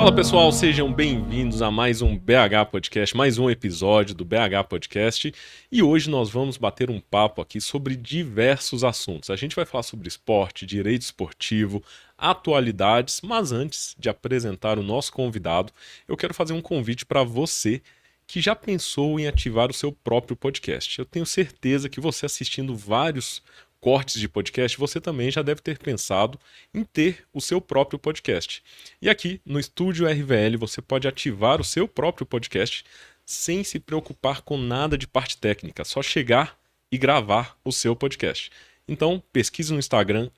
Fala pessoal, sejam bem-vindos a mais um BH Podcast, mais um episódio do BH Podcast. E hoje nós vamos bater um papo aqui sobre diversos assuntos. A gente vai falar sobre esporte, direito esportivo, atualidades, mas antes de apresentar o nosso convidado, eu quero fazer um convite para você que já pensou em ativar o seu próprio podcast. Eu tenho certeza que você assistindo vários cortes de podcast, você também já deve ter pensado em ter o seu próprio podcast. E aqui no Estúdio RVL você pode ativar o seu próprio podcast sem se preocupar com nada de parte técnica, só chegar e gravar o seu podcast. Então pesquise no Instagram,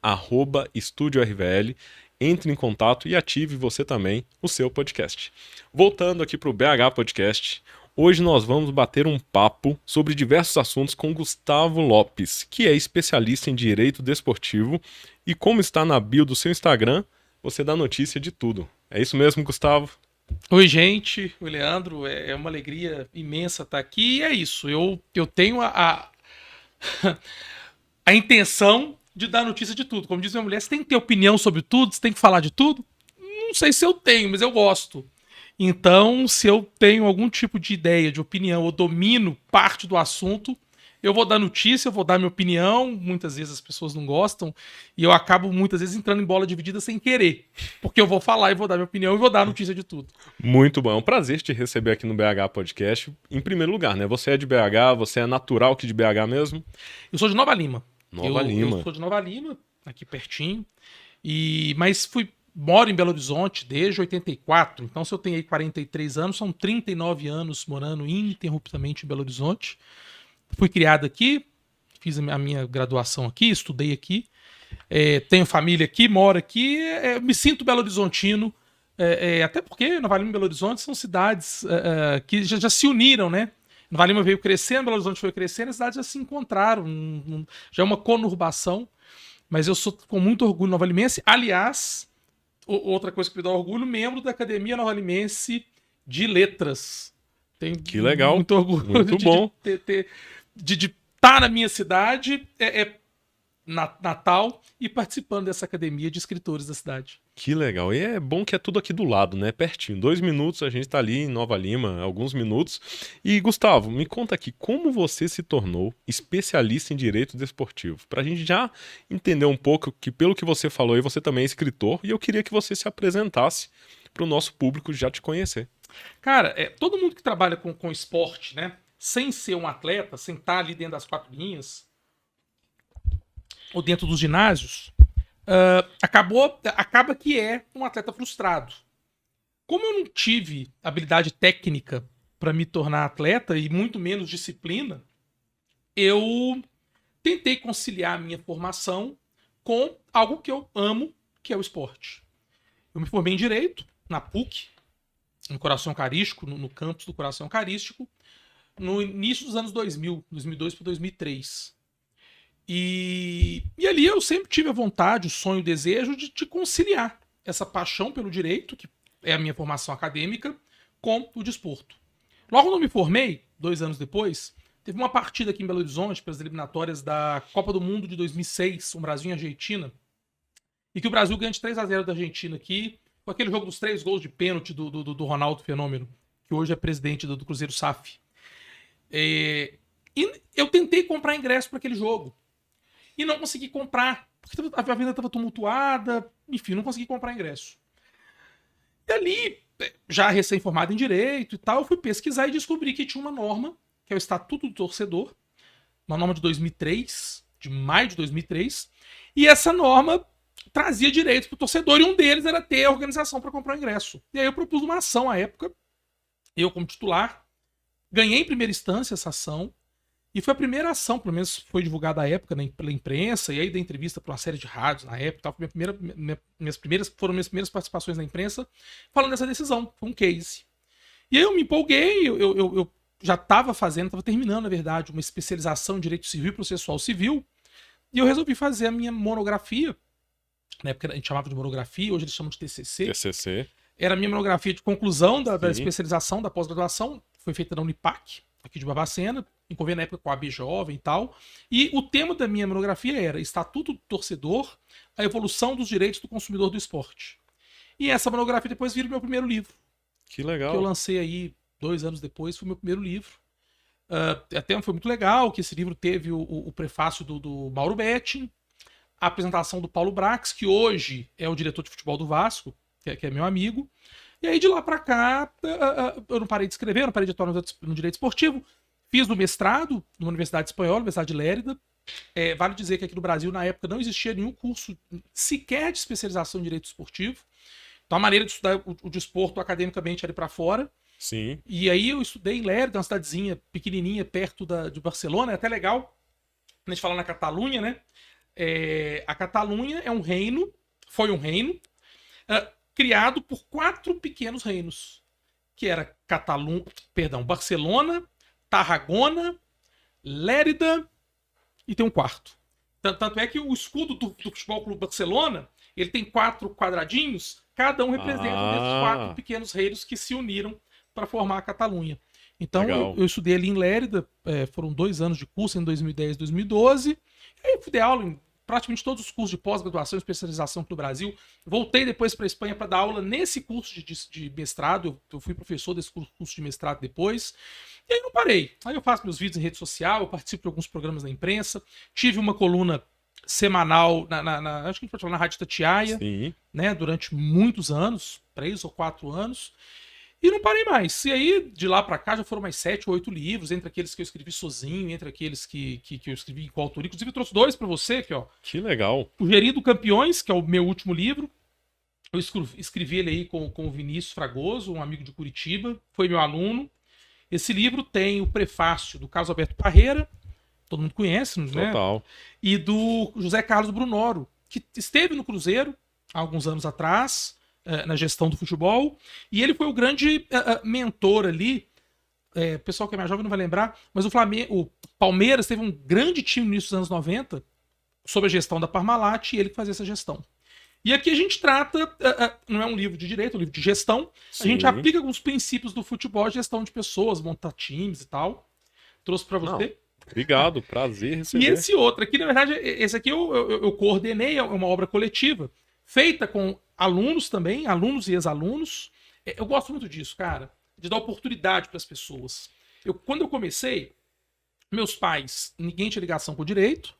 @EstúdioRVL, entre em contato e ative você também o seu podcast. Voltando aqui para o BH Podcast, hoje nós vamos bater um papo sobre diversos assuntos com Gustavo Lopes, que é especialista em direito desportivo e, como está na bio do seu Instagram, você dá notícia de tudo. É isso mesmo, Gustavo? Oi, gente. Oi, Leandro. É uma alegria imensa estar aqui. E é isso. Eu tenho a intenção de dar notícia de tudo. Como diz minha mulher, você tem que ter opinião sobre tudo, você tem que falar de tudo. Não sei se eu tenho, mas eu gosto. Então, se eu tenho algum tipo de ideia, de opinião, ou domino parte do assunto, eu vou dar notícia, eu vou dar minha opinião. Muitas vezes as pessoas não gostam e eu acabo muitas vezes entrando em bola dividida sem querer, porque eu vou falar e vou dar minha opinião e vou dar notícia de tudo. Muito bom, é um prazer te receber aqui no BH Podcast. Em primeiro lugar, né? Você é de BH, você é natural aqui de BH mesmo? Eu sou de Nova Lima. Nova Lima. Eu sou de Nova Lima, aqui pertinho. Mas moro em Belo Horizonte desde 84. Então, se eu tenho aí 43 anos, são 39 anos morando ininterruptamente em Belo Horizonte. Fui criado aqui, fiz a minha graduação aqui, estudei aqui. Tenho família aqui, moro aqui. Me sinto belo-horizontino. Até porque Nova Lima e Belo Horizonte são cidades que já se uniram, né? Nova Lima veio crescendo, Belo Horizonte foi crescendo, as cidades já se encontraram. Já é uma conurbação. Mas eu sou com muito orgulho nova-limense. Aliás, outra coisa que me dá orgulho, membro da Academia Nova-Limense de Letras. Tenho Que legal, muito orgulho muito bom. de estar na minha cidade, Natal, e participando dessa academia de escritores da cidade. Que legal. E é bom que é tudo aqui do lado, né? Pertinho. 2 minutos, a gente tá ali em Nova Lima, alguns minutos. E, Gustavo, me conta aqui, como você se tornou especialista em direito desportivo? Pra gente já entender um pouco que, pelo que você falou aí, você também é escritor, e eu queria que você se apresentasse pro nosso público já te conhecer. Cara, todo mundo que trabalha com esporte, né? Sem ser um atleta, sem estar ali dentro das quatro linhas, ou dentro dos ginásios, acaba que é um atleta frustrado. Como eu não tive habilidade técnica para me tornar atleta e muito menos disciplina, eu tentei conciliar a minha formação com algo que eu amo, que é o esporte. Eu me formei em Direito, na PUC, no Coração Eucarístico, no campus do Coração Eucarístico, no início dos anos 2000, 2002 para 2003. E ali eu sempre tive a vontade, o sonho, o desejo de conciliar essa paixão pelo direito, que é a minha formação acadêmica, com o desporto. Logo quando eu me formei, 2 anos depois, teve uma partida aqui em Belo Horizonte, pelas eliminatórias da Copa do Mundo de 2006, um Brasil e Argentina, e que o Brasil ganha de 3-0 da Argentina aqui, com aquele jogo dos 3 gols de pênalti do Ronaldo Fenômeno, que hoje é presidente do Cruzeiro SAF. E eu tentei comprar ingresso para aquele jogo. E não consegui comprar, porque a venda estava tumultuada, enfim, não consegui comprar ingresso. E ali, já recém-formado em Direito e tal, eu fui pesquisar e descobri que tinha uma norma, que é o Estatuto do Torcedor, uma norma de 2003, de maio de 2003, e essa norma trazia direitos para o torcedor, e um deles era ter a organização para comprar o ingresso. E aí eu propus uma ação à época, eu como titular, ganhei em primeira instância essa ação, e foi a primeira ação, pelo menos foi divulgada à época pela imprensa, e aí dei entrevista para uma série de rádios na época, foram minhas primeiras participações na imprensa, falando dessa decisão, foi um case. E aí eu me empolguei, eu já estava terminando, na verdade, uma especialização em Direito Civil e Processual Civil, e eu resolvi fazer a minha monografia. Na época a gente chamava de monografia, hoje eles chamam de TCC. TCC. Era a minha monografia de conclusão da especialização, da pós-graduação. Foi feita na Unipac, aqui de Barbacena, em convênio na época com a AB Jovem e tal. E o tema da minha monografia era Estatuto do Torcedor, a evolução dos direitos do consumidor do esporte. E essa monografia depois vira o meu primeiro livro, Que que eu legal. lancei aí 2 anos depois, foi o meu primeiro livro. Até foi muito legal que esse livro teve o prefácio do Mauro Betting, a apresentação do Paulo Brax, que hoje é o diretor de futebol do Vasco, que é meu amigo. E aí de lá pra cá, eu não parei de escrever, não parei de atuar no direito esportivo. Fiz o mestrado numa universidade espanhola, Universidade de Lérida. Vale dizer que aqui no Brasil, na época, não existia nenhum curso sequer de especialização em direito esportivo. Então a maneira de estudar o desporto academicamente ali pra fora. Sim. E aí eu estudei em Lérida, uma cidadezinha pequenininha perto de Barcelona, é até legal. A gente fala na Catalunha, né? A Catalunha é um reino, foi um reino, criado por 4 pequenos reinos, que era Barcelona, Tarragona, Lérida e tem um quarto. Tanto é que o escudo do Futebol Clube Barcelona, ele tem 4 quadradinhos, cada um representa um desses 4 pequenos reinos que se uniram para formar a Catalunha. Então eu estudei ali em Lérida, foram 2 anos de curso, em 2010 e 2012, e aí fui dar aula em praticamente todos os cursos de pós-graduação e especialização aqui no Brasil. Voltei depois para a Espanha para dar aula nesse curso de mestrado, eu fui professor desse curso de mestrado depois, e aí não parei. Aí eu faço meus vídeos em rede social, eu participo de alguns programas da imprensa, tive uma coluna semanal acho que a gente pode falar na Rádio Itatiaia, né, durante muitos anos, 3 ou 4 anos, e não parei mais. E aí, de lá pra cá, já foram mais 7 ou 8 livros, entre aqueles que eu escrevi sozinho, entre aqueles que eu escrevi em coautoria. Inclusive, eu trouxe 2 pra você aqui, ó. Que legal. O Gerindo Campeões, que é o meu último livro. Eu escrevi ele aí com o Vinícius Fragoso, um amigo de Curitiba, foi meu aluno. Esse livro tem o prefácio do Carlos Alberto Parreira, todo mundo conhece, né? Total. E do José Carlos Brunoro, que esteve no Cruzeiro há alguns anos atrás, na gestão do futebol, e ele foi o grande mentor ali. O pessoal que é mais jovem não vai lembrar, mas o Palmeiras teve um grande time no início dos anos 90, sob a gestão da Parmalat, e ele que fazia essa gestão. E aqui a gente trata, não é um livro de direito, é um livro de gestão. Sim. A gente aplica alguns princípios do futebol, gestão de pessoas, montar times e tal. Trouxe para você. Não. Obrigado, prazer receber. E esse outro aqui, na verdade, esse aqui eu coordenei, é uma obra coletiva, feita com alunos também, alunos e ex-alunos. Eu gosto muito disso, cara, de dar oportunidade para as pessoas. Quando eu comecei, meus pais, ninguém tinha ligação com o direito.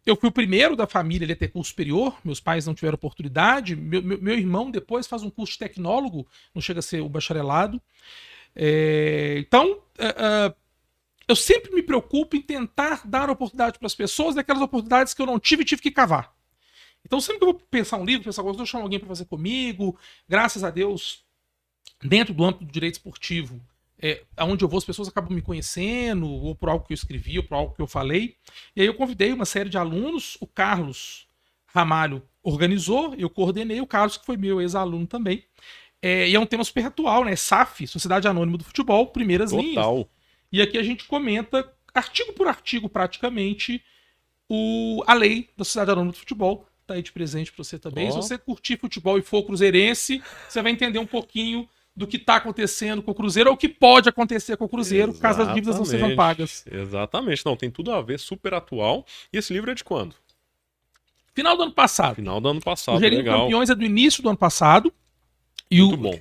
Eu fui o primeiro da família a ter curso superior, meus pais não tiveram oportunidade. Meu irmão depois faz um curso de tecnólogo, não chega a ser o bacharelado. Então, eu sempre me preocupo em tentar dar oportunidade para as pessoas, daquelas oportunidades que eu não tive e tive que cavar. Então, sempre que eu vou pensar um livro, pensar alguma coisa, eu chamo alguém para fazer comigo. Graças a Deus, dentro do âmbito do direito esportivo, aonde eu vou, as pessoas acabam me conhecendo, ou por algo que eu escrevi, ou por algo que eu falei. E aí eu convidei uma série de alunos, o Carlos Ramalho organizou, eu coordenei, o Carlos, que foi meu ex-aluno também. E é um tema super atual, né? SAF, Sociedade Anônima do Futebol, primeiras linhas. E aqui a gente comenta, artigo por artigo, praticamente, a lei da Sociedade Anônima do Futebol. Tá aí de presente para você também. Se você curtir futebol e for cruzeirense, você vai entender um pouquinho do que está acontecendo com o Cruzeiro, ou o que pode acontecer com o Cruzeiro, caso as dívidas não sejam pagas. Exatamente. Não, tem tudo a ver, super atual. E esse livro é de quando? Final do ano passado. Final do ano passado, o Gerindo Campeões é do início do ano passado. E muito bom.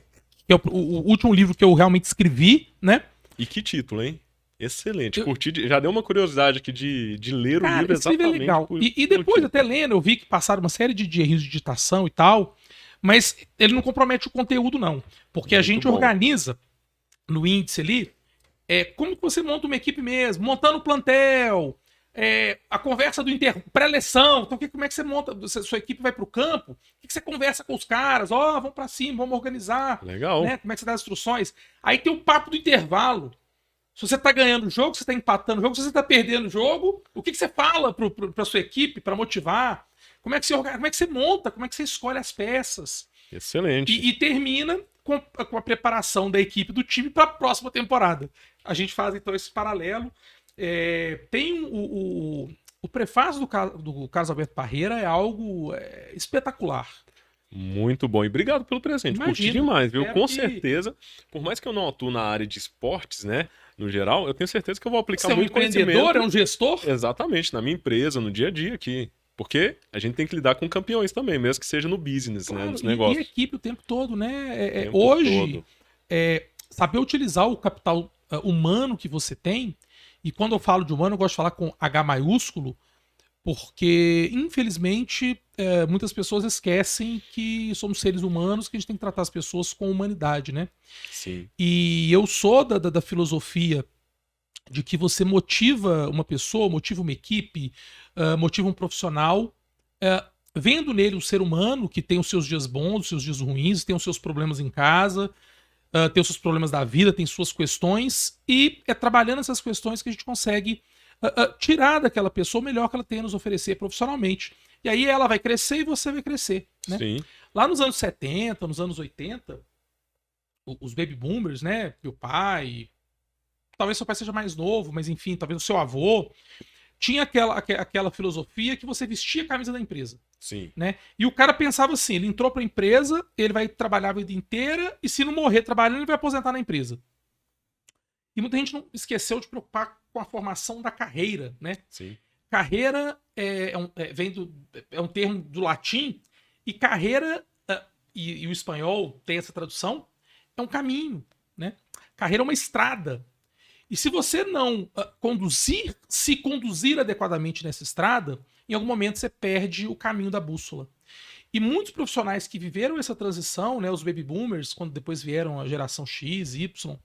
É o último livro que eu realmente escrevi, né? E que título, hein? Excelente. Curti, já deu uma curiosidade aqui de ler o livro exatamente. É legal. E depois, até lendo, eu vi que passaram uma série de erros de digitação e tal, mas ele não compromete o conteúdo, não. Porque muito a gente organiza no índice ali como que você monta uma equipe mesmo, montando o plantel, a conversa do pré-eleção. Então, como é que você monta? Sua equipe vai pro campo, o que você conversa com os caras? Vamos pra cima, vamos organizar. Legal. Né? Como é que você dá as instruções? Aí tem o papo do intervalo. Se você tá ganhando o jogo, se você tá empatando o jogo, se você tá perdendo o jogo, o que você fala pra sua equipe para motivar? Como é que você monta? Como é que você escolhe as peças? Excelente. E termina com a preparação da equipe do time para a próxima temporada. A gente faz então esse paralelo. Tem o prefácio do Carlos Alberto Parreira, é algo espetacular. Muito bom. E obrigado pelo presente. Curti demais, viu? Com certeza. Por mais que eu não atue na área de esportes, né? No geral, eu tenho certeza que eu vou aplicar muito conhecimento. Você é um empreendedor, é um gestor? Exatamente, na minha empresa, no dia a dia aqui. Porque a gente tem que lidar com campeões também, mesmo que seja no business, né? Claro, Nos e negócios. equipe o tempo todo, né? O tempo Hoje, todo. saber utilizar o capital humano que você tem, e quando eu falo de humano, eu gosto de falar com H maiúsculo, porque, infelizmente, muitas pessoas esquecem que somos seres humanos, que a gente tem que tratar as pessoas com humanidade, né? Sim. E eu sou da filosofia de que você motiva uma pessoa, motiva uma equipe, motiva um profissional, vendo nele um ser humano que tem os seus dias bons, os seus dias ruins, tem os seus problemas em casa, tem os seus problemas da vida, tem suas questões, e é trabalhando essas questões que a gente consegue tirar daquela pessoa o melhor que ela tem a nos oferecer profissionalmente. E aí ela vai crescer e você vai crescer, né? Sim. Lá nos anos 70, nos anos 80, os baby boomers, né? Meu pai, talvez seu pai seja mais novo, mas enfim, talvez o seu avô, tinha aquela filosofia que você vestia a camisa da empresa. Sim. Né? E o cara pensava assim: ele entrou para a empresa, ele vai trabalhar a vida inteira, e se não morrer trabalhando, ele vai aposentar na empresa. E muita gente não esqueceu de preocupar com a formação da carreira, né? Sim. Carreira é um termo do latim, e carreira, e o espanhol tem essa tradução, é um caminho, né? Carreira é uma estrada. E se você não se conduzir adequadamente nessa estrada, em algum momento você perde o caminho da bússola. E muitos profissionais que viveram essa transição, né, os baby boomers, quando depois vieram a geração X, Y,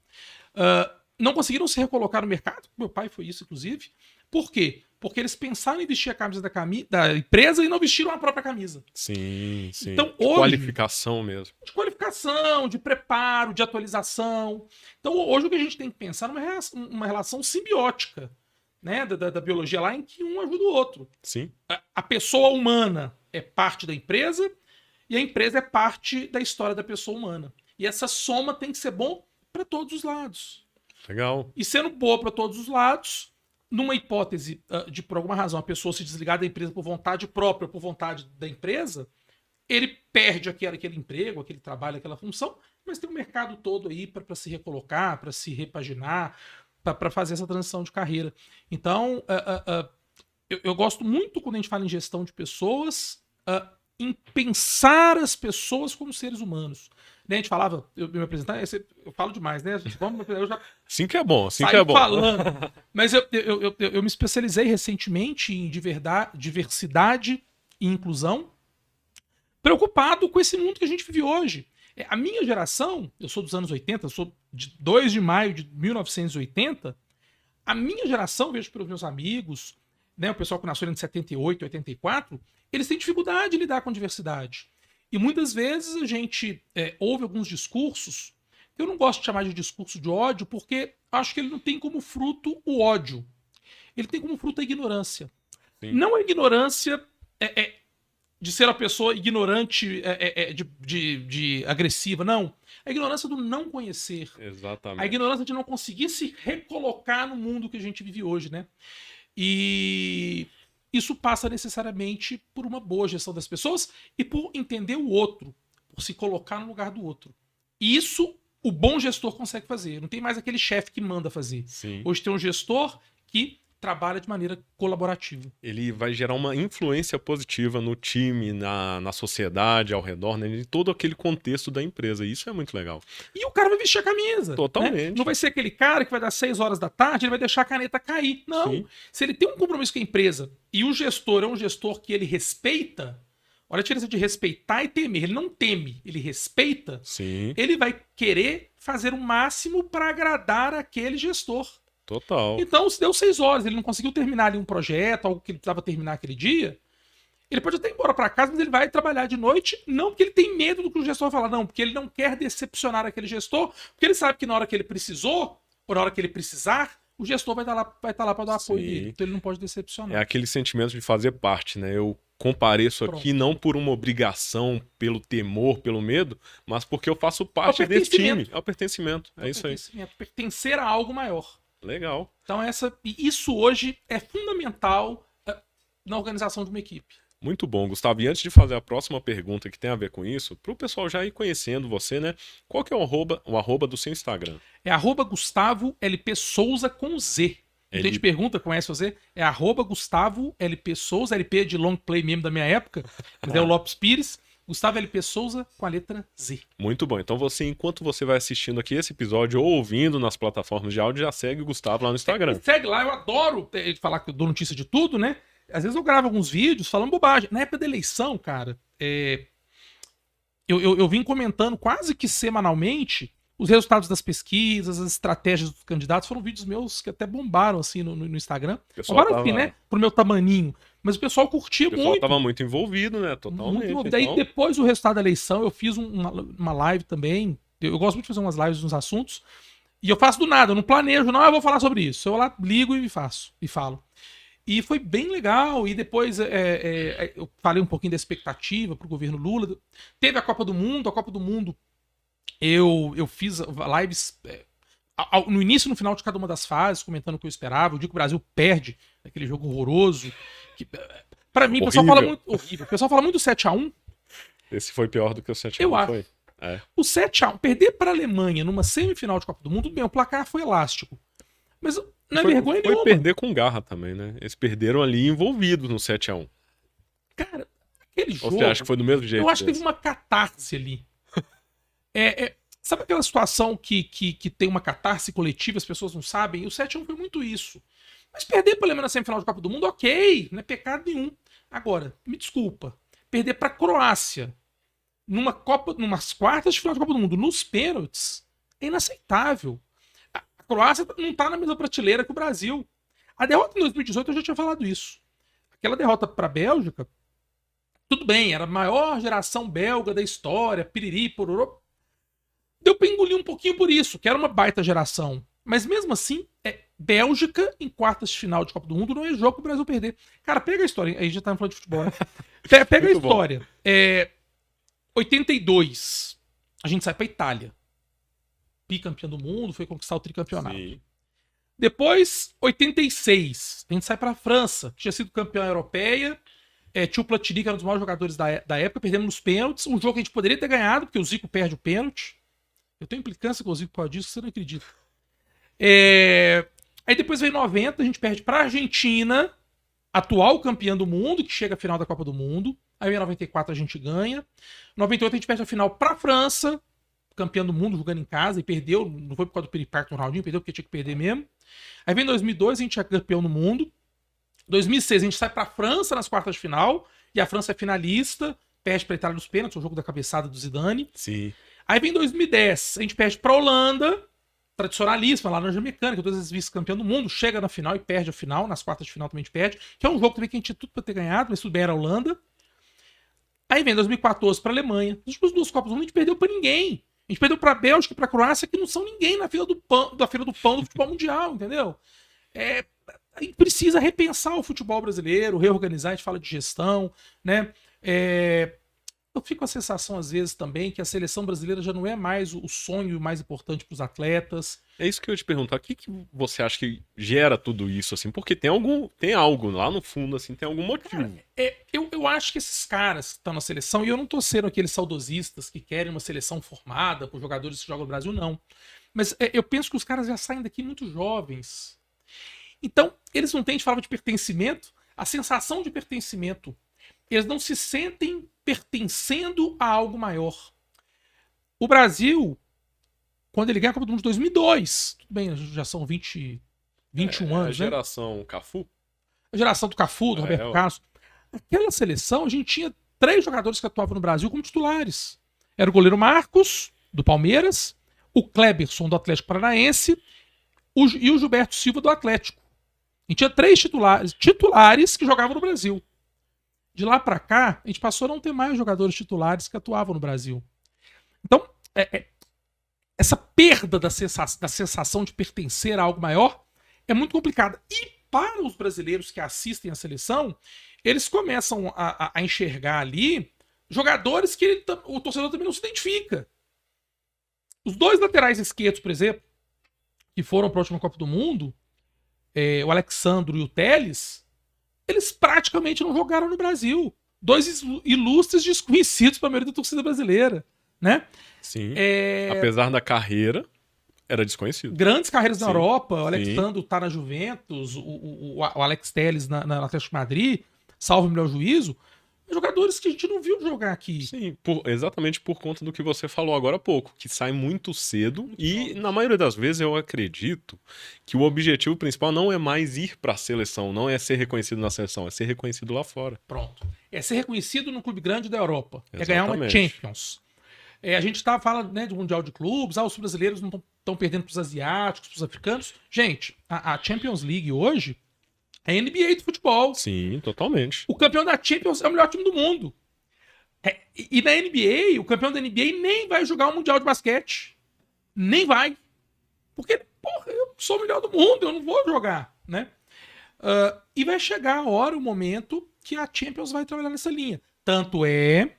não conseguiram se recolocar no mercado. Meu pai foi isso, inclusive. Por quê? Porque eles pensaram em vestir a camisa da empresa e não vestiram a própria camisa. Sim. Então, De hoje, qualificação mesmo. de qualificação, de preparo, de atualização. Então, hoje o que a gente tem que pensar é uma relação simbiótica, né, da biologia lá, em que um ajuda o outro. Sim. A pessoa humana é parte da empresa e a empresa é parte da história da pessoa humana. E essa soma tem que ser bom para todos os lados. Legal. E sendo boa para todos os lados, numa hipótese de, por alguma razão, a pessoa se desligar da empresa por vontade própria, por vontade da empresa, ele perde aquele emprego, aquele trabalho, aquela função, mas tem um mercado todo aí para se recolocar, para se repaginar, para fazer essa transição de carreira. Então, eu gosto muito, quando a gente fala em gestão de pessoas, em pensar as pessoas como seres humanos. Né, a gente falava, eu me apresentar, eu falo demais, né? Eu já Sim que é bom, sim saí que é bom. falando. Mas eu me especializei recentemente em diversidade e inclusão, preocupado com esse mundo que a gente vive hoje. A minha geração, eu sou dos anos 80, eu sou de 2 de maio de 1980, a minha geração, vejo pelos meus amigos, né, o pessoal que nasceu em 78, 84, eles têm dificuldade de lidar com diversidade. E muitas vezes a gente ouve alguns discursos, que eu não gosto de chamar de discurso de ódio, porque acho que ele não tem como fruto o ódio. Ele tem como fruto a ignorância. Sim. Não a ignorância de ser a pessoa ignorante, de agressiva, não. A ignorância do não conhecer. Exatamente. A ignorância de não conseguir se recolocar no mundo que a gente vive hoje, né? E isso passa necessariamente por uma boa gestão das pessoas e por entender o outro, por se colocar no lugar do outro. E isso o bom gestor consegue fazer. Não tem mais aquele chefe que manda fazer. Sim. Hoje tem um gestor que trabalha de maneira colaborativa. Ele vai gerar uma influência positiva no time, na sociedade ao redor, né, em todo aquele contexto da empresa. E isso é muito legal. E o cara vai vestir a camisa. Totalmente. Né? Não vai ser aquele cara que vai dar 6 horas da tarde, ele vai deixar a caneta cair. Não. Sim. Se ele tem um compromisso com a empresa e o gestor é um gestor que ele respeita, olha a diferença de respeitar e temer. Ele não teme, ele respeita. Sim. Ele vai querer fazer o máximo para agradar aquele gestor. Total. Então, se deu 6 horas, ele não conseguiu terminar ali um projeto, algo que ele precisava terminar aquele dia, ele pode até ir embora para casa, mas ele vai trabalhar de noite, não porque ele tem medo do que o gestor vai falar, não, porque ele não quer decepcionar aquele gestor, porque ele sabe que na hora que ele precisou, ou na hora que ele precisar, o gestor vai estar lá para dar apoio dele. Então ele não pode decepcionar. É aquele sentimento de fazer parte, né? Eu compareço aqui não por uma obrigação, pelo temor, pelo medo, mas porque eu faço parte desse time. É o pertencimento. É isso aí. Pertencer a algo maior. Legal. Então isso hoje é fundamental na organização de uma equipe. Muito bom, Gustavo. E antes de fazer a próxima pergunta que tem a ver com isso, para o pessoal já ir conhecendo você, né? Qual que é o arroba do seu Instagram? É @GustavoLP Souza com Z. A gente pergunta, conhece você? É @Gustavo LP Souza, LP de long play mesmo da minha época, mas é o Lopes Pires. Gustavo LP Souza com a letra Z. Muito bom. Então você, enquanto você vai assistindo aqui esse episódio ou ouvindo nas plataformas de áudio, já segue o Gustavo lá no Instagram. Segue lá, eu adoro falar que eu dou notícia de tudo, né? Às vezes eu gravo alguns vídeos falando bobagem. Na época da eleição, cara, eu vim comentando quase que semanalmente os resultados das pesquisas, as estratégias dos candidatos. Foram vídeos meus que até bombaram assim no Instagram. Bombaram assim, né? Pro meu tamaninho. Mas o pessoal curtia muito. O pessoal tava muito envolvido, né? Totalmente. Muito envolvido. Então... Aí depois do resultado da eleição, eu fiz uma live também. Eu gosto muito de fazer umas lives nos assuntos. E eu faço do nada, eu não planejo, não, eu vou falar sobre isso. Eu lá ligo e faço, e falo. E foi bem legal. E depois eu falei um pouquinho da expectativa pro governo Lula. Teve a Copa do Mundo. A Copa do Mundo, eu fiz lives no início e no final de cada uma das fases, comentando o que eu esperava. O dia que o Brasil perde aquele jogo horroroso. Pra mim, o pessoal fala muito. Horrível. O pessoal fala muito do 7x1. Esse foi pior do que o 7x1. Eu acho. Foi. O 7x1, perder pra Alemanha numa semifinal de Copa do Mundo, tudo bem, o placar foi elástico. Mas não é vergonha nenhuma. Foi perder com garra também, né? Eles perderam ali envolvidos no 7x1. Cara, aquele jogo. Ou você acha que foi do mesmo jeito? Eu acho que teve uma catarse ali. Sabe aquela situação que tem uma catarse coletiva, as pessoas não sabem? E o 7x1 foi muito isso. Mas perder pra Alemanha na semifinal de Copa do Mundo, ok, não é pecado nenhum. Agora, me desculpa, perder pra Croácia numas quartas de final de Copa do Mundo, nos pênaltis, é inaceitável. A Croácia não tá na mesma prateleira que o Brasil. A derrota em 2018 eu já tinha falado isso. Aquela derrota pra Bélgica, tudo bem, era a maior geração belga da história, piriri, pororô. Deu pra engolir um pouquinho por isso, que era uma baita geração. Mas mesmo assim, Bélgica em quartas de final de Copa do Mundo não é jogo pro Brasil perder. Cara, pega a história. Aí já tá falando de futebol, né? Pega a história. 82, a gente sai pra Itália. Bicampeão do mundo, foi conquistar o tricampeonato. Sim. Depois, 86, a gente sai pra França, que tinha sido campeã europeia. Tinha o Platini, que era um dos maiores jogadores da época. Perdemos nos pênaltis. Um jogo que a gente poderia ter ganhado, porque o Zico perde o pênalti. Eu tenho implicância com o Zico por causa disso, você não acredita. Aí depois vem 90, a gente perde pra Argentina, atual campeã do mundo, que chega à final da Copa do Mundo. Aí em 94 a gente ganha. Em 98 a gente perde a final pra França, campeã do mundo, jogando em casa, e perdeu. Não foi por causa do peripacto no Ronaldinho, perdeu porque tinha que perder mesmo. Aí vem 2002, a gente é campeão no mundo. 2006 a gente sai pra França nas quartas de final, e a França é finalista, perde pra Itália nos pênaltis, o jogo da cabeçada do Zidane. Sim. Aí vem 2010, a gente perde pra Holanda, tradicionalíssima, lá na Laranja Mecânica, todas as vice-campeão do mundo, chega na final e perde a final, nas quartas de final também a gente perde, que é um jogo também que a gente tinha tudo pra ter ganhado, mas tudo bem, era a Holanda. Aí vem 2014 pra Alemanha. Nas últimas duas Copas do Mundo a gente perdeu pra ninguém. A gente perdeu pra Bélgica e pra Croácia, que não são ninguém na fila do pão do futebol mundial, entendeu? A gente precisa repensar o futebol brasileiro, reorganizar, a gente fala de gestão, né? Eu fico com a sensação, às vezes, também, que a seleção brasileira já não é mais o sonho mais importante para os atletas. É isso que eu ia te perguntar. O que você acha que gera tudo isso, assim? Porque tem algo lá no fundo, assim, tem algum motivo. Cara, eu acho que esses caras que estão na seleção, e eu não tô sendo aqueles saudosistas que querem uma seleção formada por jogadores que jogam no Brasil, não. Mas eu penso que os caras já saem daqui muito jovens. Então, eles não têm, a gente falava de pertencimento, a sensação de pertencimento. Eles não se sentem pertencendo a algo maior. O Brasil, quando ele ganha a Copa do Mundo de 2002, tudo bem, já são 21 anos, né? A geração Cafu? A geração do Cafu, do Roberto Carlos. Aquela seleção, a gente tinha 3 jogadores que atuavam no Brasil como titulares. Era o goleiro Marcos, do Palmeiras, o Kleberson, do Atlético Paranaense, e o Gilberto Silva, do Atlético. A gente tinha 3 titulares que jogavam no Brasil. De lá pra cá, a gente passou a não ter mais jogadores titulares que atuavam no Brasil. Então, essa perda da sensação de pertencer a algo maior é muito complicada. E para os brasileiros que assistem a seleção, eles começam a enxergar ali jogadores que o torcedor também não se identifica. Os 2 laterais esquerdos, por exemplo, que foram para a última Copa do Mundo, o Alexandro e o Telles, eles praticamente não jogaram no Brasil. 2 ilustres desconhecidos para a maioria da torcida brasileira, né? Sim. Apesar da carreira. Era desconhecido. Grandes carreiras na Sim, Europa, o sim. Alexandre tá na Juventus, o Alex Telles na Atlético de Madrid, salvo o melhor juízo, jogadores que a gente não viu jogar aqui. Sim, exatamente por conta do que você falou agora há pouco, que sai muito cedo Muito e, jovens. na maioria das vezes, eu acredito que o objetivo principal não é mais ir para a seleção, não é ser reconhecido na seleção, é ser reconhecido lá fora. Pronto. É ser reconhecido num clube grande da Europa. É ganhar uma Exatamente. Champions. A gente fala, né, de Mundial de Clubes, os brasileiros não estão perdendo para os asiáticos, para os africanos. Gente, a Champions League hoje é a NBA do futebol. Sim, totalmente. O campeão da Champions é o melhor time do mundo. E na NBA, o campeão da NBA nem vai jogar um Mundial de Basquete. Nem vai. Porque, porra, eu sou o melhor do mundo, eu não vou jogar, né? E vai chegar a hora, o momento, que a Champions vai trabalhar nessa linha. Tanto é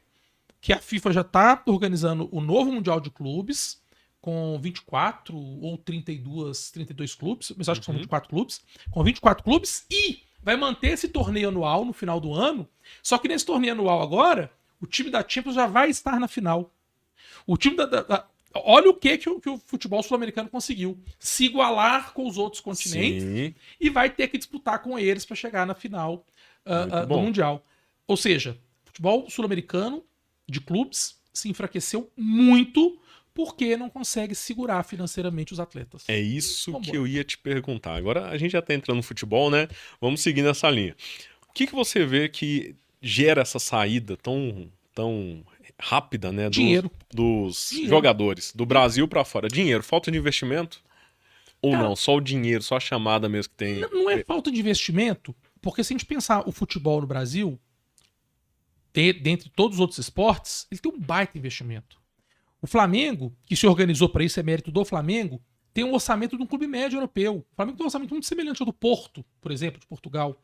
que a FIFA já está organizando o novo Mundial de Clubes, com 24 ou 32 clubes, mas acho que são 24 clubes, com 24 clubes, e vai manter esse torneio anual no final do ano, só que nesse torneio anual agora, o time da Champions já vai estar na final. O time olha o que o futebol sul-americano conseguiu. Se igualar com os outros continentes. Sim. E vai ter que disputar com eles para chegar na final do bom. Mundial. Ou seja, o futebol sul-americano de clubes se enfraqueceu muito porque não consegue segurar financeiramente os atletas. É isso que eu ia te perguntar. Agora a gente já tá entrando no futebol, né? Vamos seguir nessa linha. O que você vê que gera essa saída tão rápida, né? Dinheiro. Dos Dinheiro. jogadores, do Brasil pra fora. Dinheiro, falta de investimento? Ou Cara, não? Só o dinheiro, só a chamada mesmo que tem. Não é falta de investimento, porque se a gente pensar o futebol no Brasil, dentre todos os outros esportes, ele tem um baita investimento. O Flamengo, que se organizou para isso, é mérito do Flamengo, tem um orçamento de um clube médio europeu. O Flamengo tem um orçamento muito semelhante ao do Porto, por exemplo, de Portugal.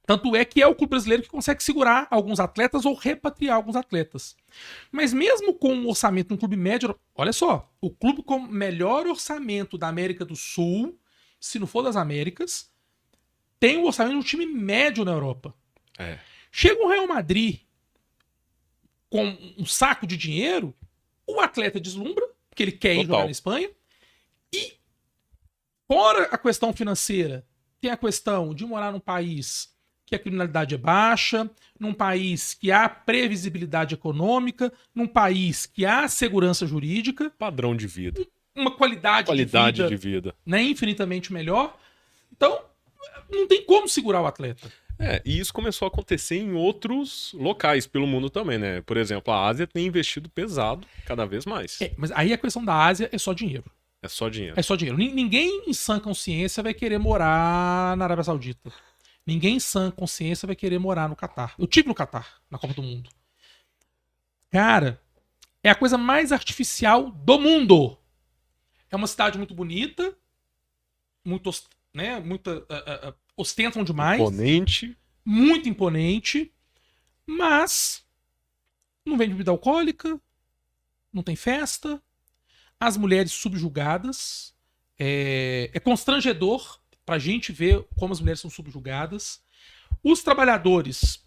Tanto é que é o clube brasileiro que consegue segurar alguns atletas ou repatriar alguns atletas. Mas mesmo com um orçamento de um clube médio, olha só, o clube com melhor orçamento da América do Sul, se não for das Américas, tem o orçamento de um time médio na Europa. É. Chega um Real Madrid com um saco de dinheiro, o atleta deslumbra, porque ele quer ir jogar na Espanha, e fora a questão financeira, tem a questão de morar num país que a criminalidade é baixa, num país que há previsibilidade econômica, num país que há segurança jurídica. Padrão de vida. Uma qualidade de vida. Né, infinitamente melhor. Então, não tem como segurar o atleta. E isso começou a acontecer em outros locais pelo mundo também, né? Por exemplo, a Ásia tem investido pesado cada vez mais. Mas aí a questão da Ásia é só dinheiro. É só dinheiro. É só dinheiro. Ninguém em sã consciência vai querer morar na Arábia Saudita. Ninguém em sã consciência vai querer morar no Catar. Eu tive no Catar, na Copa do Mundo. Cara, é a coisa mais artificial do mundo. É uma cidade muito bonita, ostentam demais. Imponente. Muito imponente, mas não vende bebida alcoólica, não tem festa, as mulheres subjugadas. É constrangedor pra gente ver como as mulheres são subjugadas. Os trabalhadores,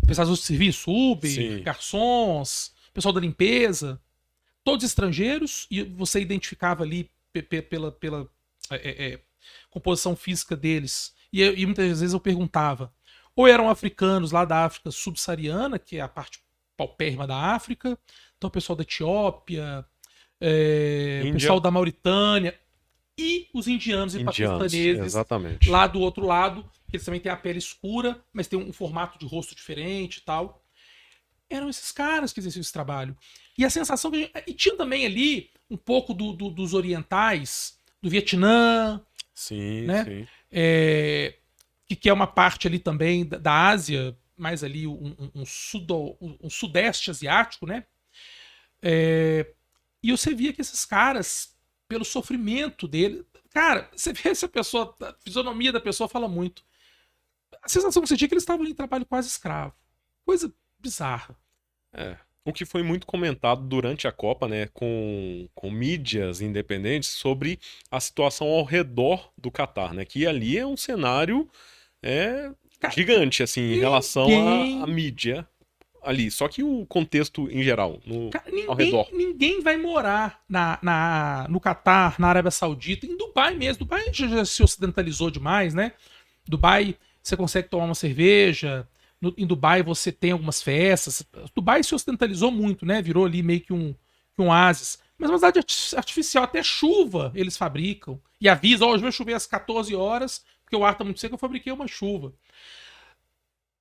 prestadores de serviço, Uber, Sim. garçons, pessoal da limpeza, todos estrangeiros, e você identificava ali pela composição física deles. E muitas vezes eu perguntava, ou eram africanos lá da África subsaariana, que é a parte paupérrima da África, então o pessoal da Etiópia, o pessoal da Mauritânia, e os indianos e paquistaneses, exatamente. lá do outro lado, que eles também têm a pele escura, mas tem um formato de rosto diferente e tal. Eram esses caras que exerciam esse trabalho. E a sensação que a gente... E tinha também ali um pouco dos orientais, do Vietnã, sim, né? Sim. Que é uma parte ali também da Ásia, mais ali um sudeste asiático, né? E você via que esses caras, pelo sofrimento dele... Cara, você vê essa pessoa, a fisionomia da pessoa fala muito. A sensação que você tinha é que eles estavam em trabalho quase escravo. Coisa bizarra. O que foi muito comentado durante a Copa, né, com mídias independentes, sobre a situação ao redor do Catar, né, que ali é um cenário gigante, assim, em relação à mídia. ali, só que o contexto em geral, Cara, ao redor. ninguém vai morar no Catar, na Arábia Saudita, em Dubai mesmo. Dubai já se ocidentalizou demais, né? Dubai, você consegue tomar uma cerveja. Em Dubai você tem algumas festas. Dubai se ocidentalizou muito, né? Virou ali meio que um oásis. Mas uma cidade artificial, até chuva eles fabricam. E avisa, hoje vai chover às 14 horas, porque o ar tá muito seco, eu fabriquei uma chuva.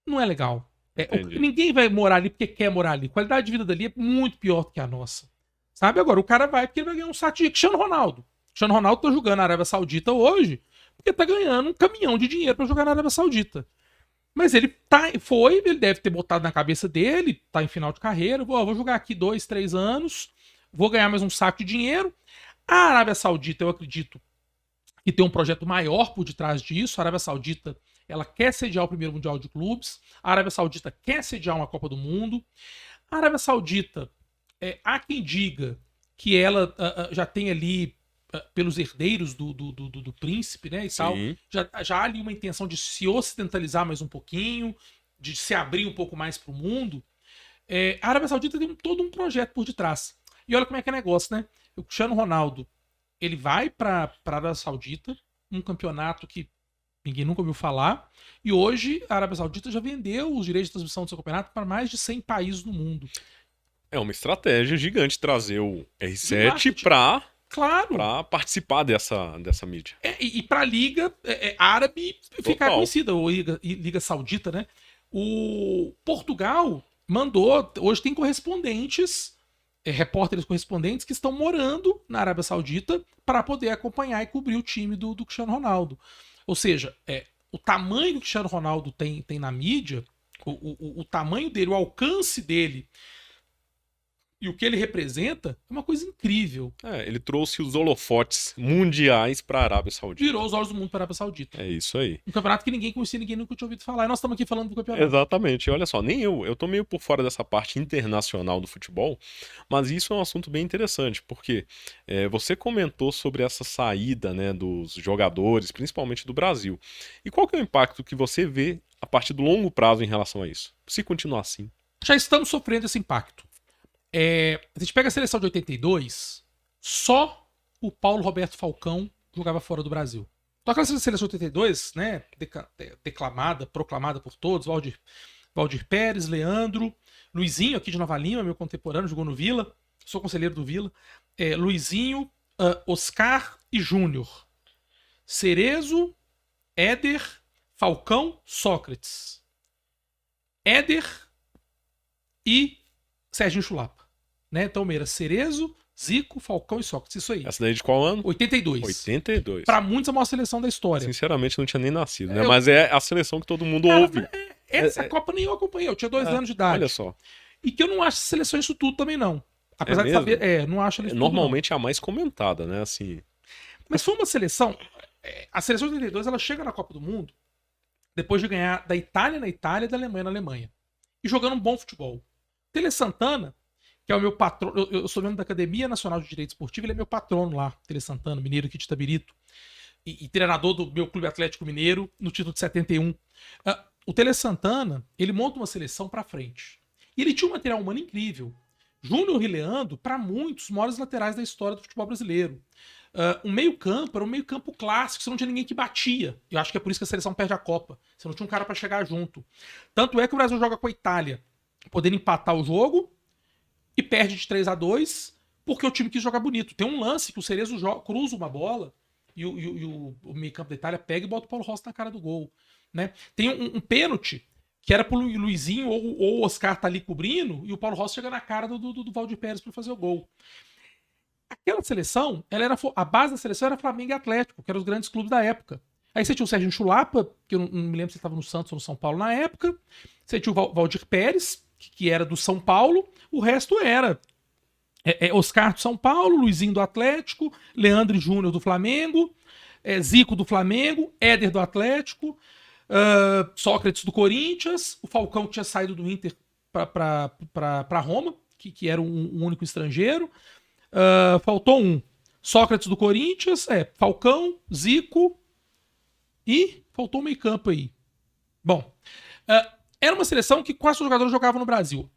Não é legal. Ninguém vai morar ali porque quer morar ali. A qualidade de vida dali é muito pior do que a nossa. Sabe? Agora, o cara vai porque ele vai ganhar um saco de Cristiano Ronaldo. Cristiano Ronaldo tá jogando na Arábia Saudita hoje porque tá ganhando um caminhão de dinheiro para jogar na Arábia Saudita. Mas ele ele deve ter botado na cabeça dele, tá em final de carreira, vou jogar aqui 2, 3 anos, vou ganhar mais um saco de dinheiro. A Arábia Saudita, eu acredito que tem um projeto maior por detrás disso. A Arábia Saudita, ela quer sediar o primeiro Mundial de Clubes. A Arábia Saudita quer sediar uma Copa do Mundo. A Arábia Saudita, há quem diga que ela já tem ali, pelos herdeiros do príncipe, né, e tal, já há ali uma intenção de se ocidentalizar mais um pouquinho, de se abrir um pouco mais para o mundo. A Arábia Saudita tem todo um projeto por detrás. E olha como é que é negócio, né? O Cristiano Ronaldo, ele vai para a Arábia Saudita, um campeonato que ninguém nunca ouviu falar, e hoje a Arábia Saudita já vendeu os direitos de transmissão do seu campeonato para mais de 100 países no mundo. É uma estratégia gigante trazer o R7 para participar dessa mídia. E para a Liga árabe ficar conhecida, ou Liga Saudita, né? O Portugal mandou, hoje tem correspondentes, repórteres correspondentes que estão morando na Arábia Saudita para poder acompanhar e cobrir o time do Cristiano Ronaldo. Ou seja, o tamanho que o Cristiano Ronaldo tem na mídia, o tamanho dele, o alcance dele e o que ele representa é uma coisa incrível. Ele trouxe os holofotes mundiais para a Arábia Saudita. Virou os olhos do mundo para a Arábia Saudita. É isso aí. Um campeonato que ninguém conhecia, ninguém nunca tinha ouvido falar. E nós estamos aqui falando do campeonato. Exatamente. Olha só, nem eu tô meio por fora dessa parte internacional do futebol, mas isso é um assunto bem interessante, porque você comentou sobre essa saída, né, dos jogadores, principalmente do Brasil. E qual que é o impacto que você vê a partir do longo prazo em relação a isso? Se continuar assim. Já estamos sofrendo esse impacto. A gente pega a seleção de 82, só o Paulo Roberto Falcão jogava fora do Brasil. Então aquela seleção de 82, né, proclamada por todos, Valdir Pérez, Leandro, Luizinho aqui de Nova Lima, meu contemporâneo, jogou no Vila, sou conselheiro do Vila, Luizinho, Oscar e Júnior, Cerezo, Éder, Falcão, Sócrates, Éder e Serginho Chulapa, né? Então, Meira, Cerezo, Zico, Falcão e Sócrates, isso aí. Essa daí de qual ano? 82. 82. Pra muitos é a maior seleção da história. Sinceramente, não tinha nem nascido, né? Mas é a seleção que todo mundo ouve. Essa Copa nem eu acompanhei, eu tinha 2 anos de idade. Olha só. E que eu não acho essa seleção isso tudo também, não. Apesar de saber, não acho ela isso normalmente tudo, não. É a mais comentada, né? Assim. Mas foi uma seleção. A seleção de 82, ela chega na Copa do Mundo depois de ganhar da Itália na Itália e da Alemanha na Alemanha. E jogando um bom futebol. Tele Santana, que é o meu patrono, eu sou membro da Academia Nacional de Direito Esportivo, ele é meu patrono lá, Tele Santana, mineiro aqui de Itabirito, e treinador do meu Clube Atlético Mineiro no título de 71. O Tele Santana, ele monta uma seleção pra frente. E ele tinha um material humano incrível. Júnior e Leandro, para muitos, os maiores laterais da história do futebol brasileiro. O meio-campo era um meio-campo clássico, você não tinha ninguém que batia. Eu acho que é por isso que a seleção perde a Copa. Você não tinha um cara para chegar junto. Tanto é que o Brasil joga com a Itália, podendo empatar o jogo, e perde de 3-2, porque o time quis jogar bonito. Tem um lance que o Cerezo cruza uma bola e o meio-campo da Itália pega e bota o Paulo Rossi na cara do gol. Né? Tem um pênalti que era pro Luizinho ou o Oscar tá ali cobrindo e o Paulo Rossi chega na cara do Valdir Pérez para fazer o gol. Aquela seleção, a base da seleção era Flamengo e Atlético, que eram os grandes clubes da época. Aí você tinha o Serginho Chulapa, que eu não me lembro se ele estava no Santos ou no São Paulo na época. Você tinha o Valdir Pérez, que era do São Paulo. O resto era Oscar do São Paulo, Luizinho do Atlético, Leandro e Júnior do Flamengo, Zico do Flamengo, Éder do Atlético, Sócrates do Corinthians, o Falcão que tinha saído do Inter para Roma, que era um único estrangeiro. Faltou um. Sócrates do Corinthians, Falcão, Zico e faltou um meio campo aí. Bom, Era uma seleção que quase os jogadores jogavam no Brasil.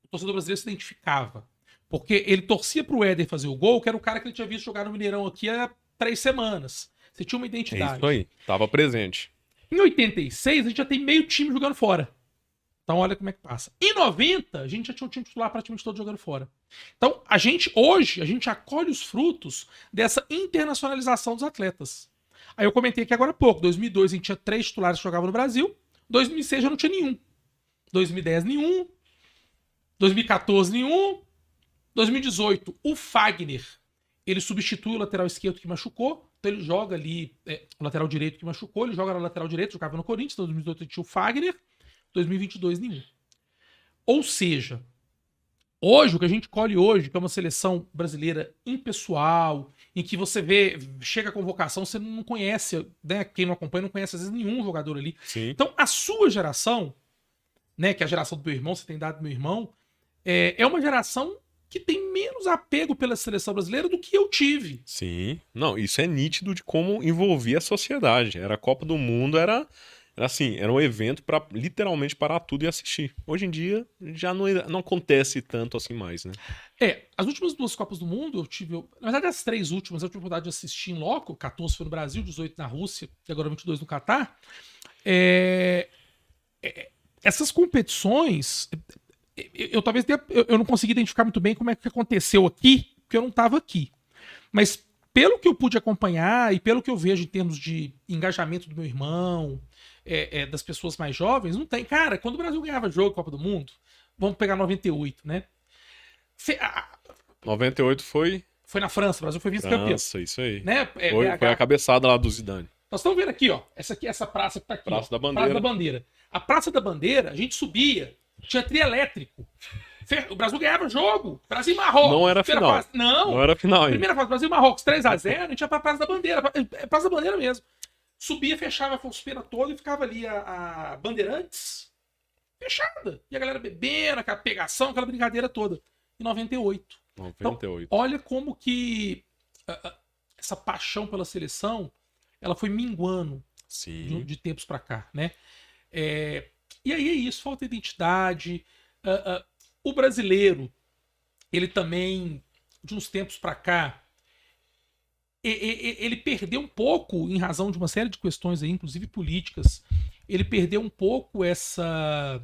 O torcedor brasileiro se identificava. Porque ele torcia pro Éder fazer o gol, que era o cara que ele tinha visto jogar no Mineirão aqui há 3 semanas. Você tinha uma É identidade. isso aí. Tava presente. Em 86, a gente já tem meio time jogando fora. Então olha como é que passa. Em 90, a gente já tinha um time titular praticamente todo jogando fora. Então, hoje, a gente acolhe os frutos dessa internacionalização dos atletas. Aí eu comentei aqui agora há pouco. 2002 a gente tinha 3 titulares que jogavam no Brasil. 2006 já não tinha nenhum. 2010 nenhum. 2014 nenhum. 2018 o Fagner, ele substitui o lateral esquerdo que machucou. Então ele joga ali, o lateral direito que machucou, ele joga na lateral direito, jogava no Corinthians. Então 2018 tinha o Fagner. 2022 nenhum. Ou seja, hoje, o que a gente colhe hoje, que é uma seleção brasileira impessoal, em que você vê, chega a convocação, você não conhece, né? Quem não acompanha não conhece às vezes nenhum jogador ali. Sim. Então, a sua geração, né, que é a geração do meu irmão, você tem dado do meu irmão, é uma geração que tem menos apego pela seleção brasileira do que eu tive. Sim. Não, isso é nítido de como envolvia a sociedade. Era a Copa do Mundo, era assim, era um evento pra literalmente parar tudo e assistir. Hoje em dia já não acontece tanto assim mais, né? As últimas 2 Copas do Mundo, na verdade as 3 últimas, eu tive a oportunidade de assistir em loco. 14 foi no Brasil, 18 na Rússia e agora 22 no Catar. Essas competições, eu talvez eu não consegui identificar muito bem como é que aconteceu aqui, porque eu não estava aqui. Mas pelo que eu pude acompanhar e pelo que eu vejo em termos de engajamento do meu irmão, das pessoas mais jovens, não tem. Cara, quando o Brasil ganhava jogo Copa do Mundo, vamos pegar 98, né? 98 foi Foi na França, o Brasil foi vice-campeão. França, isso aí. Né? Foi a cabeçada lá do Zidane. Nós estamos vendo aqui, ó. Essa praça que tá aqui. Praça da Bandeira. Praça da Bandeira. A Praça da Bandeira, a gente subia, tinha trio elétrico. O Brasil ganhava jogo. Brasil e Marrocos. Não era final. Fase. Não era final ainda. Primeira fase, Brasil e Marrocos 3-0, a gente ia pra Praça da Bandeira. Praça da Bandeira mesmo. Subia, fechava a fosfeira toda e ficava ali a Bandeirantes fechada. E a galera bebendo, aquela pegação, aquela brincadeira toda. Em 98. 98. Então, olha como que essa paixão pela seleção, ela foi minguando de tempos pra cá, né? E aí é isso, falta identidade. O brasileiro, ele também, de uns tempos pra cá, ele perdeu um pouco, em razão de uma série de questões aí, inclusive políticas, ele perdeu um pouco essa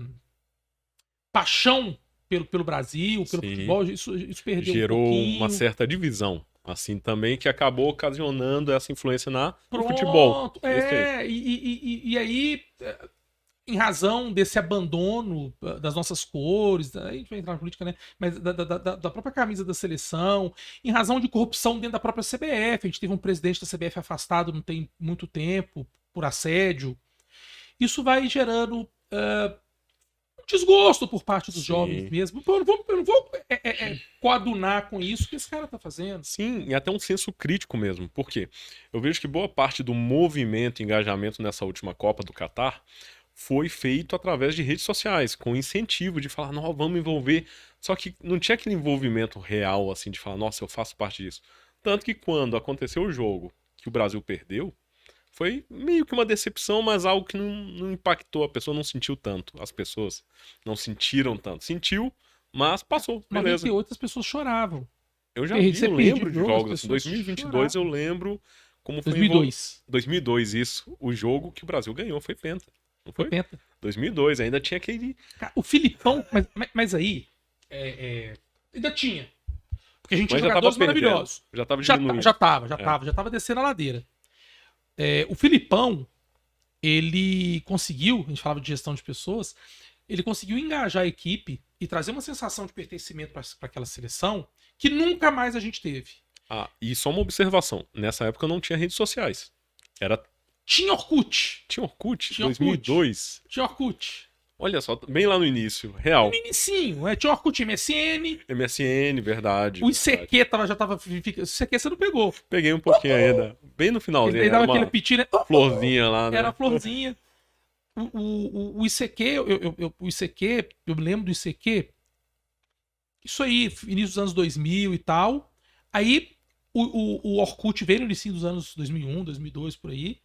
paixão pelo Brasil, pelo futebol, isso perdeu Gerou um pouquinho. uma certa divisão, assim, também, que acabou ocasionando essa influência no Pronto, futebol. E aí, em razão desse abandono das nossas cores, a gente vai entrar na política, né? Mas da própria camisa da seleção, em razão de corrupção dentro da própria CBF. A gente teve um presidente da CBF afastado não tem muito tempo por assédio. Isso vai gerando um desgosto por parte dos jovens mesmo. Eu não vou coadunar com isso que esse cara tá fazendo. Sim, e até um senso crítico mesmo. Por quê? Eu vejo que boa parte do movimento e engajamento nessa última Copa do Catar foi feito através de redes sociais, com incentivo de falar, não, vamos envolver. Só que não tinha aquele envolvimento real, assim, de falar, nossa, eu faço parte disso. Tanto que quando aconteceu o jogo que o Brasil perdeu, foi meio que uma decepção, mas algo que não impactou. A pessoa não sentiu tanto. As pessoas não sentiram tanto. Sentiu, mas passou, beleza. Em 98 as pessoas choravam. Eu já vi, eu lembro de jogos assim. 2022 choravam. eu lembro como foi... 2002. 2002, isso. O jogo que o Brasil ganhou foi penta. Não foi? Foi penta. 2002, ainda tinha aquele... Cara, o Filipão, mas aí, ainda tinha. Porque a gente tinha jogadores maravilhosos. Já tava diminuindo. Já tava descendo a ladeira. O Filipão, ele conseguiu, a gente falava de gestão de pessoas, ele conseguiu engajar a equipe e trazer uma sensação de pertencimento para aquela seleção que nunca mais a gente teve. E só uma observação, nessa época não tinha redes sociais. Tinha Orkut. Tinha Orkut? Tinha 2002? Tinha Orkut. Olha só, bem lá no início, real. No inicinho, tinha Orkut, MSN. MSN, verdade. O ICQ já tava... O ICQ você não pegou. Peguei um pouquinho ainda, bem no finalzinho. Ele dava aquele pitinho, né? Florzinha lá, né? Era a florzinha. O ICQ, o ICQ, eu lembro do ICQ, isso aí, início dos anos 2000 e tal. Aí o Orkut veio no início dos anos 2001, 2002, por aí.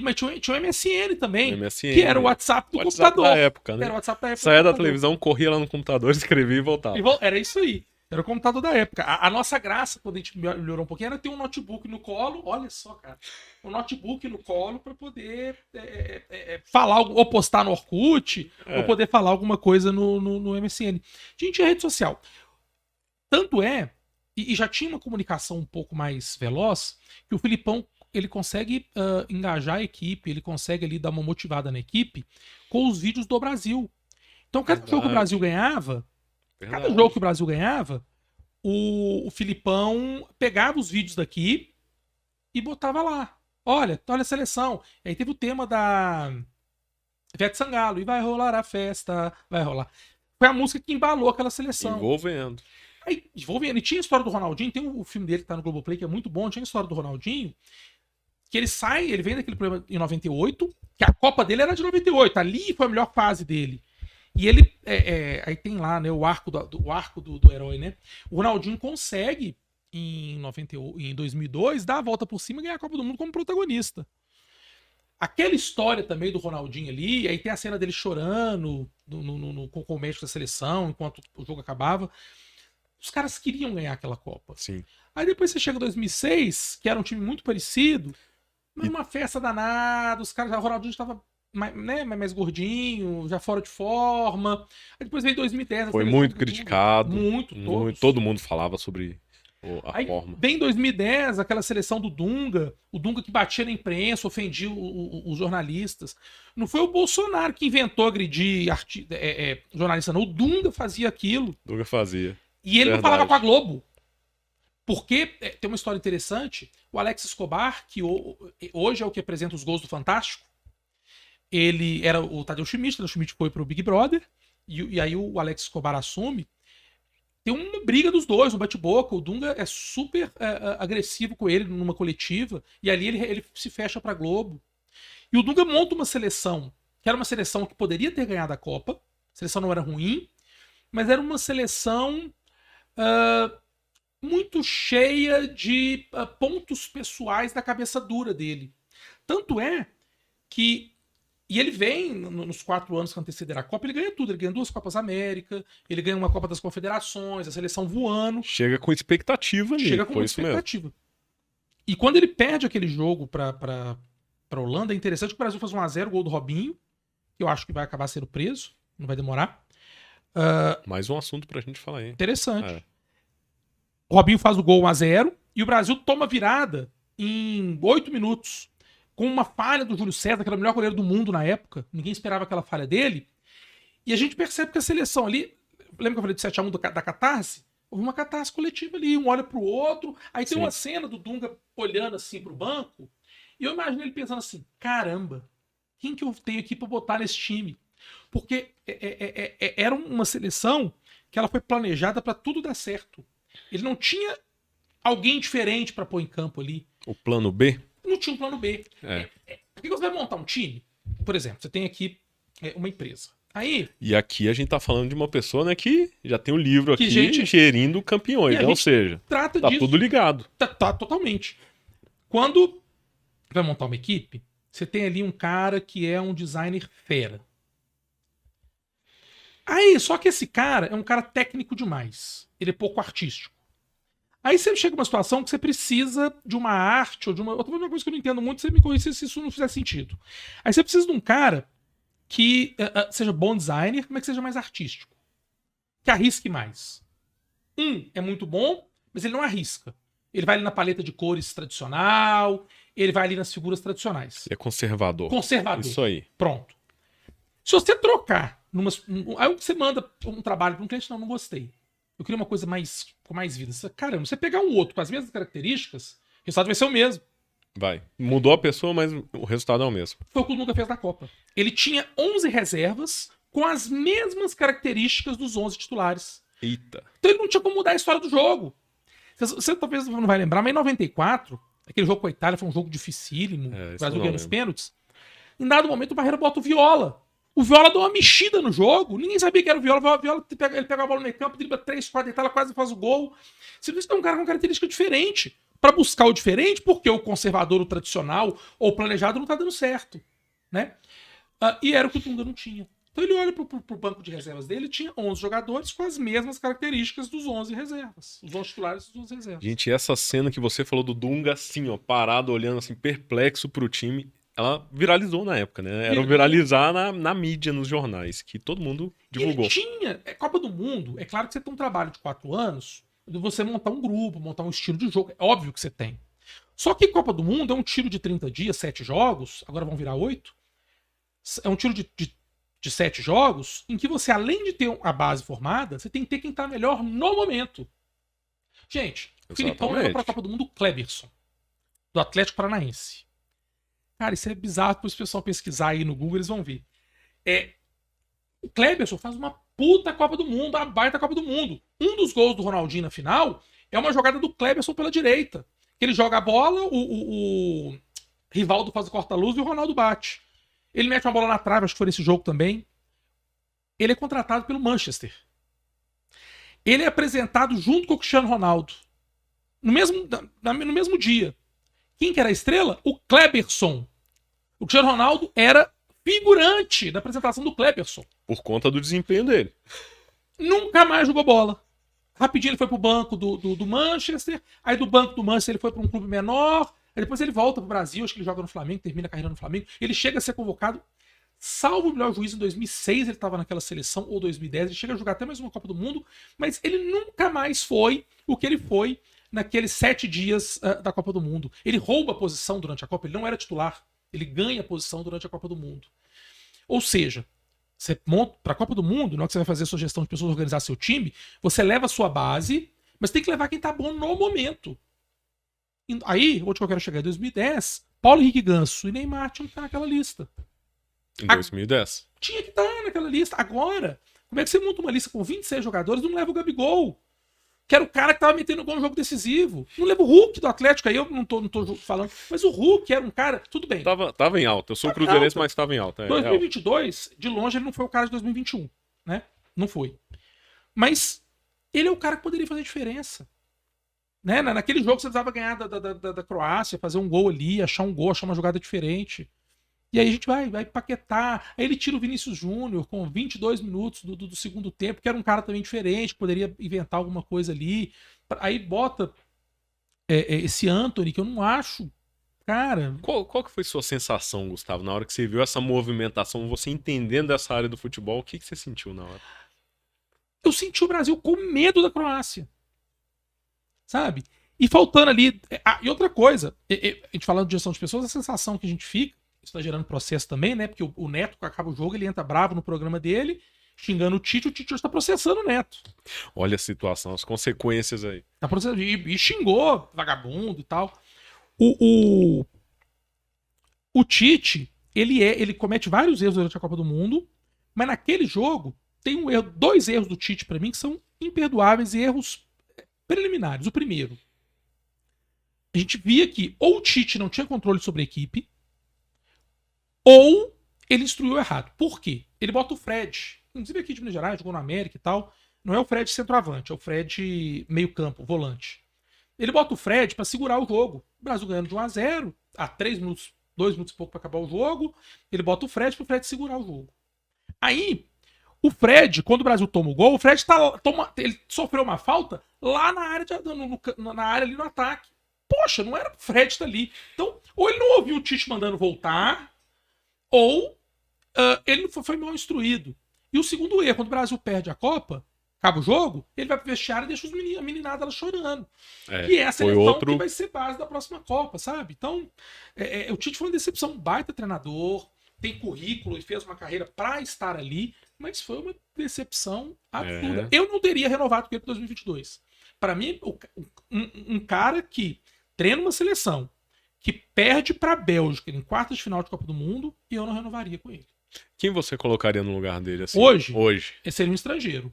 Mas tinha o MSN também, O MSN, que era o WhatsApp do computador. da época, né? Era o WhatsApp da época. Saía da televisão, corria lá no computador, escrevia e voltava. Era isso aí. Era o computador da época. A nossa graça, quando a gente melhorou um pouquinho, era ter um notebook no colo. Olha só, cara. Um notebook no colo para poder falar ou postar no Orkut, ou poder falar alguma coisa no MSN. Tinha rede social. Tanto é, e já tinha uma comunicação um pouco mais veloz, que o Filipão ele consegue engajar a equipe, ele consegue ali dar uma motivada na equipe com os vídeos do Brasil. Então, cada jogo que o Brasil ganhava, cada jogo que o Brasil ganhava, o Filipão pegava os vídeos daqui e botava lá. Olha a seleção. Aí teve o tema da Ivete Sangalo, e vai rolar a festa, vai rolar. Foi a música que embalou aquela seleção. Envolvendo. Aí, e tinha a história do Ronaldinho, tem o filme dele que tá no Globoplay, que é muito bom, tinha a história do Ronaldinho, que ele vem daquele problema em 98, que a Copa dele era de 98, ali foi a melhor fase dele. E ele, aí tem lá, né, o arco do herói, né? O Ronaldinho consegue, em 2002, dar a volta por cima e ganhar a Copa do Mundo como protagonista. Aquela história também do Ronaldinho ali, aí tem a cena dele chorando com o médico da seleção, enquanto o jogo acabava. Os caras queriam ganhar aquela Copa. Sim. Aí depois você chega em 2006, que era um time muito parecido, mas uma festa danada, os caras, o Ronaldinho estava mais gordinho, já fora de forma. Aí depois veio 2010. Foi muito criticado. Muito. Todo mundo falava sobre a forma. Vem 2010, aquela seleção do Dunga, o Dunga que batia na imprensa, ofendia os jornalistas. Não foi o Bolsonaro que inventou agredir jornalista, não. O Dunga fazia aquilo. Dunga fazia. E ele não falava com a Globo. Porque tem uma história interessante. O Alex Escobar, que hoje é o que apresenta os gols do Fantástico, ele era o Tadeu Schmidt foi pro Big Brother, e aí o Alex Escobar assume. Tem uma briga dos dois, um bate-boca. O Dunga é super agressivo com ele numa coletiva, e ali ele se fecha pra Globo. E o Dunga monta uma seleção, que era uma seleção que poderia ter ganhado a Copa. A seleção não era ruim, mas era uma seleção muito cheia de pontos pessoais da cabeça dura dele. Tanto é que... E ele vem, nos 4 anos que antecederam a Copa, ele ganha tudo. Ele ganha 2 Copas América, ele ganha uma Copa das Confederações, a seleção voando. Chega com expectativa ali. Chega com uma expectativa. E quando ele perde aquele jogo pra Holanda, é interessante que o Brasil faz 1-0, o gol do Robinho, que eu acho que vai acabar sendo preso, não vai demorar. Mais um assunto pra gente falar aí. Interessante. O Robinho faz o gol 1-0 e o Brasil toma virada em 8 minutos. Com uma falha do Júlio César, que era o melhor goleiro do mundo na época. Ninguém esperava aquela falha dele. E a gente percebe que a seleção ali... Lembra que eu falei de 7-1 da catarse? Houve uma catarse coletiva ali. Um olha pro outro. Aí tem uma cena do Dunga olhando assim pro banco. E eu imagino ele pensando assim, caramba, quem que eu tenho aqui pra botar nesse time? Porque era uma seleção que ela foi planejada pra tudo dar certo. Ele não tinha alguém diferente pra pôr em campo ali. O plano B? Não tinha um plano B. Por que você vai montar um time? Por exemplo, você tem aqui uma empresa. Aí... E aqui a gente tá falando de uma pessoa, né, que já tem um livro aqui gerindo campeões, né? Ou seja, tá disso, tudo ligado. Tá totalmente. Quando vai montar uma equipe, você tem ali um cara que é um designer fera. Aí, só que esse cara é um cara técnico demais. Ele é pouco artístico. Aí você chega uma situação que você precisa de uma arte ou de uma outra coisa que eu não entendo muito, você me corrija se isso não fizer sentido. Aí você precisa de um cara que seja bom designer, mas que seja mais artístico. Que arrisque mais. É muito bom, mas ele não arrisca. Ele vai ali na paleta de cores tradicional, ele vai ali nas figuras tradicionais. É conservador. Conservador. Isso aí. Pronto. Se você trocar, aí você manda um trabalho para um cliente, não gostei. Eu queria uma coisa com mais vida. Caramba, você pegar um outro com as mesmas características, o resultado vai ser o mesmo. Vai. Mudou a pessoa, mas o resultado é o mesmo. Foi o que o Dunga fez na Copa. Ele tinha 11 reservas com as mesmas características dos 11 titulares. Eita. Então ele não tinha como mudar a história do jogo. Você talvez não vai lembrar, mas em 94, aquele jogo com a Itália foi um jogo dificílimo. O Brasil ganhou nos pênaltis. Em dado momento, o Barreira bota o Viola. O Viola deu uma mexida no jogo. Ninguém sabia que era o Viola. O Viola ele pega a bola no meio campo, dribla 3, 4, Itália quase faz o gol. Você vê que é um cara com característica diferente. para buscar o diferente, porque o conservador, o tradicional ou o planejado não tá dando certo, né? E era o que o Dunga não tinha. Então ele olha pro banco de reservas dele, tinha 11 jogadores com as mesmas características dos 11 reservas. Os 11 titulares e os 11 reservas. Gente, essa cena que você falou do Dunga, assim, ó, parado, olhando assim, perplexo pro time, ela viralizou na época, né? Era viralizar na mídia, nos jornais, que todo mundo divulgou. Ele tinha. Copa do Mundo, é claro que você tem um trabalho de 4 anos, de você montar um grupo, montar um estilo de jogo. É óbvio que você tem. Só que Copa do Mundo é um tiro de 30 dias, 7 jogos, agora vão virar 8. É um tiro de 7 jogos, em que você, além de ter a base formada, você tem que ter quem tá melhor no momento. Gente, o Filipão leva pra Copa do Mundo o Kleberson, do Atlético Paranaense. Cara, isso é bizarro, depois o pessoal pesquisar aí no Google, eles vão ver. O Kleberson faz uma puta Copa do Mundo, a baita Copa do Mundo. Um dos gols do Ronaldinho na final é uma jogada do Kleberson pela direita. Ele joga a bola, o Rivaldo faz o corta-luz e o Ronaldo bate. Ele mete uma bola na trave, acho que foi nesse jogo também. Ele é contratado pelo Manchester. Ele é apresentado junto com o Cristiano Ronaldo. No mesmo dia. Quem que era a estrela? O Kleberson. O Cristiano Ronaldo era figurante da apresentação do Kleberson. Por conta do desempenho dele. Nunca mais jogou bola. Rapidinho ele foi pro banco do Manchester. Aí do banco do Manchester ele foi para um clube menor. Aí depois ele volta pro Brasil, acho que ele joga no Flamengo, termina a carreira no Flamengo. Ele chega a ser convocado, salvo o melhor juiz, em 2006 ele estava naquela seleção, ou 2010, ele chega a jogar até mais uma Copa do Mundo, mas ele nunca mais foi o que ele foi naqueles 7 dias da Copa do Mundo. Ele rouba a posição durante a Copa, ele não era titular, ele ganha a posição durante a Copa do Mundo. Ou seja, você monta para a Copa do Mundo, na hora que você vai fazer a sua gestão de pessoas, organizar seu time, você leva a sua base, mas tem que levar quem tá bom no momento. Aí, onde que eu quero chegar? Em 2010, Paulo Henrique Ganso e Neymar tinham que estar naquela lista. Em 2010. Tinha que estar naquela lista. Agora, como é que você monta uma lista com 26 jogadores e não leva o Gabigol? Que era o cara que tava metendo gol no jogo decisivo. Não leva o Hulk do Atlético, aí eu não tô falando. Mas o Hulk era um cara... Tudo bem. Tava em alta. Eu sou cruzeirense, mas tava em alta. 2022, de longe, ele não foi o cara de 2021. Né? Não foi. Mas ele é o cara que poderia fazer diferença. Né? Naquele jogo você precisava ganhar da Croácia, fazer um gol ali, achar um gol, achar uma jogada diferente. E aí a gente vai paquetar. Aí ele tira o Vinícius Júnior com 22 minutos do segundo tempo, que era um cara também diferente, poderia inventar alguma coisa ali. Aí bota esse Antony, que eu não acho. Cara. Qual que foi sua sensação, Gustavo, na hora que você viu essa movimentação, você entendendo essa área do futebol, o que você sentiu na hora? Eu senti o Brasil com medo da Croácia. Sabe? E faltando ali. E outra coisa, a gente falando de gestão de pessoas, a sensação que a gente fica, isso tá gerando processo também, né? Porque o Neto, quando acaba o jogo, ele entra bravo no programa dele, xingando o Tite hoje tá processando o Neto. Olha a situação, as consequências aí. Tá processando, e xingou, vagabundo e tal. O Tite, ele comete vários erros durante a Copa do Mundo, mas naquele jogo tem 2 erros do Tite pra mim que são imperdoáveis e erros preliminares. O primeiro, a gente via que ou o Tite não tinha controle sobre a equipe, ou ele instruiu errado. Por quê? Ele bota o Fred, inclusive aqui de Minas Gerais, jogou na América e tal, não é o Fred centroavante, é o Fred meio campo, volante. Ele bota o Fred pra segurar o jogo. O Brasil ganhando de 1-0, há 3 minutos, 2 minutos e pouco pra acabar o jogo, ele bota o Fred pro Fred segurar o jogo. Aí, o Fred, quando o Brasil toma o gol, o Fred ele sofreu uma falta lá na área, na área ali no ataque. Poxa, não era o Fred estar ali. Então, ou ele não ouviu o Tite mandando voltar, ou ele foi mal instruído. E o segundo erro, quando o Brasil perde a Copa, acaba o jogo, ele vai pro vestiário e deixa a meninada lá chorando. Que é a seleção que vai ser base da próxima Copa, sabe? Então, o Tite foi uma decepção, um baita treinador, tem currículo e fez uma carreira pra estar ali, mas foi uma decepção absurda. Eu não teria renovado com ele para 2022. Para mim, um cara que treina uma seleção que perde para a Bélgica em quartas de final de Copa do Mundo, e eu não renovaria com ele. Quem você colocaria no lugar dele assim? Hoje? Esse seria um estrangeiro.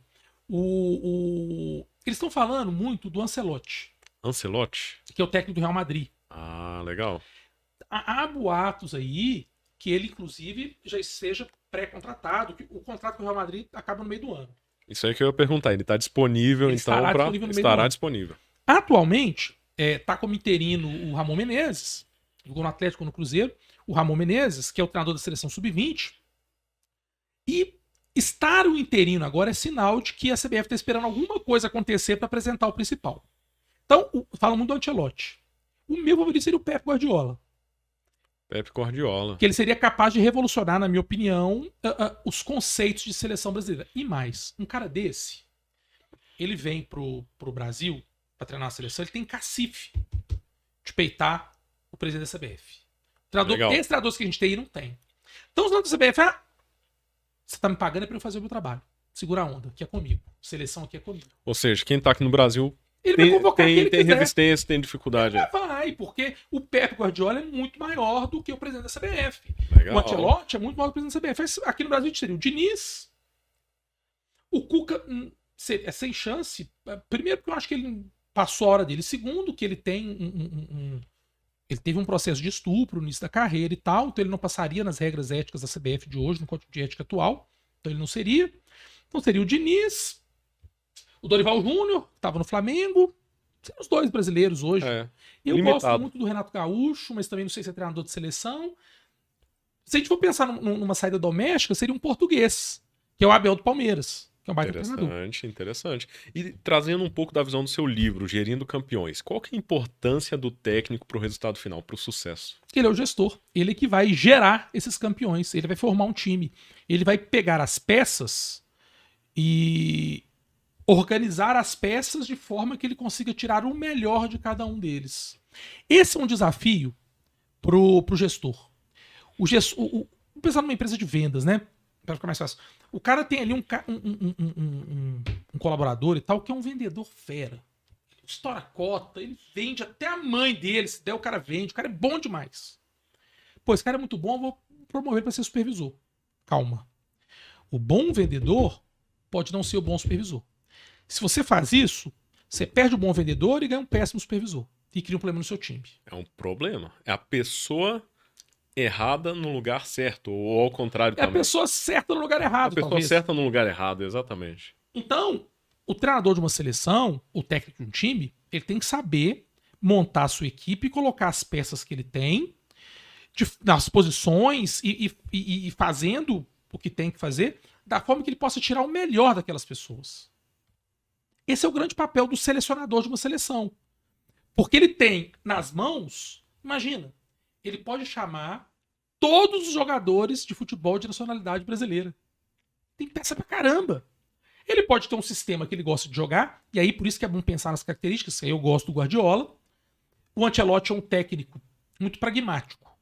Eles estão falando muito do Ancelotti. Ancelotti? Que é o técnico do Real Madrid. Ah, legal. Há boatos aí que ele, inclusive, já seja pré-contratado, que o contrato com o Real Madrid acaba no meio do ano. Isso aí que eu ia perguntar. Ele está disponível, então, estará disponível. Atualmente, tá como interino o Ramon Menezes, jogou no Atlético, no Cruzeiro, o Ramon Menezes, que é o treinador da seleção sub-20, e estar o interino agora é sinal de que a CBF está esperando alguma coisa acontecer para apresentar o principal. Então, falam muito do Ancelotti. O meu favorito seria o Pep Guardiola. Pep Guardiola. Que ele seria capaz de revolucionar, na minha opinião, os conceitos de seleção brasileira. E mais, um cara desse, ele vem pro Brasil para treinar a seleção, ele tem cacife de peitar o presidente da CBF. Esses treinadores que a gente tem aí não tem. Então os treinadores da CBF, você tá me pagando é para eu fazer o meu trabalho. Segura a onda, que é comigo. Seleção aqui é comigo. Ou seja, quem tá aqui no Brasil ele vai convocar quem ele tem quiser. resistência, tem dificuldade. Vai, porque o Pep Guardiola é muito maior do que o presidente da CBF. Legal. O Ancelotti é muito maior do que o presidente da CBF. Aqui no Brasil a gente teria o Diniz. O Cuca é sem chance. Primeiro, porque eu acho que ele passou a hora dele. Segundo, que ele tem ele teve um processo de estupro no início da carreira e tal, então ele não passaria nas regras éticas da CBF de hoje, no código de ética atual. Então ele não seria. Então seria o Diniz, o Dorival Júnior, que estava no Flamengo. Seriam os dois brasileiros hoje. Eu gosto muito do Renato Gaúcho, mas também não sei se é treinador de seleção. Se a gente for pensar numa saída doméstica, seria um português, que é o Abel do Palmeiras. Que é um baita treinador. Interessante. E trazendo um pouco da visão do seu livro, Gerindo Campeões, qual que é a importância do técnico para o resultado final, para o sucesso? Ele é o gestor. Ele é que vai gerar esses campeões. Ele vai formar um time. Ele vai pegar as peças e organizar as peças de forma que ele consiga tirar o melhor de cada um deles. Esse é um desafio pro gestor. Vamos pensar numa empresa de vendas, né? Para ficar mais fácil. O cara tem ali um colaborador e tal, que é um vendedor fera. Ele estoura a cota, ele vende até a mãe dele, se der o cara vende, o cara é bom demais. Pô, esse cara é muito bom, eu vou promover para ser supervisor. Calma. O bom vendedor pode não ser o bom supervisor. Se você faz isso, você perde o bom vendedor e ganha um péssimo supervisor. E cria um problema no seu time. É um problema. É a pessoa errada no lugar certo, ou ao contrário também. É a pessoa certa no lugar errado, a pessoa talvez. certa no lugar errado, exatamente. Então, o treinador de uma seleção, o técnico de um time, ele tem que saber montar a sua equipe e colocar as peças que ele tem nas posições e fazendo o que tem que fazer da forma que ele possa tirar o melhor daquelas pessoas. Esse é o grande papel do selecionador de uma seleção. Porque ele tem nas mãos, imagina, ele pode chamar todos os jogadores de futebol de nacionalidade brasileira. Tem peça pra caramba. Ele pode ter um sistema que ele gosta de jogar, e aí por isso que é bom pensar nas características. Eu gosto do Guardiola. O Ancelotti é um técnico muito pragmático.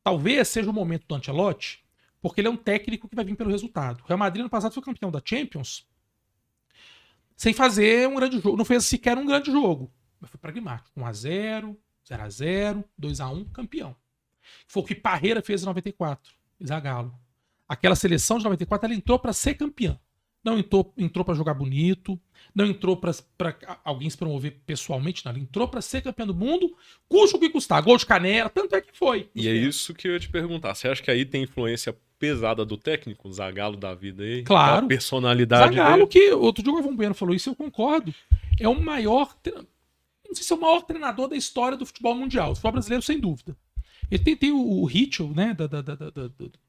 Talvez seja o momento do Ancelotti, porque ele é um técnico que vai vir pelo resultado. O Real Madrid no passado foi campeão da Champions sem fazer um grande jogo. Não fez sequer um grande jogo. Mas foi pragmático. 1-0, 0-0, 2-1, campeão. Foi o que Parreira fez em 94. Zagallo. Aquela seleção de 94, ela entrou para ser campeã. Não entrou para jogar bonito, não entrou para alguém se promover pessoalmente, não. Ela entrou para ser campeã do mundo, custa o que custar. Gol de canela, tanto é que foi. E é isso que eu ia te perguntar. Você acha que aí tem influência pesada do técnico, o Zagallo da vida aí? Claro. A personalidade Zagallo, dele? que outro dia o Galvão Bueno falou isso, eu concordo. É o maior, não sei se é o maior treinador da história do futebol mundial. O futebol brasileiro, sem dúvida. Ele tem o Ritchel, né,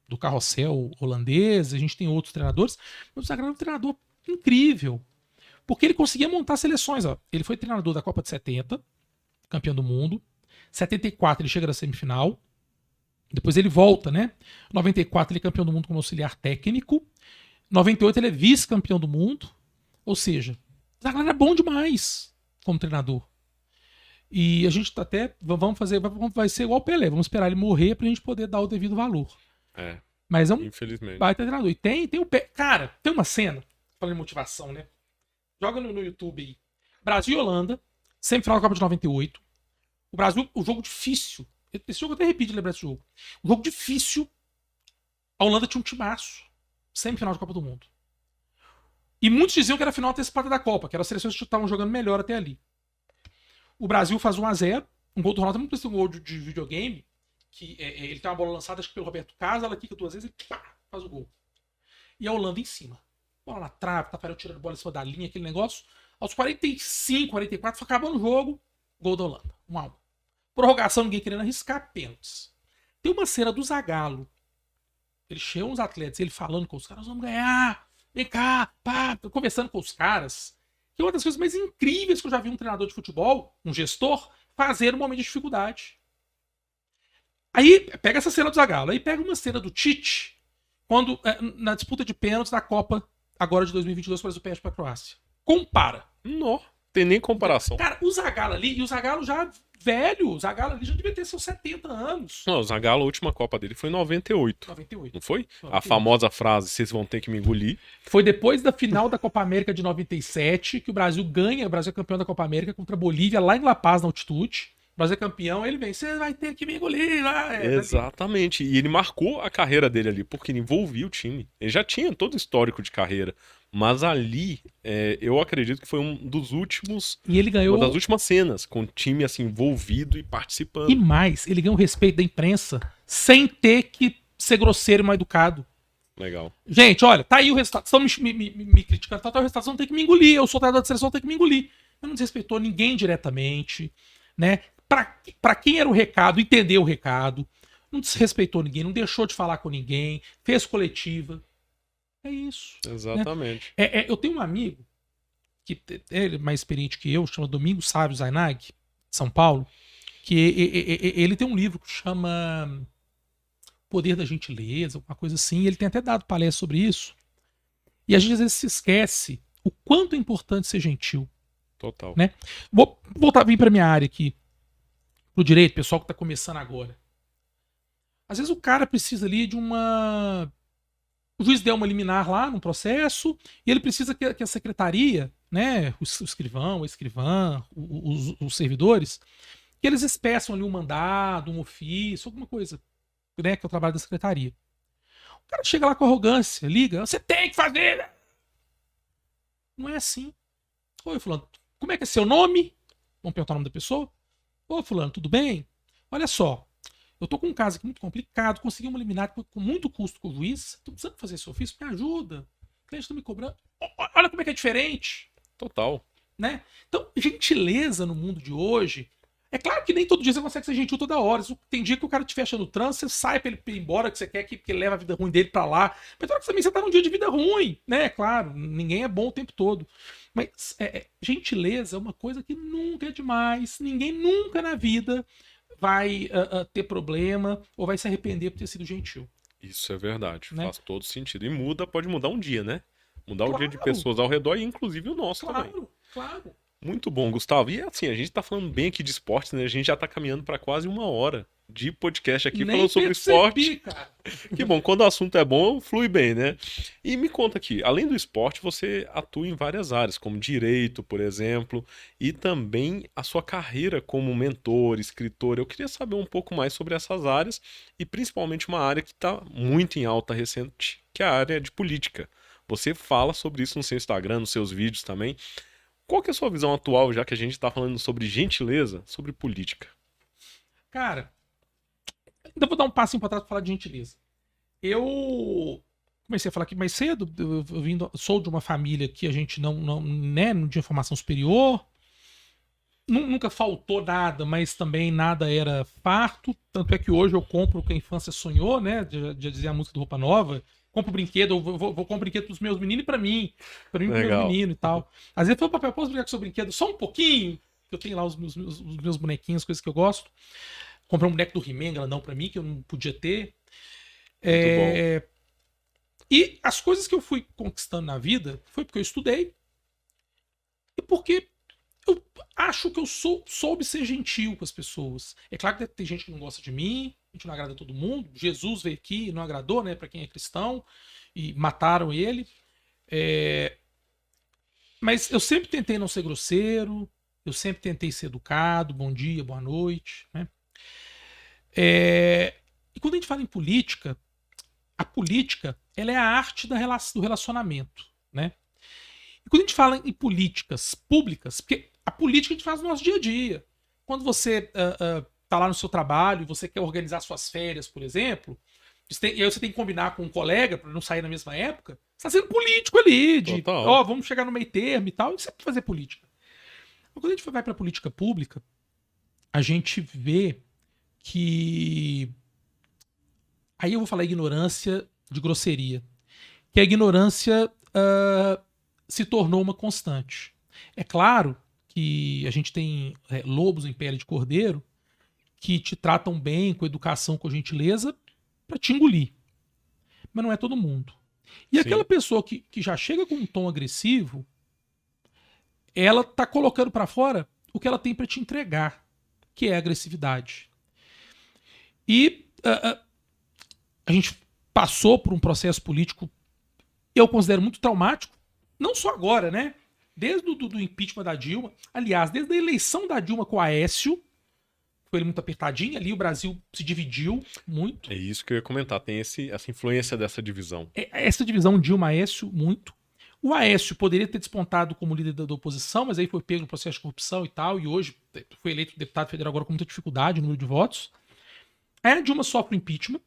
do carrossel holandês, a gente tem outros treinadores, mas o Zagallo é um treinador incrível, porque ele conseguia montar seleções. Ó. Ele foi treinador da Copa de 70, campeão do mundo. 74 ele chega na semifinal, depois ele volta, né? 94 ele é campeão do mundo como auxiliar técnico, 98 ele é vice-campeão do mundo, ou seja, o Zagallo era bom demais como treinador. E a gente tá até. Vai ser igual o Pelé. Vamos esperar ele morrer pra gente poder dar o devido valor. Mas é um infelizmente. Baita treinador. E tem o pé. Cara, tem uma cena. Falando em motivação, né? Joga no YouTube aí. Brasil e Holanda. Semifinal da Copa de 98. O Brasil, o jogo difícil. Esse jogo eu até repito de lembrar desse jogo. O jogo difícil. A Holanda tinha um timaço. Semifinal da Copa do Mundo. E muitos diziam que era a final antecipada da Copa, que eram as seleções que estavam jogando melhor até ali. O Brasil faz 1-0, um gol do Ronaldo, muito parecido com um gol de videogame, que ele tem uma bola lançada, acho que pelo Roberto Carlos, ela quica 2 vezes e pá, faz o gol. E a Holanda em cima. Bola na trave, Tafarel tirando a bola em cima da linha, aquele negócio. Aos 45, 44, foi acabando o jogo, Gol da Holanda. 1-1. Prorrogação, ninguém querendo arriscar, pênaltis. Tem uma cena do Zagallo. Ele chega uns atletas, ele falando com os caras, vamos ganhar, vem cá, pá, conversando com os caras. Que é uma das coisas mais incríveis que eu já vi um treinador de futebol, um gestor, fazer no momento de dificuldade. Aí, pega essa cena do Zagallo, aí pega uma cena do Tite, quando, na disputa de pênaltis da Copa, agora de 2022, o Brasil perde pra Croácia. Compara. Não, tem nem comparação. Cara, o Zagallo ali, e o Zagallo já velho, o Zagallo ali já devia ter seus 70 anos. Não, o Zagallo, a última Copa dele foi em 98. 98. Não foi? 98. A famosa frase, vocês vão ter que me engolir. Foi depois da final da Copa América de 97 que o Brasil ganha, o Brasil é campeão da Copa América contra a Bolívia lá em La Paz, na altitude. O Brasil é campeão, ele vem, você vai ter que me engolir lá. Exatamente. E ele marcou a carreira dele ali, porque ele envolvia o time. Ele já tinha todo o histórico de carreira. Mas ali, eu acredito que foi um dos últimos. E ele ganhou. Uma das últimas cenas, com o time assim, envolvido e participando. E mais, ele ganhou o respeito da imprensa sem ter que ser grosseiro e mal educado. Legal. Gente, olha, tá aí o resultado. Estão me criticando, tá o resultado, vocês vão ter que me engolir. Eu sou treinador de seleção, tem que me engolir. Ele não desrespeitou ninguém diretamente, né? Pra quem era o recado, entendeu o recado. Não desrespeitou ninguém, não deixou de falar com ninguém, fez coletiva. É isso. Exatamente. Né? Eu tenho um amigo, que ele é mais experiente que eu, chama Domingos Sávio Zainag, de São Paulo, que ele tem um livro que chama Poder da Gentileza, alguma coisa assim, e ele tem até dado palestra sobre isso. E a gente às vezes se esquece o quanto é importante ser gentil. Total. Né? Vou voltar, vir para minha área aqui, pro direito, pessoal que está começando agora. Às vezes o cara precisa ali de uma... O juiz deu uma liminar lá no processo e ele precisa que a secretaria, né, o escrivão, a escrivã, os servidores, que eles expressam ali um mandado, um ofício, alguma coisa, né, que é o trabalho da secretaria. O cara chega lá com arrogância, liga, você tem que fazer. Não é assim. Oi, fulano, como é que é seu nome? Vamos perguntar o nome da pessoa. Ô, fulano, tudo bem? Olha só, eu tô com um caso aqui muito complicado, consegui uma liminar com muito custo com o juiz, tô precisando fazer esse ofício, me ajuda. O cliente tá me cobrando. Olha como é que é diferente. Total. Né? Então, gentileza no mundo de hoje. É claro que nem todo dia você consegue ser gentil toda hora. Tem dia que o cara te fecha no trânsito, você sai pra ele ir embora, que você quer que ele leve a vida ruim dele pra lá. Mas claro que também você tá num dia de vida ruim, né? Claro, ninguém é bom o tempo todo. Mas gentileza é uma coisa que nunca é demais. Ninguém nunca na vida vai ter problema ou vai se arrepender por ter sido gentil. Isso é verdade, né? Faz todo sentido. E pode mudar um dia, né? Mudar Claro. o dia de pessoas ao redor e inclusive o nosso também. Claro. Muito bom, Gustavo. E assim, a gente tá falando bem aqui de esporte, né? A gente já tá caminhando para quase 1 hora de podcast aqui falando sobre esporte. Cara. Que bom, quando o assunto é bom, flui bem, né? E me conta aqui, além do esporte, você atua em várias áreas, como direito, por exemplo, e também a sua carreira como mentor, escritor. Eu queria saber um pouco mais sobre essas áreas e principalmente uma área que está muito em alta recente, que é a área de política. Você fala sobre isso no seu Instagram, nos seus vídeos também. Qual que é a sua visão atual, já que a gente está falando sobre gentileza, sobre política? Cara, ainda vou dar um passinho para trás para falar de gentileza. Eu comecei a falar aqui mais cedo, sou de uma família que a gente não tinha formação superior, nunca faltou nada, mas também nada era farto, tanto é que hoje eu compro o que a infância sonhou, né, de dizer a música do Roupa Nova. Compro brinquedo, eu vou comprar brinquedo pros meus meninos e pra mim pros meus meninos e tal. Às vezes eu falo, papel, posso brincar com seu brinquedo só um pouquinho? Eu tenho lá os meus bonequinhos, coisas que eu gosto. Comprei um boneco do He-Man, grandão pra mim, que eu não podia ter. Muito bom. E as coisas que eu fui conquistando na vida foi porque eu estudei e porque eu acho que eu soube ser gentil com as pessoas. É claro que tem gente que não gosta de mim, a gente não agrada todo mundo. Jesus veio aqui e não agradou, né, para quem é cristão, e mataram ele. Mas eu sempre tentei não ser grosseiro, eu sempre tentei ser educado, bom dia, boa noite, né? E quando a gente fala em política, a política ela é a arte do relacionamento, né? E quando a gente fala em políticas públicas, porque a política a gente faz no nosso dia a dia. Quando você tá lá no seu trabalho e você quer organizar suas férias, por exemplo, e aí você tem que combinar com um colega para não sair na mesma época, você tá sendo político ali, vamos chegar no meio termo e tal, e você precisa fazer política. Mas quando a gente vai para política pública, a gente vê que... Aí eu vou falar ignorância de grosseria. Que a ignorância se tornou uma constante. É claro que a gente tem lobos em pele de cordeiro que te tratam bem, com educação, com gentileza, para te engolir. Mas não é todo mundo. E Sim. aquela pessoa que já chega com um tom agressivo, ela tá colocando para fora o que ela tem para te entregar, que é a agressividade. E a gente passou por um processo político, eu considero muito traumático, não só agora, né? Desde do impeachment da Dilma, aliás, desde a eleição da Dilma com o Aécio, foi ele muito apertadinho ali, o Brasil se dividiu muito. É isso que eu ia comentar, tem essa influência dessa divisão. Essa divisão Dilma-Aécio, muito. O Aécio poderia ter despontado como líder da oposição, mas aí foi pego no processo de corrupção e tal, e hoje foi eleito deputado federal agora com muita dificuldade, número de votos. Aí a Dilma sofre o impeachment.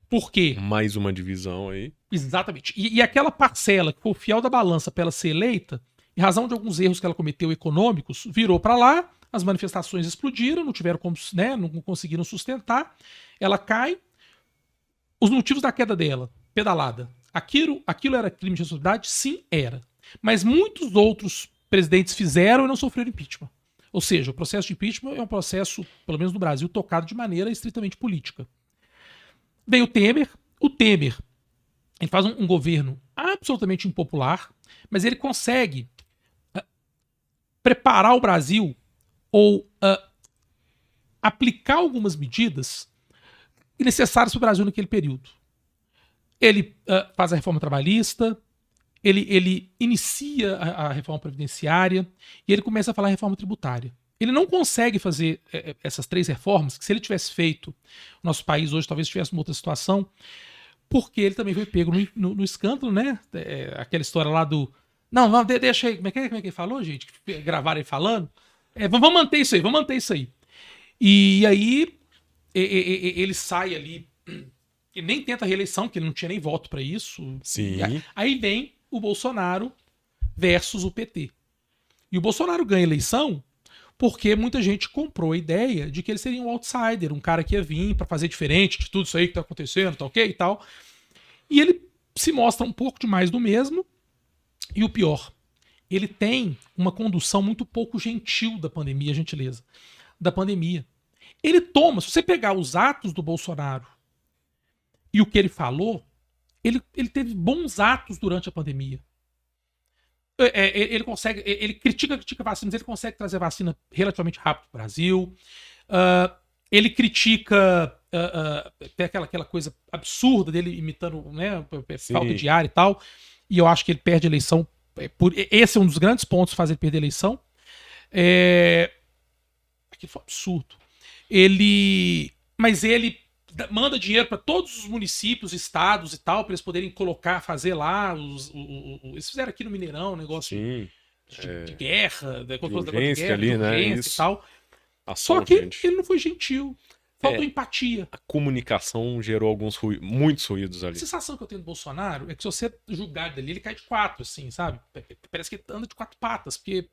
Por quê? Mais uma divisão aí. Exatamente. E aquela parcela que foi o fiel da balança para ela ser eleita, em razão de alguns erros que ela cometeu econômicos, virou para lá, as manifestações explodiram, não tiveram como, né, não conseguiram sustentar, ela cai. Os motivos da queda dela, pedalada. Aquilo era crime de responsabilidade? Sim, era. Mas muitos outros presidentes fizeram e não sofreram impeachment. Ou seja, o processo de impeachment é um processo, pelo menos no Brasil, tocado de maneira estritamente política. Veio o Temer. O Temer, ele faz um governo absolutamente impopular, mas ele consegue preparar o Brasil ou aplicar algumas medidas necessárias para o Brasil naquele período. Ele faz a reforma trabalhista, ele inicia a reforma previdenciária e ele começa a falar a reforma tributária. Ele não consegue fazer essas 3 reformas, que se ele tivesse feito, o nosso país hoje talvez tivesse uma outra situação, porque ele também foi pego no escândalo, né? Aquela história lá do... Não, deixa aí. Como é que ele falou, gente? Que gravaram ele falando? Vamos manter isso aí. E aí ele sai ali, ele nem tenta a reeleição, porque ele não tinha nem voto para isso. Sim. Aí vem o Bolsonaro versus o PT. E o Bolsonaro ganha a eleição porque muita gente comprou a ideia de que ele seria um outsider, um cara que ia vir para fazer diferente de tudo isso aí que tá acontecendo, tá ok e tal. E ele se mostra um pouco demais do mesmo. E o pior, ele tem uma condução muito pouco gentil da pandemia, gentileza, da pandemia. Ele toma, se você pegar os atos do Bolsonaro e o que ele falou, ele teve bons atos durante a pandemia. Ele critica vacinas, ele consegue trazer vacina relativamente rápido para o Brasil. Ele critica tem aquela coisa absurda dele imitando, né, falta de ar e tal. E eu acho que ele perde a eleição. Esse é um dos grandes pontos que faz ele perder a eleição. Aquilo foi um absurdo. Mas ele manda dinheiro para todos os municípios, estados e tal, para eles poderem fazer lá. Eles fizeram aqui no Mineirão um negócio de guerra, de urgência ali, né? E tal. Só que ele não foi gentil. Faltou empatia. A comunicação gerou muitos ruídos ali. A sensação que eu tenho do Bolsonaro é que se você julgar dele, ele cai de 4, assim, sabe? Parece que ele anda de 4 patas, porque,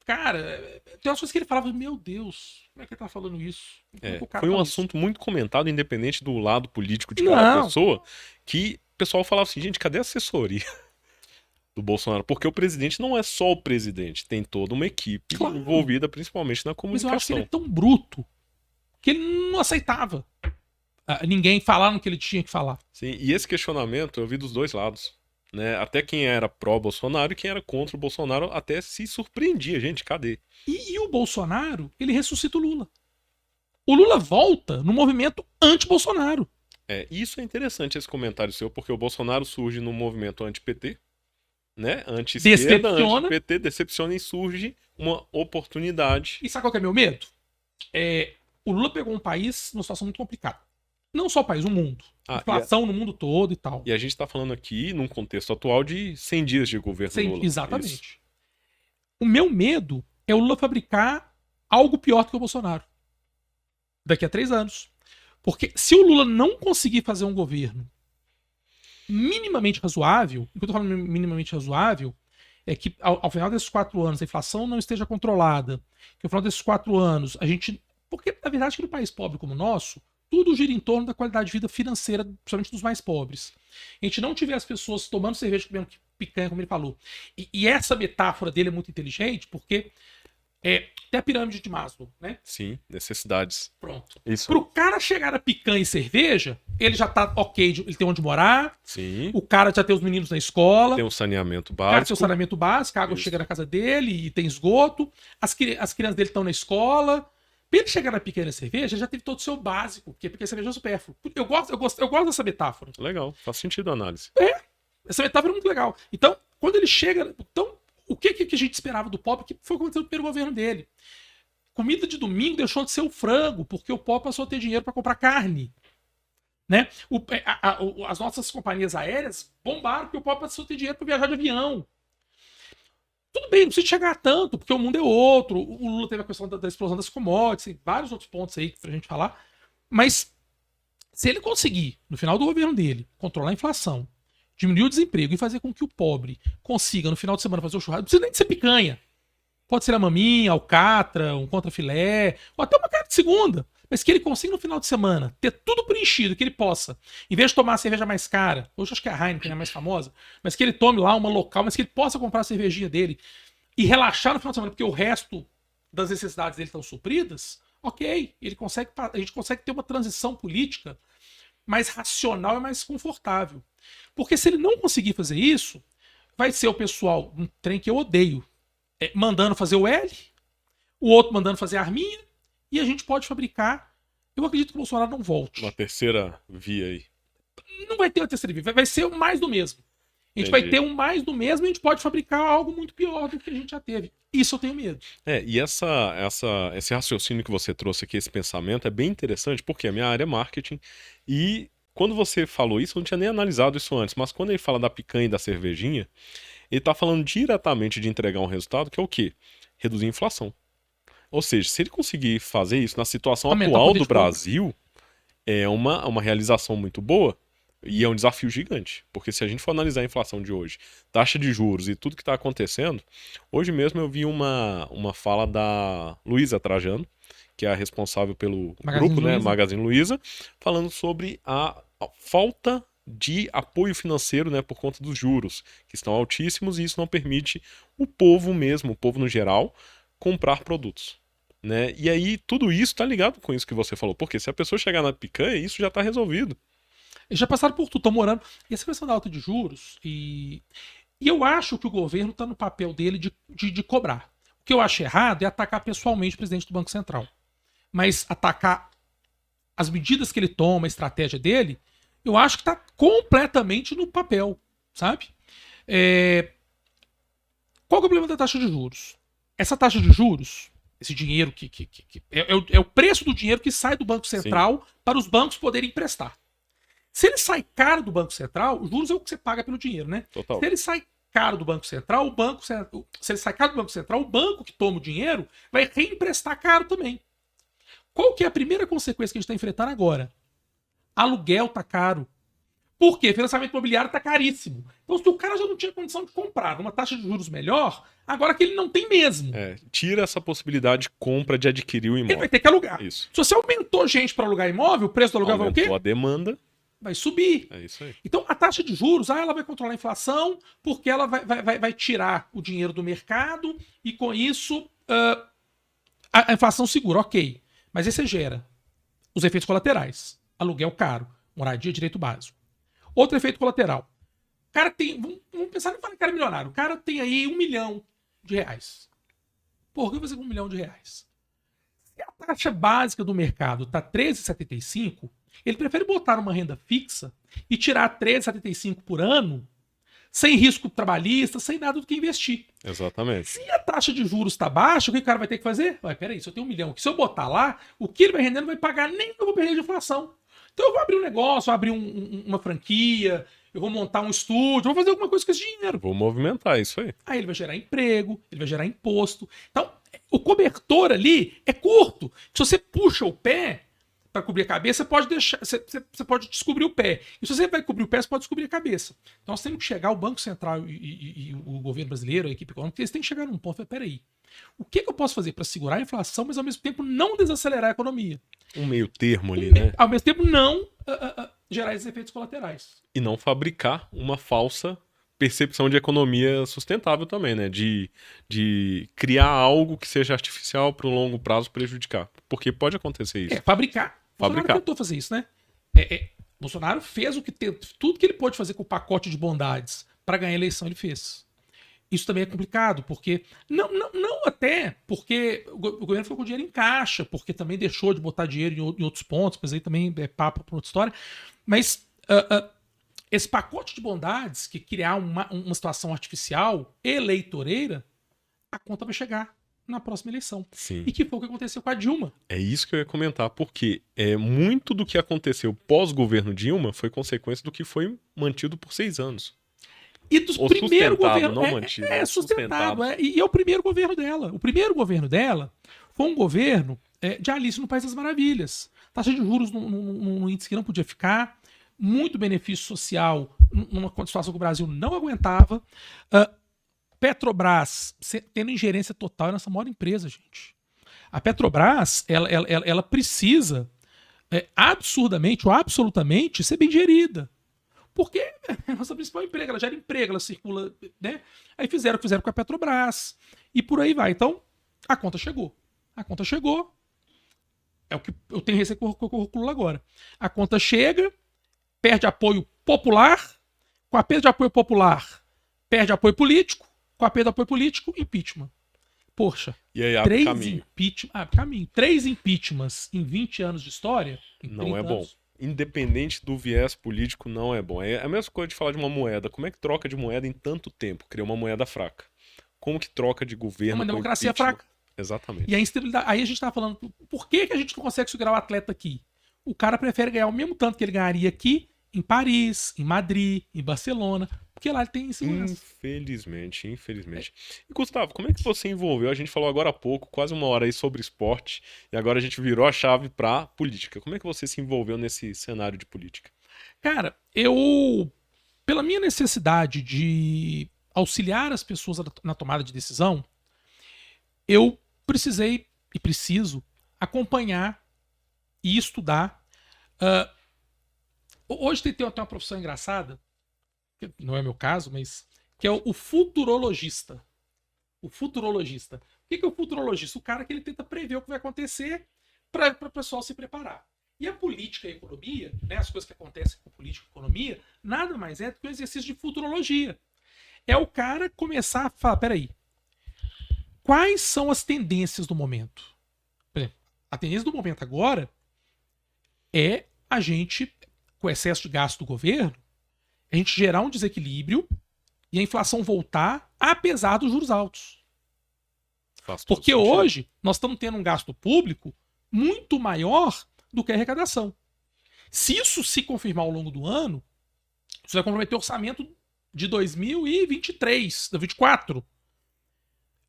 cara, tem umas coisas que ele falava, meu Deus, como é que ele tá falando isso? Foi um assunto muito comentado, independente do lado político de cada pessoa, que o pessoal falava assim, gente, cadê a assessoria do Bolsonaro? Porque o presidente não é só o presidente, tem toda uma equipe envolvida, principalmente na comunicação. Mas eu acho que ele é tão bruto que ele não aceitava ninguém falar no que ele tinha que falar. Sim, e esse questionamento eu vi dos dois lados, né? Até quem era pró-Bolsonaro e quem era contra o Bolsonaro até se surpreendia, gente, cadê? E o Bolsonaro, ele ressuscita o Lula. O Lula volta no movimento anti-Bolsonaro. Isso é interessante esse comentário seu, porque o Bolsonaro surge no movimento anti-PT, né? Anti-esquerda, anti-PT, decepciona e surge uma oportunidade. E sabe qual que é meu medo? O Lula pegou um país numa situação muito complicada. Não só o país, o mundo. Inflação no mundo todo e tal. E a gente tá falando aqui, num contexto atual, de 100 dias de governo Lula. Exatamente. Isso. O meu medo é o Lula fabricar algo pior do que o Bolsonaro. Daqui a 3 anos. Porque se o Lula não conseguir fazer um governo minimamente razoável, enquanto eu tô falando minimamente razoável, é que ao final desses 4 anos a inflação não esteja controlada, que ao final desses 4 anos a gente... Porque, na verdade, que no país pobre como o nosso, tudo gira em torno da qualidade de vida financeira, principalmente dos mais pobres. A gente não tiver as pessoas tomando cerveja, comendo picanha, como ele falou. E essa metáfora dele é muito inteligente, porque tem a pirâmide de Maslow, né? Sim, necessidades. Pronto. Isso. Pro cara chegar a picanha e cerveja, ele já tá ok, ele tem onde morar, Sim. o cara já tem os meninos na escola, Tem um saneamento o cara tem o básico. saneamento básico, a água Isso. chega na casa dele e tem esgoto, as crianças dele estão na escola. Pra ele chegar na picanha e na cerveja, ele já teve todo o seu básico, porque a cerveja é supérfluo. Eu gosto dessa metáfora. Legal, faz sentido a análise. Essa metáfora é muito legal. Então, quando ele chega... Então, o que a gente esperava do pobre, que foi o que aconteceu no primeiro governo dele. Comida de domingo deixou de ser o frango, porque o pobre passou a ter dinheiro para comprar carne. Né? As nossas companhias aéreas bombaram porque o pobre passou a ter dinheiro para viajar de avião. Tudo bem, não precisa chegar a tanto, porque o mundo é outro. O Lula teve a questão da explosão das commodities, tem vários outros pontos aí pra gente falar. Mas se ele conseguir, no final do governo dele, controlar a inflação, diminuir o desemprego e fazer com que o pobre consiga, no final de semana, fazer o churrasco, não precisa nem de ser picanha. Pode ser a maminha, alcatra, um contrafilé, ou até uma carne de segunda. Mas que ele consiga, no final de semana, ter tudo preenchido, que ele possa, em vez de tomar a cerveja mais cara, hoje acho que a Heineken é a mais famosa, mas que ele tome lá uma local, mas que ele possa comprar a cervejinha dele e relaxar no final de semana, porque o resto das necessidades dele estão supridas, ok, a gente consegue ter uma transição política mais racional e mais confortável. Porque se ele não conseguir fazer isso, vai ser o pessoal, um trem que eu odeio, mandando fazer o L, o outro mandando fazer a arminha, e a gente pode fabricar. Eu acredito que o Bolsonaro não volte. Uma terceira via aí. Não vai ter uma terceira via, vai ser o mais do mesmo. A gente vai ter um mais do mesmo e a gente pode fabricar algo muito pior do que a gente já teve. Isso eu tenho medo. E esse raciocínio que você trouxe aqui, esse pensamento, é bem interessante, porque a minha área é marketing, e quando você falou isso, eu não tinha nem analisado isso antes, mas quando ele fala da picanha e da cervejinha, ele tá falando diretamente de entregar um resultado que é o quê? Reduzir a inflação. Ou seja, se ele conseguir fazer isso na situação atual do Brasil, é uma realização muito boa e é um desafio gigante. Porque se a gente for analisar a inflação de hoje, taxa de juros e tudo que está acontecendo, hoje mesmo eu vi uma fala da Luísa Trajano, que é a responsável pelo grupo, né, Magazine Luiza, falando sobre a falta de apoio financeiro, né, por conta dos juros, que estão altíssimos, e isso não permite o povo mesmo, o povo no geral, comprar produtos, né? E aí tudo isso tá ligado com isso que você falou, porque se a pessoa chegar na picanha, isso já tá resolvido. Eles já passaram por tudo, estão morando. E essa questão da alta de juros, e eu acho que o governo tá no papel dele de cobrar. O que eu acho errado é atacar pessoalmente o presidente do Banco Central. Mas atacar as medidas que ele toma, a estratégia dele, eu acho que tá completamente no papel, sabe? Qual que é o problema da taxa de juros? Essa taxa de juros, esse dinheiro que é o preço do dinheiro que sai do Banco Central para os bancos poderem emprestar. Se ele sai caro do Banco Central, os juros é o que você paga pelo dinheiro, né? Total. Se ele sai caro do Banco Central, se ele sai caro do Banco Central, o banco que toma o dinheiro vai reemprestar caro também. Qual que é a primeira consequência que a gente está enfrentando agora? Aluguel tá caro. Por quê? Financiamento imobiliário tá caríssimo. Então, se o cara já não tinha condição de comprar numa taxa de juros melhor, agora que ele não tem mesmo. Tira essa possibilidade de compra, de adquirir o imóvel. Ele vai ter que alugar. Isso. Se você aumentou gente para alugar imóvel, o preço do aluguel vai o quê? Aumentou a demanda. Vai subir. É isso aí. Então, a taxa de juros, ela vai controlar a inflação, porque ela vai tirar o dinheiro do mercado e, com isso, a inflação segura, ok. Mas aí você gera os efeitos colaterais. Aluguel caro, moradia, direito básico. Outro efeito colateral. O cara tem... Vamos pensar no cara milionário. O cara tem aí R$1 milhão. Por que eu vou fazer com R$1 milhão? Se a taxa básica do mercado está 13,75, ele prefere botar numa renda fixa e tirar 13,75 por ano, sem risco trabalhista, sem nada do que investir. Exatamente. Se a taxa de juros está baixa, o que o cara vai ter que fazer? Peraí, se eu tenho R$1 milhão aqui, se eu botar lá, o que ele vai render não vai pagar nem o que eu vou perder de inflação. Então eu vou abrir um negócio, vou abrir uma franquia, eu vou montar um estúdio, vou fazer alguma coisa com esse dinheiro. Vou movimentar isso aí. Aí ele vai gerar emprego, ele vai gerar imposto. Então, o cobertor ali é curto. Se você puxa o pé, para cobrir a cabeça, você pode deixar, você pode descobrir o pé. E se você vai cobrir o pé, você pode descobrir a cabeça. Então nós temos que chegar, o Banco Central e o governo brasileiro, a equipe econômica, eles têm que chegar num ponto, peraí, o que eu posso fazer para segurar a inflação, mas ao mesmo tempo não desacelerar a economia? Um meio termo ali, né? Ao mesmo tempo não gerar esses efeitos colaterais. E não fabricar uma falsa percepção de economia sustentável também, né? De criar algo que seja artificial para o longo prazo prejudicar. Porque pode acontecer isso. Fabricar. Bolsonaro tentou fazer isso, né? Bolsonaro fez tudo que ele pôde fazer com o pacote de bondades para ganhar a eleição, ele fez. Isso também é complicado, porque. Não até porque o governo ficou com dinheiro em caixa, porque também deixou de botar dinheiro em outros pontos, mas aí também é papo para outra história. Mas esse pacote de bondades, que criar uma situação artificial eleitoreira, a conta vai chegar na próxima eleição. Sim. E que foi o que aconteceu com a Dilma. É isso que eu ia comentar, porque muito do que aconteceu pós-governo Dilma foi consequência do que foi mantido por 6 anos. E dos primeiros governos. Não mantido, sustentado. E é o primeiro governo dela. O primeiro governo dela foi um governo de Alice no País das Maravilhas. Taxa de juros num índice que não podia ficar, muito benefício social numa situação que o Brasil não aguentava. Petrobras tendo ingerência total nessa maior empresa, gente. A Petrobras, ela precisa absurdamente ou absolutamente ser bem gerida. Porque é a nossa principal emprego, ela gera emprego, ela circula, né? Aí fizeram o que fizeram com a Petrobras. E por aí vai. Então, a conta chegou. A conta chegou. É o que eu tenho receio com o Lula agora. A conta chega, perde apoio popular. Com a perda de apoio popular, perde apoio político. Com a perda de apoio político, impeachment. Poxa, e aí abre caminho. 3 impeachments em 20 anos de história? Não é bom. Independente do viés político, não é bom. É a mesma coisa de falar de uma moeda. Como é que troca de moeda em tanto tempo? Criou uma moeda fraca. Como que troca de governo? Uma democracia fraca. Exatamente. E a instabilidade. Aí a gente tá falando, por que a gente não consegue segurar o atleta aqui? O cara prefere ganhar o mesmo tanto que ele ganharia aqui, em Paris, em Madrid, em Barcelona, porque lá ele tem insegurança. Infelizmente. E Gustavo, como é que você envolveu? A gente falou agora há pouco, quase uma hora aí sobre esporte, e agora a gente virou a chave pra política. Como é que você se envolveu nesse cenário de política? Cara, pela minha necessidade de auxiliar as pessoas na tomada de decisão, eu precisei e preciso acompanhar e estudar. Hoje tem uma profissão engraçada, que não é meu caso, mas que é o futurologista. O futurologista. O que é o futurologista? O cara que ele tenta prever o que vai acontecer para o pessoal se preparar. E a política e a economia, né, as coisas que acontecem com política e economia, nada mais é do que um exercício de futurologia. É o cara começar a falar, peraí, quais são as tendências do momento? Por exemplo, a tendência do momento agora é a gente, com o excesso de gasto do governo, a gente gerar um desequilíbrio e a inflação voltar, apesar dos juros altos. Porque hoje nós estamos tendo um gasto público muito maior do que a arrecadação. Se isso se confirmar ao longo do ano, isso vai comprometer o orçamento de 2023, 2024.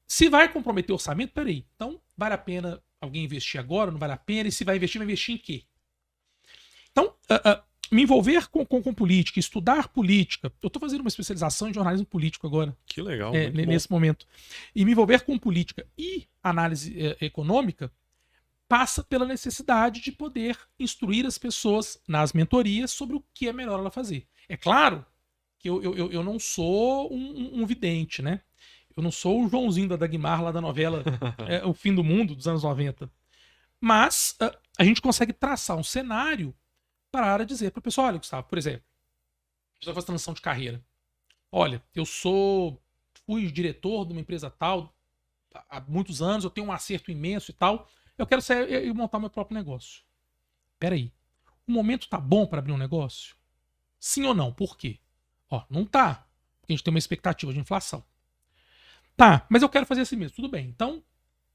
Se vai comprometer o orçamento, peraí, então vale a pena alguém investir agora, não vale a pena? E se vai investir em quê? Então, me envolver com política, estudar política. Eu estou fazendo uma especialização em jornalismo político agora. Que legal. Nesse momento. E me envolver com política e análise econômica passa pela necessidade de poder instruir as pessoas nas mentorias sobre o que é melhor ela fazer. É claro que eu não sou um vidente, né? Eu não sou o Joãozinho da Dagmar lá da novela O Fim do Mundo, dos anos 90. Mas a gente consegue traçar um cenário para dizer para o pessoal, olha, Gustavo, por exemplo, a gente vai fazer transição de carreira. Olha, fui diretor de uma empresa tal há muitos anos, eu tenho um acerto imenso e tal, eu quero sair e montar meu próprio negócio. Peraí, o momento tá bom para abrir um negócio? Sim ou não? Por quê? Não tá, porque a gente tem uma expectativa de inflação. Tá, mas eu quero fazer assim mesmo, tudo bem. Então,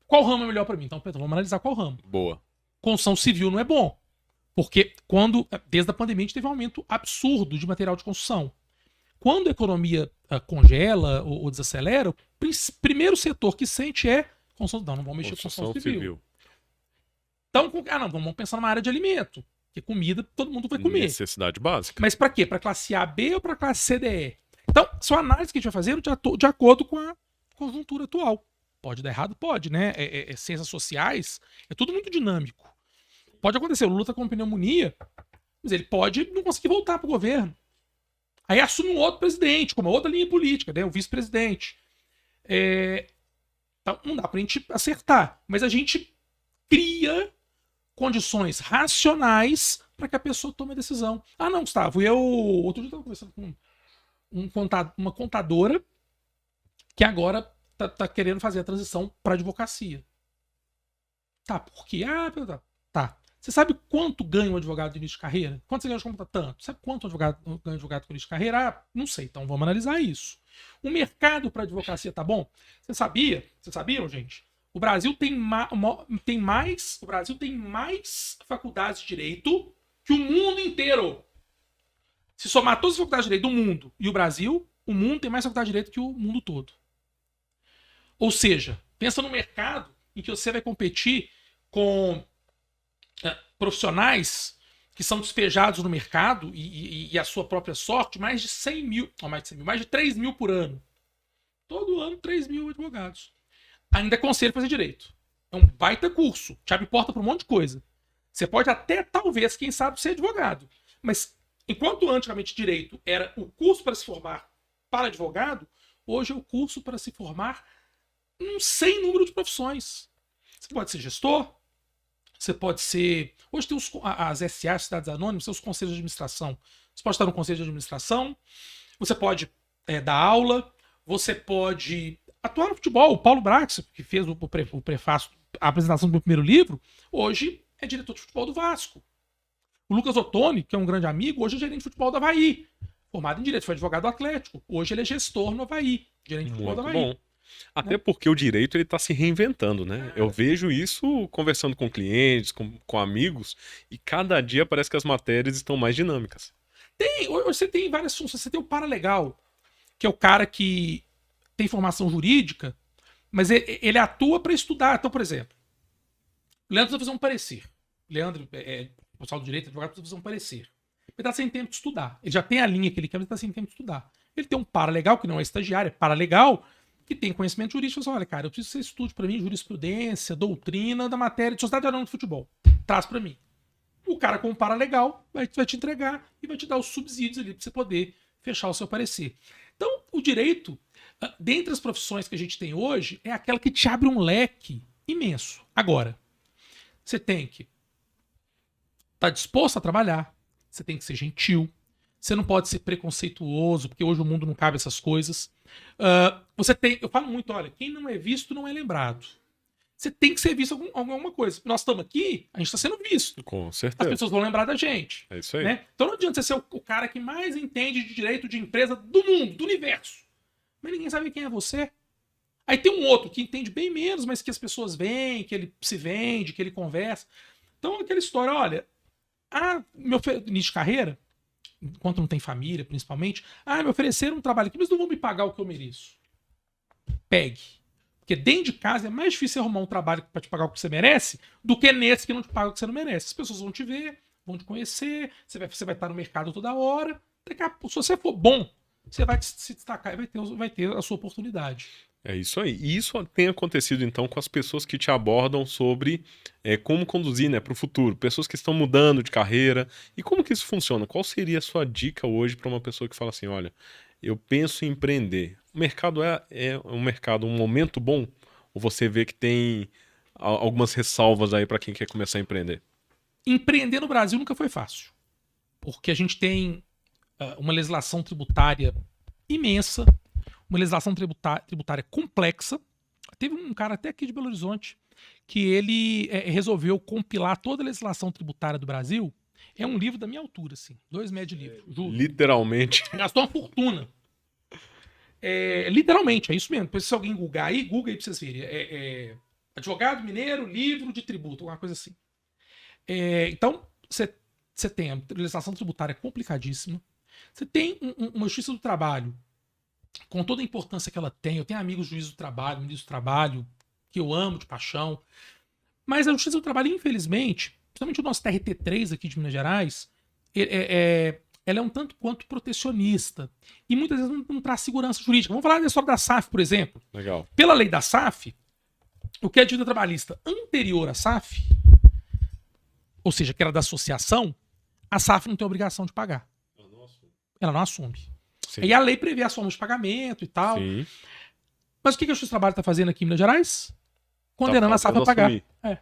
qual ramo é melhor para mim? Então, Pedro, vamos analisar qual ramo. Boa. Construção civil não é bom. Porque desde a pandemia, a gente teve um aumento absurdo de material de construção. Quando a economia congela ou desacelera, o primeiro setor que sente é construção. Não vamos mexer com construção civil. Então, não, vamos pensar numa área de alimento. Porque comida todo mundo vai comer. Necessidade básica. Mas para quê? Para classe A, B ou para classe C, D, E? Então, são análises que a gente vai fazer de acordo com a conjuntura atual. Pode dar errado? Pode, né? Ciências sociais é tudo muito dinâmico. Pode acontecer, o Lula está com pneumonia, mas ele pode não conseguir voltar para o governo. Aí assume um outro presidente, com uma outra linha política, né? O vice-presidente. Então, não dá para a gente acertar, mas a gente cria condições racionais para que a pessoa tome a decisão. Ah, não, Gustavo, outro dia eu estava conversando com uma contadora que agora tá querendo fazer a transição para advocacia. Tá, por quê? Tá. Você sabe quanto ganha um advogado de início de carreira? Quanto você ganha de computador? Tanto. Sabe quanto ganha um advogado de início de carreira? Ah, não sei. Então vamos analisar isso. O mercado para advocacia tá bom? Vocês sabiam, gente? O Brasil tem mais faculdades de direito que o mundo inteiro. Se somar todas as faculdades de direito do mundo e o Brasil, o mundo tem mais faculdade de direito que o mundo todo. Ou seja, pensa no mercado em que você vai competir com profissionais que são despejados no mercado e a sua própria sorte, mais de 3 mil por ano. Todo ano, 3 mil advogados. Ainda aconselho fazer direito. É um baita curso. Te abre porta para um monte de coisa. Você pode até, talvez, quem sabe, ser advogado. Mas, enquanto antigamente direito era o curso para se formar para advogado, hoje é o curso para se formar um sem número de profissões. Você pode ser gestor, você pode ser... Hoje tem as SA, Cidades Anônimas, os conselhos de administração. Você pode estar no conselho de administração, você pode dar aula, você pode atuar no futebol. O Paulo Brax, que fez o prefácio, a apresentação do meu primeiro livro, hoje é diretor de futebol do Vasco. O Lucas Ottoni, que é um grande amigo, hoje é gerente de futebol do Avaí. Formado em direito, foi advogado do Atlético. Hoje ele é gestor no Avaí, gerente de futebol do Avaí. Bom. Até porque o direito ele está se reinventando, né? Eu vejo isso conversando com clientes, com amigos, e cada dia parece que as matérias estão mais dinâmicas. Você tem várias funções. Você tem o paralegal, que é o cara que tem formação jurídica, mas ele atua para estudar. Então, por exemplo, o Leandro precisa fazer um parecer. Leandro, o pessoal do direito, advogado, precisa fazer um parecer. Ele está sem tempo de estudar. Ele já tem a linha que ele quer, mas está sem tempo de estudar. Ele tem um paralegal, que não é estagiário, é paralegal, que tem conhecimento jurídico. Você fala, olha, cara, eu preciso que você estude para mim jurisprudência, doutrina da matéria de sociedade anônima de futebol. Traz para mim. O cara com o paralegal vai te entregar e vai te dar os subsídios ali para você poder fechar o seu parecer. Então, o direito, dentre as profissões que a gente tem hoje, é aquela que te abre um leque imenso. Agora, você tem que estar disposto a trabalhar, você tem que ser gentil, você não pode ser preconceituoso, porque hoje o mundo não cabe essas coisas. Eu falo muito, olha, quem não é visto não é lembrado. Você tem que ser visto alguma coisa. Nós estamos aqui, a gente está sendo visto. Com certeza. As pessoas vão lembrar da gente. É isso aí. Né? Então não adianta você ser o cara que mais entende de direito de empresa do mundo, do universo. Mas ninguém sabe quem é você. Aí tem um outro que entende bem menos, mas que as pessoas veem, que ele se vende, que ele conversa. Então aquela história, olha, meu início de carreira, enquanto não tem família, principalmente, me ofereceram um trabalho aqui, mas não vão me pagar o que eu mereço. Pegue. Porque dentro de casa é mais difícil arrumar um trabalho para te pagar o que você merece do que nesse que não te paga o que você não merece. As pessoas vão te ver, vão te conhecer, você vai estar no mercado toda hora. Se você for bom, você vai se destacar e vai ter a sua oportunidade. É isso aí. E isso tem acontecido, então, com as pessoas que te abordam sobre como conduzir, né, para o futuro. Pessoas que estão mudando de carreira. E como que isso funciona? Qual seria a sua dica hoje para uma pessoa que fala assim, olha, eu penso em empreender. O mercado é um mercado, um momento bom? Ou você vê que tem algumas ressalvas aí para quem quer começar a empreender? Empreender no Brasil nunca foi fácil. Porque a gente tem uma legislação tributária imensa, uma legislação tributária complexa. Teve um cara até aqui de Belo Horizonte que ele resolveu compilar toda a legislação tributária do Brasil. É um livro da minha altura, assim. 2 metros de livro, juro. Literalmente. Gastou uma fortuna. Literalmente, é isso mesmo. Depois, se alguém google aí pra vocês verem. Advogado mineiro, livro de tributo, alguma coisa assim. Então, você tem a legislação tributária complicadíssima. Você tem uma justiça do trabalho com toda a importância que ela tem. Eu tenho amigos juízes do trabalho, ministros do trabalho, que eu amo de paixão. Mas a Justiça do Trabalho, infelizmente, principalmente o nosso TRT3 aqui de Minas Gerais, ela é um tanto quanto protecionista. E muitas vezes não traz segurança jurídica. Vamos falar da história da SAF, por exemplo. Legal. Pela lei da SAF, o que é dívida trabalhista anterior à SAF, ou seja, que era da associação, a SAF não tem obrigação de pagar. Ela não assume. Sim. E a lei prevê as formas de pagamento e tal. Sim. Mas o que a Justiça do Trabalho está fazendo aqui em Minas Gerais? Condenando a SAF a pagar. É.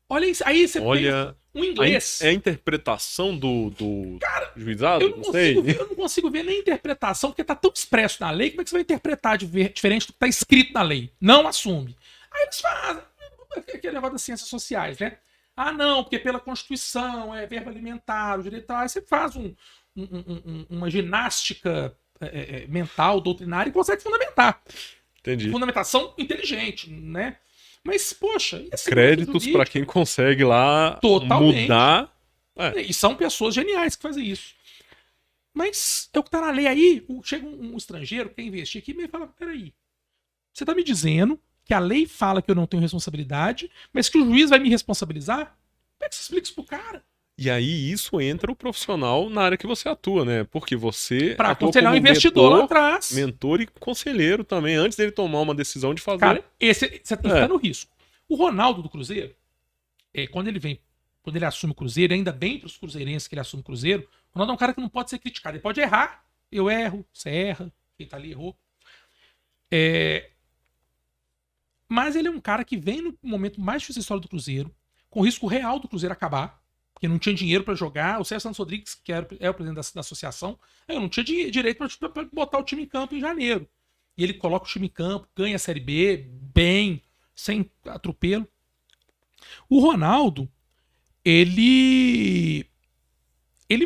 Olha isso. Aí você Olha, tem um inglês. é a interpretação do juizado? Eu não consigo ver nem interpretação, porque tá tão expresso na lei, como é que você vai interpretar diferente do que tá escrito na lei? Não assume. Aí eles fazem aquele negócio das ciências sociais, né? Ah, não, porque pela Constituição, é verbo alimentar, o direito tal. Aí você faz uma ginástica mental, doutrinária, e consegue fundamentar. Entendi. Fundamentação inteligente, né? Mas, poxa... Créditos para quem consegue lá totalmente mudar. E são pessoas geniais que fazem isso. Mas é o que tá na lei aí. Chega um estrangeiro que quer investir aqui e me fala, peraí, você tá me dizendo que a lei fala que eu não tenho responsabilidade, mas que o juiz vai me responsabilizar? Como é que você explica isso pro cara? E aí isso entra o profissional na área que você atua, né? Porque você Pra atua aconselhar o como investidor lá atrás. mentor e conselheiro também, antes dele tomar uma decisão de fazer. Cara, você tá no risco. O Ronaldo do Cruzeiro, quando ele assume o Cruzeiro, ainda bem pros cruzeirenses que ele assume o Cruzeiro, o Ronaldo é um cara que não pode ser criticado. Ele pode errar. Eu erro, você erra, quem tá ali errou. Mas ele é um cara que vem no momento mais difícil da história do Cruzeiro, com o risco real do Cruzeiro acabar, porque não tinha dinheiro pra jogar. O Sérgio Santos Rodrigues, que é o presidente da associação, eu não tinha direito pra botar o time em campo em janeiro. E ele coloca o time em campo, ganha a Série B, bem, sem atropelo. O Ronaldo, ele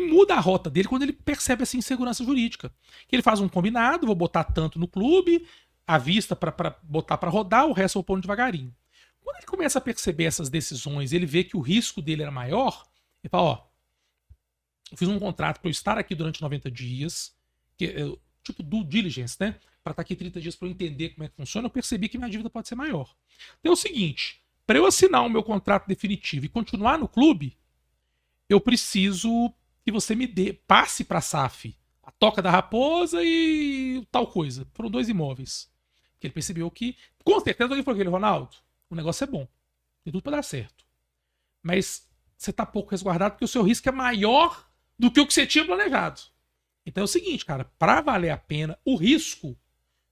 muda a rota dele quando ele percebe essa insegurança jurídica. Que ele faz um combinado, vou botar tanto no clube, à vista para botar para rodar, o resto eu vou pondo devagarinho. Quando ele começa a perceber essas decisões, ele vê que o risco dele era maior, ele fala, ó, eu fiz um contrato para eu estar aqui durante 90 dias, tipo due diligence, né? Para estar aqui 30 dias para eu entender como é que funciona, eu percebi que minha dívida pode ser maior. Então é o seguinte, para eu assinar o meu contrato definitivo e continuar no clube, eu preciso que você passe para a SAF a Toca da Raposa e tal coisa. Foram 2 imóveis. Porque ele percebeu que, com certeza, alguém falou aquele, Ronaldo, o negócio é bom. Tem tudo para dar certo. Mas você tá pouco resguardado porque o seu risco é maior do que o que você tinha planejado. Então é o seguinte, cara, para valer a pena o risco,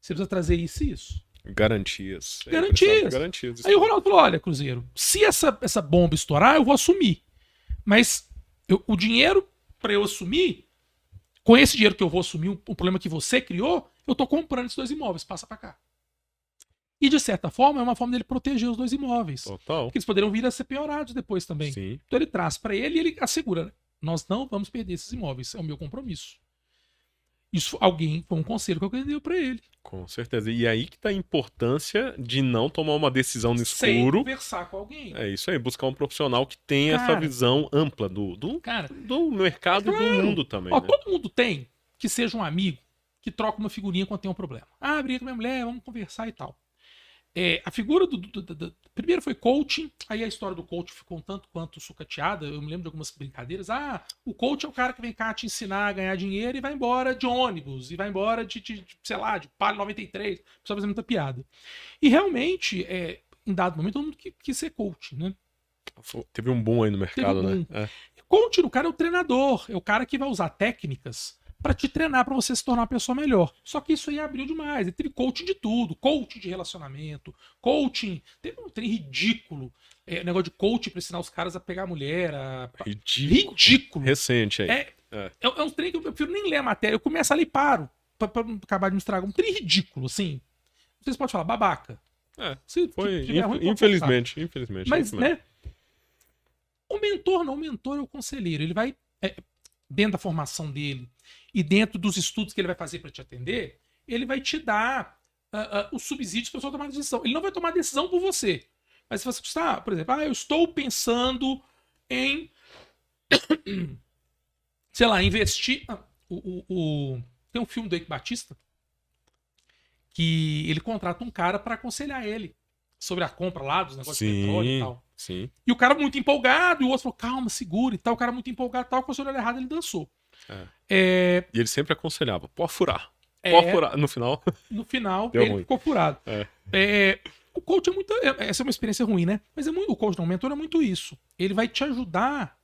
você precisa trazer isso e isso. Garantias. Garantias. Aí o Ronaldo falou, olha, Cruzeiro, se essa bomba estourar, eu vou assumir. Mas o dinheiro para eu assumir, com esse dinheiro que eu vou assumir, o problema que você criou, eu tô comprando esses 2 imóveis, passa para cá. E, de certa forma, é uma forma dele proteger os 2 imóveis. Total. Porque eles poderiam vir a ser piorados depois também. Sim. Então ele traz para ele e ele assegura, nós não vamos perder esses imóveis, é o meu compromisso. Isso foi um conselho que alguém deu para ele. Com certeza. E aí que tá a importância de não tomar uma decisão no Sem escuro. conversar com alguém. É isso aí, buscar um profissional que tenha essa visão ampla do mercado e do mundo também. Ó, né? Todo mundo tem que seja um amigo que troca uma figurinha quando tem um problema. Ah, briga com minha mulher, vamos conversar e tal. A figura primeiro foi coaching, aí a história do coach ficou um tanto quanto sucateada. Eu me lembro de algumas brincadeiras. Ah, o coach é o cara que vem cá te ensinar a ganhar dinheiro e vai embora de ônibus, e vai embora sei lá, de Palio 93. Precisa fazer muita piada. E realmente, em dado momento, todo mundo quis ser coach, né? Teve um boom aí no mercado, né? Coach, o cara é o treinador, é o cara que vai usar técnicas para te treinar, para você se tornar uma pessoa melhor. Só que isso aí abriu demais. Ele teve coaching de tudo. Coaching de relacionamento, coaching... Teve um trem ridículo. Negócio de coaching para ensinar os caras a pegar a mulher. Ridículo. Recente aí. É um trem que eu prefiro nem ler a matéria. Eu começo ali e paro pra não acabar de me estragar. Um trem ridículo, assim. Vocês podem falar, babaca. Foi, infelizmente. Mas, né? O mentor não. O mentor é o conselheiro. Ele vai... dentro da formação dele e dentro dos estudos que ele vai fazer para te atender, ele vai te dar os subsídios para você tomar a decisão. Ele não vai tomar a decisão por você. Mas se você está, por exemplo, eu estou pensando em, sei lá, investir... Tem um filme do Eike Batista que ele contrata um cara para aconselhar ele sobre a compra lá dos negócios de petróleo e tal. Sim. E o cara muito empolgado, e o outro falou, calma, segura e tal. O cara muito empolgado e tal, quando o olhar errado, ele dançou. E ele sempre aconselhava, pode furar. Pode furar. No final, No final, deu ele ruim. ficou furado. O coach é muito... Essa é uma experiência ruim, né? Mas o coach não, o mentor é muito isso. Ele vai te ajudar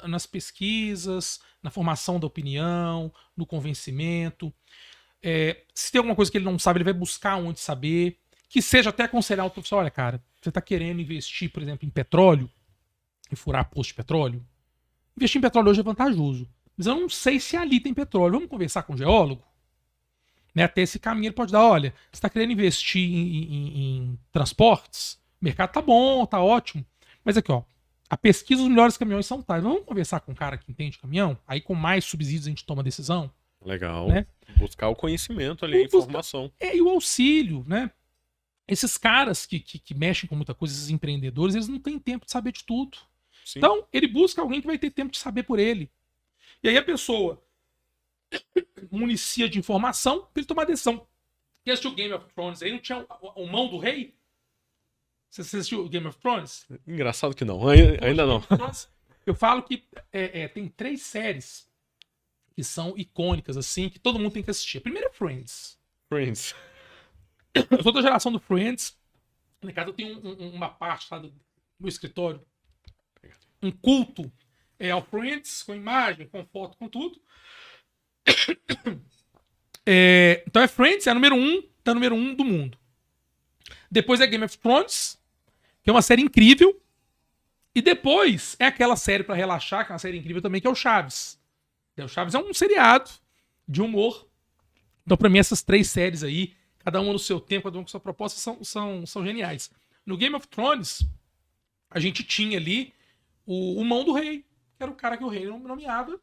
nas pesquisas, na formação da opinião, no convencimento. Se tem alguma coisa que ele não sabe, ele vai buscar onde saber. Que seja até aconselhar o professor, olha, cara, você está querendo investir, por exemplo, em petróleo, e furar posto de petróleo. Investir em petróleo hoje é vantajoso. Mas eu não sei se ali tem petróleo. Vamos conversar com o geólogo? Né? Até esse caminho ele pode dar, olha, você está querendo investir em transportes? O mercado tá bom, tá ótimo. Mas aqui, ó, a pesquisa dos melhores caminhões são tais. Vamos conversar com um cara que entende caminhão? Aí com mais subsídios a gente toma a decisão. Legal. Né? Buscar o conhecimento ali, a informação. E o auxílio, né? Esses caras que mexem com muita coisa, esses empreendedores, eles não têm tempo de saber de tudo. Sim. Então, ele busca alguém que vai ter tempo de saber por ele. E aí a pessoa municia de informação para ele tomar decisão. Quem assistiu Game of Thrones aí não tinha o mão do rei? Você assistiu Game of Thrones? Engraçado que não. Ainda não. Eu falo que tem 3 séries que são icônicas, assim, que todo mundo tem que assistir. A primeira é Friends. Eu sou da geração do Friends. Na casa eu tenho uma parte lá do meu escritório. Um culto ao Friends, com imagem, com foto, com tudo. Então Friends, é a número 1, tá número 1 do mundo. Depois é Game of Thrones, que é uma série incrível. E depois é aquela série pra relaxar, que é uma série incrível também, que é o Chaves. O Chaves é um seriado de humor. Então, pra mim, essas 3 séries aí, cada uma no seu tempo, cada uma com sua proposta, são geniais. No Game of Thrones, a gente tinha ali o mão do rei, que era o cara que o rei nomeava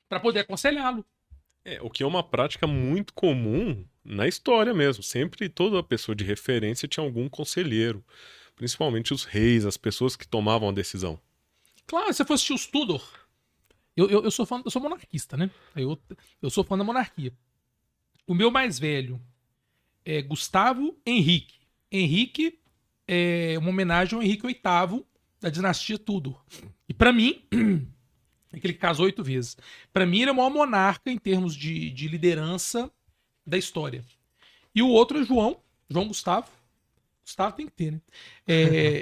para poder aconselhá-lo. O que é uma prática muito comum na história mesmo. Sempre toda pessoa de referência tinha algum conselheiro. Principalmente os reis, as pessoas que tomavam a decisão. Claro, se você for assistir os Tudor, eu sou fã, eu sou monarquista, né? Eu sou fã da monarquia. O meu mais velho é Gustavo Henrique. Henrique é uma homenagem ao Henrique VIII da dinastia Tudor. E pra mim, é que ele casou 8 vezes. Pra mim, ele é o maior monarca em termos de liderança da história. E o outro é João Gustavo. Gustavo tem que ter, né?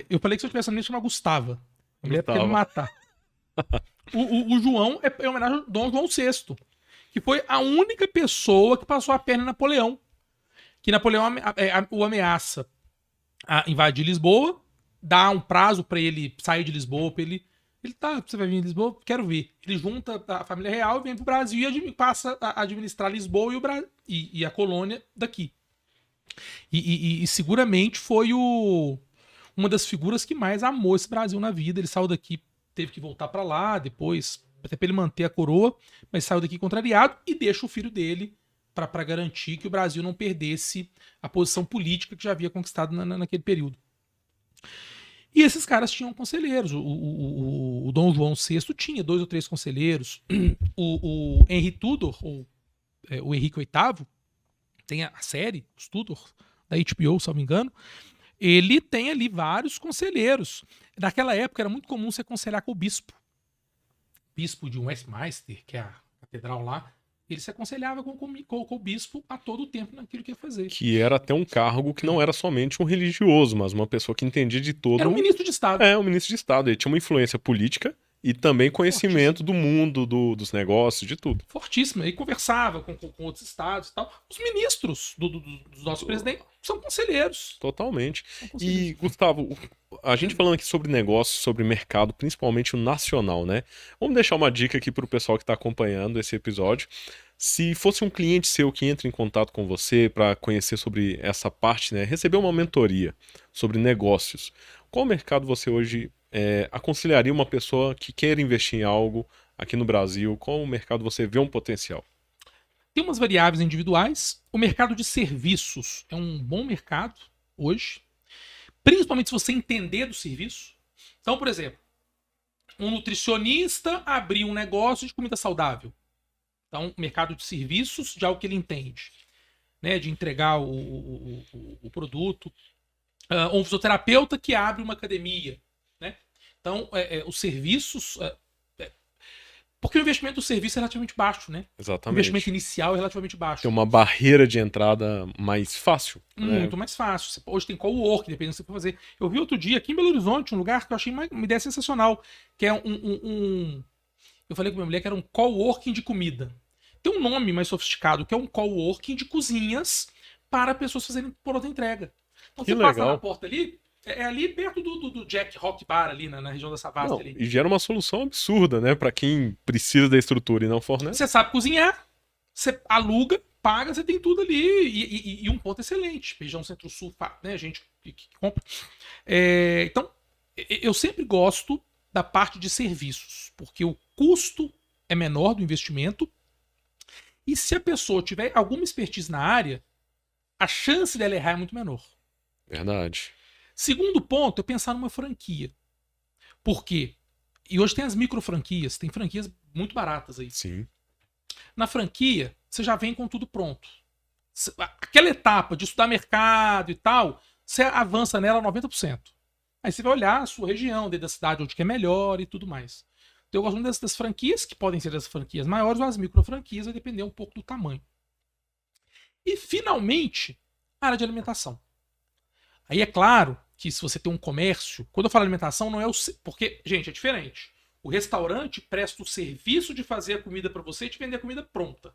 Eu falei que se eu tivesse uma menina, chamava Gustava. A mulher quer me matar. O João é homenagem ao Dom João VI, que foi a única pessoa que passou a perna em Napoleão. Que Napoleão o ameaça a invadir Lisboa, dá um prazo pra ele sair de Lisboa, pra ele tá, você vai vir em Lisboa? Quero ver. Ele junta a família real, vem pro Brasil e passa a administrar Lisboa e a colônia daqui. E seguramente foi uma das figuras que mais amou esse Brasil na vida. Ele saiu daqui, teve que voltar pra lá, depois, até pra ele manter a coroa, mas saiu daqui contrariado e deixa o filho dele pra garantir que o Brasil não perdesse a posição política que já havia conquistado naquele período. E esses caras tinham conselheiros. O Dom João VI tinha 2 ou 3 conselheiros. O Henry Tudor, ou o Henrique VIII, tem a série, os Tudor, da HBO, se não me engano, ele tem ali vários conselheiros. Naquela época era muito comum se aconselhar com o bispo. Bispo de Westminster, que é a catedral lá, ele se aconselhava com o bispo a todo o tempo naquilo que ia fazer. Que era até um cargo que não era somente um religioso, mas uma pessoa que entendia de todo... Era um ministro de Estado. Um ministro de Estado. Ele tinha uma influência política e também conhecimento do mundo, dos negócios, de tudo. Fortíssimo. Ele conversava com outros estados e tal. Os ministros dos nossos presidentes são conselheiros. Totalmente. E, Gustavo, a gente falando aqui sobre negócios, sobre mercado, principalmente o nacional, né? Vamos deixar uma dica aqui para o pessoal que está acompanhando esse episódio. Se fosse um cliente seu que entra em contato com você para conhecer sobre essa parte, né? Receber uma mentoria sobre negócios, qual mercado você hoje aconselharia uma pessoa que queira investir em algo aqui no Brasil? Qual mercado você vê um potencial? Tem umas variáveis individuais. O mercado de serviços é um bom mercado hoje, principalmente se você entender do serviço. Então, por exemplo, um nutricionista abriu um negócio de comida saudável. Então, mercado de serviços de algo que ele entende. né, de entregar o produto. Um fisioterapeuta que abre uma academia, né? Então, os serviços... porque o investimento do serviço é relativamente baixo, né? O investimento Exatamente. inicial é relativamente baixo. Tem uma barreira de entrada mais fácil, né? Muito mais fácil. Hoje tem cowork, dependendo do que você for fazer. Eu vi outro dia aqui em Belo Horizonte, um lugar que eu achei uma ideia sensacional, que é eu falei com minha mulher que era um coworking de comida. Tem um nome mais sofisticado, que é um coworking de cozinhas para pessoas fazerem por outra entrega. Então Que você passa na legal. porta ali, é ali perto do Jack Rock Bar, ali na região da Savassi Não, ali. e gera uma solução absurda, né? Pra quem precisa da estrutura e não fornece. Você sabe cozinhar, você aluga, paga, você tem tudo ali. E um ponto excelente. Região Centro-Sul, né, gente que compra. Então, eu sempre gosto da parte de serviços, porque o custo é menor do investimento. E se a pessoa tiver alguma expertise na área, a chance dela errar é muito menor. Verdade. Segundo ponto é pensar numa franquia. Por quê? E hoje tem as micro franquias, tem franquias muito baratas aí. Sim. Na franquia, você já vem com tudo pronto. Aquela etapa de estudar mercado e tal, você avança nela 90%. Aí você vai olhar a sua região, dentro da cidade, onde que é melhor e tudo mais. Então eu gosto muito das franquias, que podem ser as franquias maiores ou as micro franquias, vai depender um pouco do tamanho. E, finalmente, a área de alimentação. Aí é claro que se você tem um comércio, quando eu falo alimentação, não é o... Porque, gente, é diferente. O restaurante presta o serviço de fazer a comida para você e te vender a comida pronta.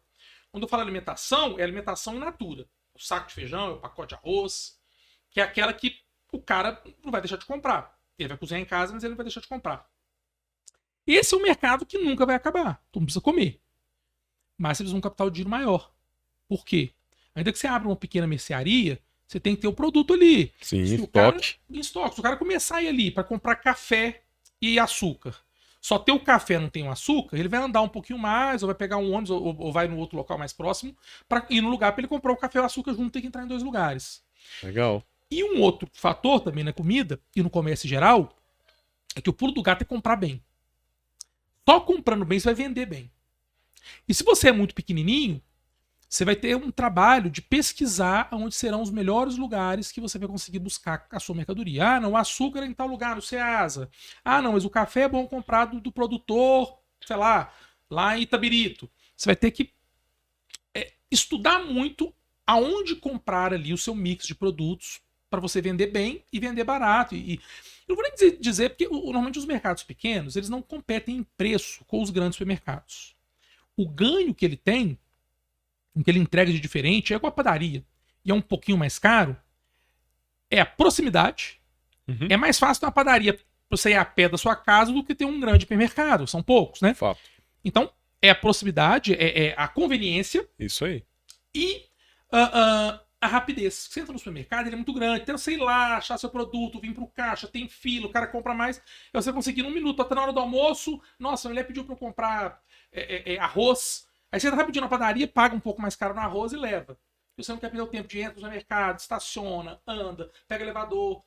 Quando eu falo alimentação, é alimentação in natura. O saco de feijão, é o pacote de arroz, que é aquela que o cara não vai deixar de comprar. Ele vai cozinhar em casa, mas ele não vai deixar de comprar. Esse é um mercado que nunca vai acabar. Tu não precisa comer. Mas você precisa de um capital de giro maior. Por quê? Ainda que você abra uma pequena mercearia, você tem que ter o produto ali. Sim, Se o cara, em estoque. Se o cara começar a ir ali para comprar café e açúcar, só ter o café não tem o açúcar, ele vai andar um pouquinho mais, ou vai pegar um ônibus, ou vai no outro local mais próximo, para ir no lugar para ele comprar o café e o açúcar junto, tem que entrar em 2 lugares. legal. E um outro fator também na comida e no comércio em geral é que o pulo do gato é comprar bem. Só comprando bem você vai vender bem. E se você é muito pequenininho, você vai ter um trabalho de pesquisar onde serão os melhores lugares que você vai conseguir buscar a sua mercadoria. Ah, não, o açúcar é em tal lugar, no Ceasa. Ah, não, mas o café é bom comprar do produtor, sei lá em Itabirito. Você vai ter que estudar muito aonde comprar ali o seu mix de produtos para você vender bem e vender barato. E eu não vou nem dizer porque normalmente os mercados pequenos eles não competem em preço com os grandes supermercados. O ganho que ele tem, o que ele entrega de diferente, é com a padaria. E é um pouquinho mais caro, é a proximidade. Uhum. É mais fácil ter uma padaria pra você ir a pé da sua casa do que ter um grande supermercado. São poucos, né? Fato. Então, é a proximidade, é a conveniência Isso aí. e a rapidez. Você entra no supermercado, ele é muito grande. Então, sei lá, achar seu produto, vir pro caixa, tem fila, o cara compra mais. Então, você conseguir num minuto, até na hora do almoço. Nossa, a mulher pediu pra eu comprar arroz. Aí você entra rapidinho na padaria, paga um pouco mais caro no arroz e leva. E você não quer perder o tempo de entrar no supermercado, estaciona, anda, pega elevador.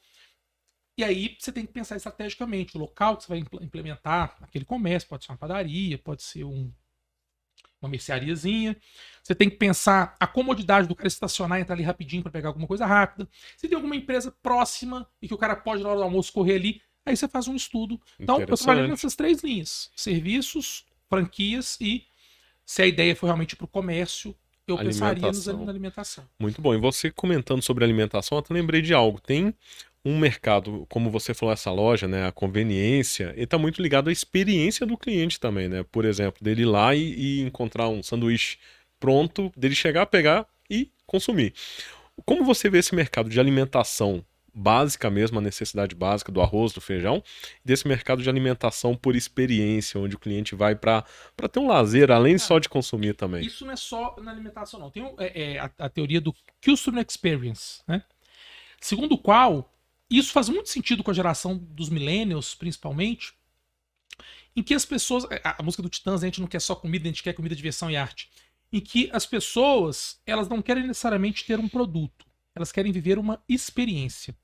E aí você tem que pensar estrategicamente o local que você vai implementar aquele comércio. Pode ser uma padaria, pode ser uma merceariazinha. Você tem que pensar a comodidade do cara estacionar e entrar ali rapidinho para pegar alguma coisa rápida. Se tem alguma empresa próxima e que o cara pode na hora do almoço correr ali, aí você faz um estudo. Então eu trabalhei nessas 3 linhas: serviços, franquias e, se a ideia for realmente para o comércio, eu pensaria na alimentação. Muito bom. E você comentando sobre alimentação, eu até lembrei de algo. Tem um mercado, como você falou, essa loja, né, a conveniência, ele está muito ligado à experiência do cliente também, né? Por exemplo, dele ir lá e encontrar um sanduíche pronto, dele chegar, pegar e consumir. Como você vê esse mercado de alimentação básica mesmo, a necessidade básica do arroz, do feijão, desse mercado de alimentação por experiência, onde o cliente vai para ter um lazer, além só de consumir também? Isso não é só na alimentação, não. Tem a teoria do Customer Experience, né? Segundo o qual, isso faz muito sentido com a geração dos millennials, principalmente, em que as pessoas... A música do Titãs, a gente não quer só comida, a gente quer comida, diversão e arte. Em que as pessoas, elas não querem necessariamente ter um produto. Elas querem viver uma experiência.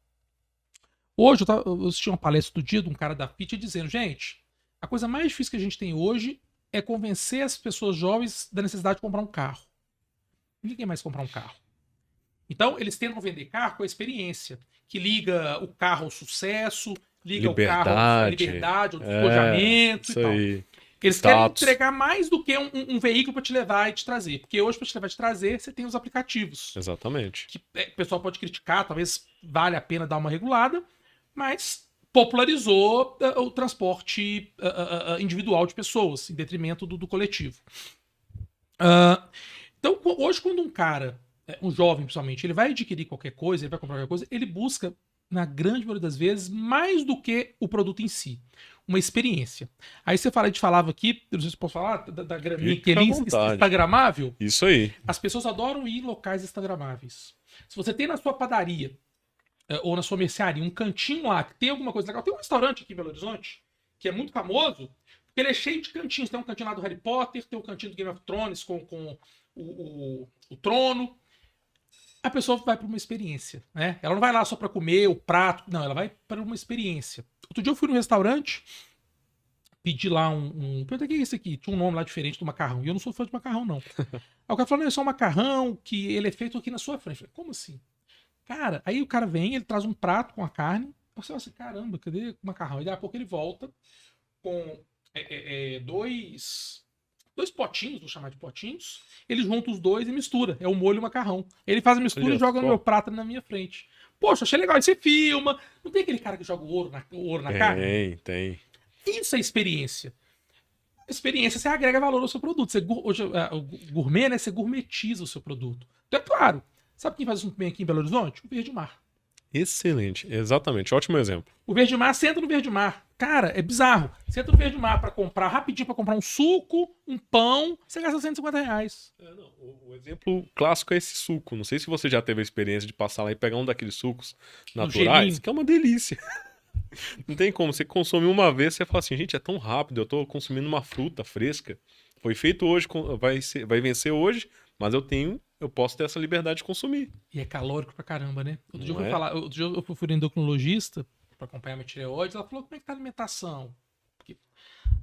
Hoje, eu assisti uma palestra do dia de um cara da FIT dizendo, gente, a coisa mais difícil que a gente tem hoje é convencer as pessoas jovens da necessidade de comprar um carro. Ninguém quer mais comprar um carro. Então, eles tentam vender carro com a experiência, que liga o carro ao sucesso, liga o carro à liberdade, ao despojamento e isso tal. aí. Eles Status. querem entregar mais do que um veículo para te levar e te trazer. Porque hoje, para te levar e te trazer, você tem os aplicativos. Exatamente. Que o pessoal pode criticar, talvez vale a pena dar uma regulada, mas popularizou o transporte individual de pessoas, em detrimento do coletivo. Então, hoje, quando um cara, um jovem principalmente, ele vai adquirir qualquer coisa, ele vai comprar qualquer coisa, ele busca, na grande maioria das vezes, mais do que o produto em si. Uma experiência. Aí você falava aqui, não sei se posso falar, da graminha que é instagramável. Isso aí. As pessoas adoram ir em locais instagramáveis. Se você tem na sua padaria ou na sua mercearia um cantinho lá que tem alguma coisa legal, tem um restaurante aqui em Belo Horizonte que é muito famoso, porque ele é cheio de cantinhos. Tem um cantinho lá do Harry Potter, tem um cantinho do Game of Thrones com o trono. A pessoa vai para uma experiência, né? Ela não vai lá só para comer o prato, não, ela vai para uma experiência. Outro dia eu fui no restaurante, pedi lá perguntei, o que é isso aqui? Tinha um nome lá diferente do macarrão, e eu não sou fã de macarrão, não. Aí o cara falou, não, é só um macarrão que ele é feito aqui na sua frente. Eu falei, como assim? Cara, aí o cara vem, ele traz um prato com a carne, você fala assim, caramba, cadê o macarrão? E daí a pouco ele volta com dois potinhos, vou chamar de potinhos, ele junta os dois e mistura. É o molho e o macarrão. Ele faz a mistura e joga no meu prato na minha frente. Poxa, achei legal. Aí você filma. Não tem aquele cara que joga o ouro na carne? Tem. Isso é experiência. Experiência, você agrega valor ao seu produto. Hoje, o gourmet, né? Você gourmetiza o seu produto. Então, é claro. Sabe quem faz isso muito bem aqui em Belo Horizonte? O Verde Mar. Excelente, exatamente, ótimo exemplo. O Verde Mar, você entra no Verde Mar. Cara, é bizarro. Você entra no Verde Mar pra comprar, rapidinho pra comprar um suco, um pão, você gasta R$150. O exemplo clássico é esse suco. Não sei se você já teve a experiência de passar lá e pegar um daqueles sucos naturais, que é uma delícia. Não tem como, você consome uma vez, você fala assim, gente, é tão rápido, eu tô consumindo uma fruta fresca. Foi feito hoje, vai vencer hoje, mas eu posso ter essa liberdade de consumir. E é calórico pra caramba, né? Outro dia eu fui no endocrinologista pra acompanhar minha tireoide, ela falou, como é que tá a alimentação?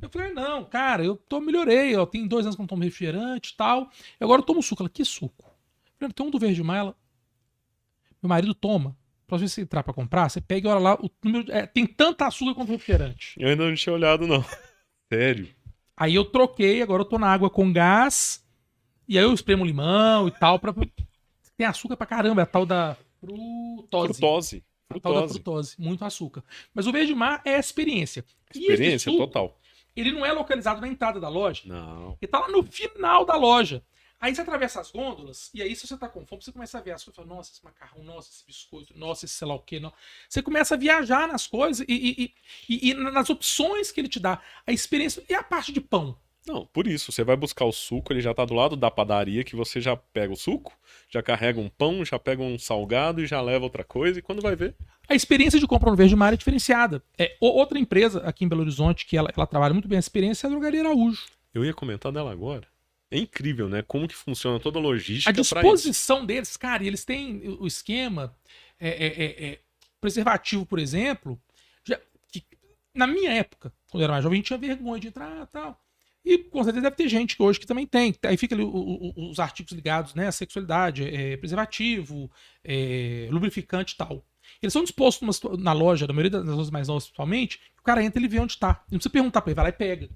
Eu falei, não, cara, melhorei, tem 2 anos que eu não tomo refrigerante e tal, e agora eu tomo suco. Ela, que suco? Eu falei, tem um do Verde Mar, meu marido toma. Pra você entrar pra comprar, você pega e olha lá, tem tanta açúcar quanto refrigerante. Eu ainda não tinha olhado, não. Sério. Aí eu troquei, agora eu tô na água com gás, e aí eu espremo limão e tal, tem açúcar pra caramba, é a tal da frutose. A tal da frutose, muito açúcar. Mas o Verde Mar é a experiência. Experiência suco, total. Ele não é localizado na entrada da loja. Não. Ele tá lá no final da loja. Aí você atravessa as gôndolas, e aí se você tá com fome, você começa a ver as coisas, fala, nossa, esse macarrão, nossa, esse biscoito, nossa, esse sei lá o quê. Não. Você começa a viajar nas coisas e nas opções que ele te dá. A experiência e a parte de pão. Não, por isso, você vai buscar o suco, ele já tá do lado da padaria, que você já pega o suco, já carrega um pão, já pega um salgado e já leva outra coisa, e quando vai ver... A experiência de compra no Verde Mar é diferenciada. Outra empresa aqui em Belo Horizonte, que ela trabalha muito bem a experiência, é a Drogaria Araújo. Eu ia comentar dela agora. É incrível, né? Como que funciona toda a logística. A disposição deles, cara, e eles têm o esquema preservativo, por exemplo, que na minha época, quando eu era mais jovem, a gente tinha vergonha de entrar e tal. E com certeza deve ter gente que hoje que também tem. Aí fica ali os artigos ligados, né? A sexualidade, preservativo, lubrificante e tal. Eles são dispostos na loja, na maioria das lojas mais novas principalmente, o cara entra e ele vê onde tá. Não precisa perguntar pra ele, vai lá e pega.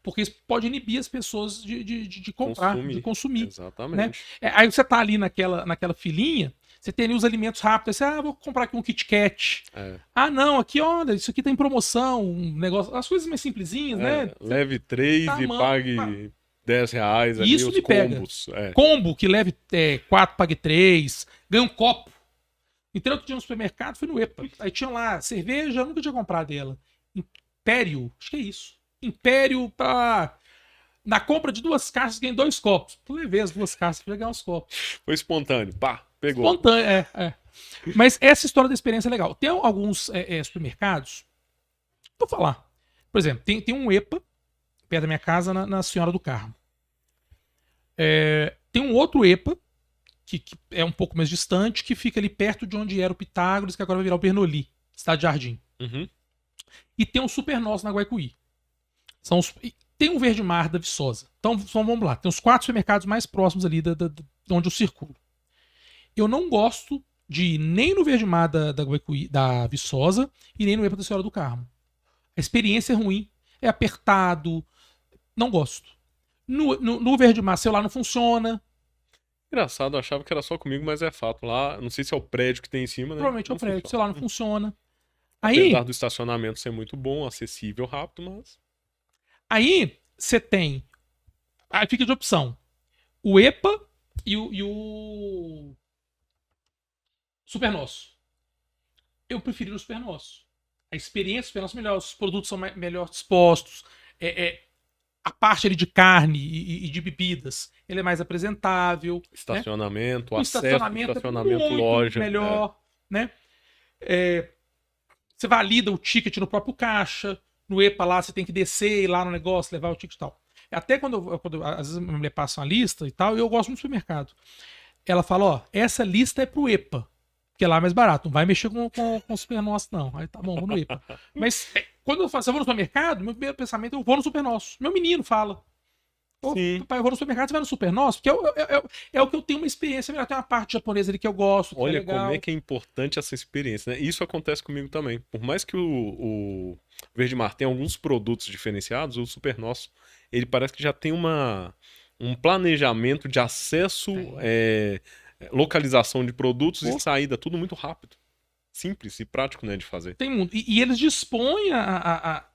Porque isso pode inibir as pessoas de comprar, de consumir. Exatamente. Né? Aí você tá ali naquela filinha, você tem ali os alimentos rápidos, aí você, vou comprar aqui um Kit Kat. Ah, não, aqui, olha, isso aqui tá em promoção, um negócio, as coisas mais simplesinhas, né? Leve 3 e pague R$10 ali, isso os me combos. Pega. Combo que leve 4, pague 3, ganha um copo. Então, outro dia no supermercado, fui no EPA. Aí tinha lá, cerveja, eu nunca tinha comprado dela. Império, acho que é isso. Império na compra de 2 caixas ganhei 2 copos. Eu levei as 2 caixas pra ganhar os copos. Foi espontâneo, pá, pegou. Espontâneo, Mas essa história da experiência é legal. Tem alguns supermercados, vou falar. Por exemplo, tem um EPA perto da minha casa na Senhora do Carmo. Tem um outro EPA que é um pouco mais distante, que fica ali perto de onde era o Pitágoras, que agora vai virar o Bernoulli, Cidade Jardim. Uhum. E tem um Super Nosso na Guaicuí. Tem um Verde Mar da Viçosa. Então vamos lá. Tem os 4 supermercados mais próximos ali de onde eu circulo. Eu não gosto de ir nem no Verde Mar da Viçosa e nem no EPA da Senhora do Carmo. A experiência é ruim, é apertado, não gosto. No Verde Mar, celular não funciona. Engraçado, eu achava que era só comigo, mas é fato. Lá, não sei se é o prédio que tem em cima, né? Provavelmente é o Não prédio, o funciona. celular não funciona. Aí, Apesar do estacionamento ser muito bom, acessível, rápido, mas... aí você tem. Aí fica de opção. O EPA e o Super Nosso. Eu preferi o Super Nosso. A experiência do Super Nosso é melhor, os produtos são melhor dispostos. A parte ali de carne e de bebidas, ele é mais apresentável. Estacionamento, Né? O acesso, estacionamento é muito loja. melhor. Né? Você valida o ticket no próprio caixa. No EPA lá, você tem que descer, ir lá no negócio, levar o ticket e tal. Até quando às vezes a minha mulher passa uma lista e tal, eu gosto muito do supermercado. Ela fala, ó, essa lista é pro EPA, porque lá é mais barato, não vai mexer com o Super Nosso, não. Aí tá bom, vou no EPA. Mas quando eu falo, se eu vou no supermercado, meu primeiro pensamento é eu vou no Super Nosso. Meu menino fala. Ô, papai, eu vou no supermercado, você vai no Super Nosso? Porque é o que eu tenho uma experiência melhor. Tem uma parte japonesa ali que eu gosto, que Olha é legal. como é que é importante essa experiência, né? Isso acontece comigo também. Por mais que o Verde Mar tenha alguns produtos diferenciados, o Super Nosso, ele parece que já tem um planejamento de acesso, localização de produtos e saída, tudo muito rápido. Simples e prático, né, de fazer. Tem muito. E eles dispõem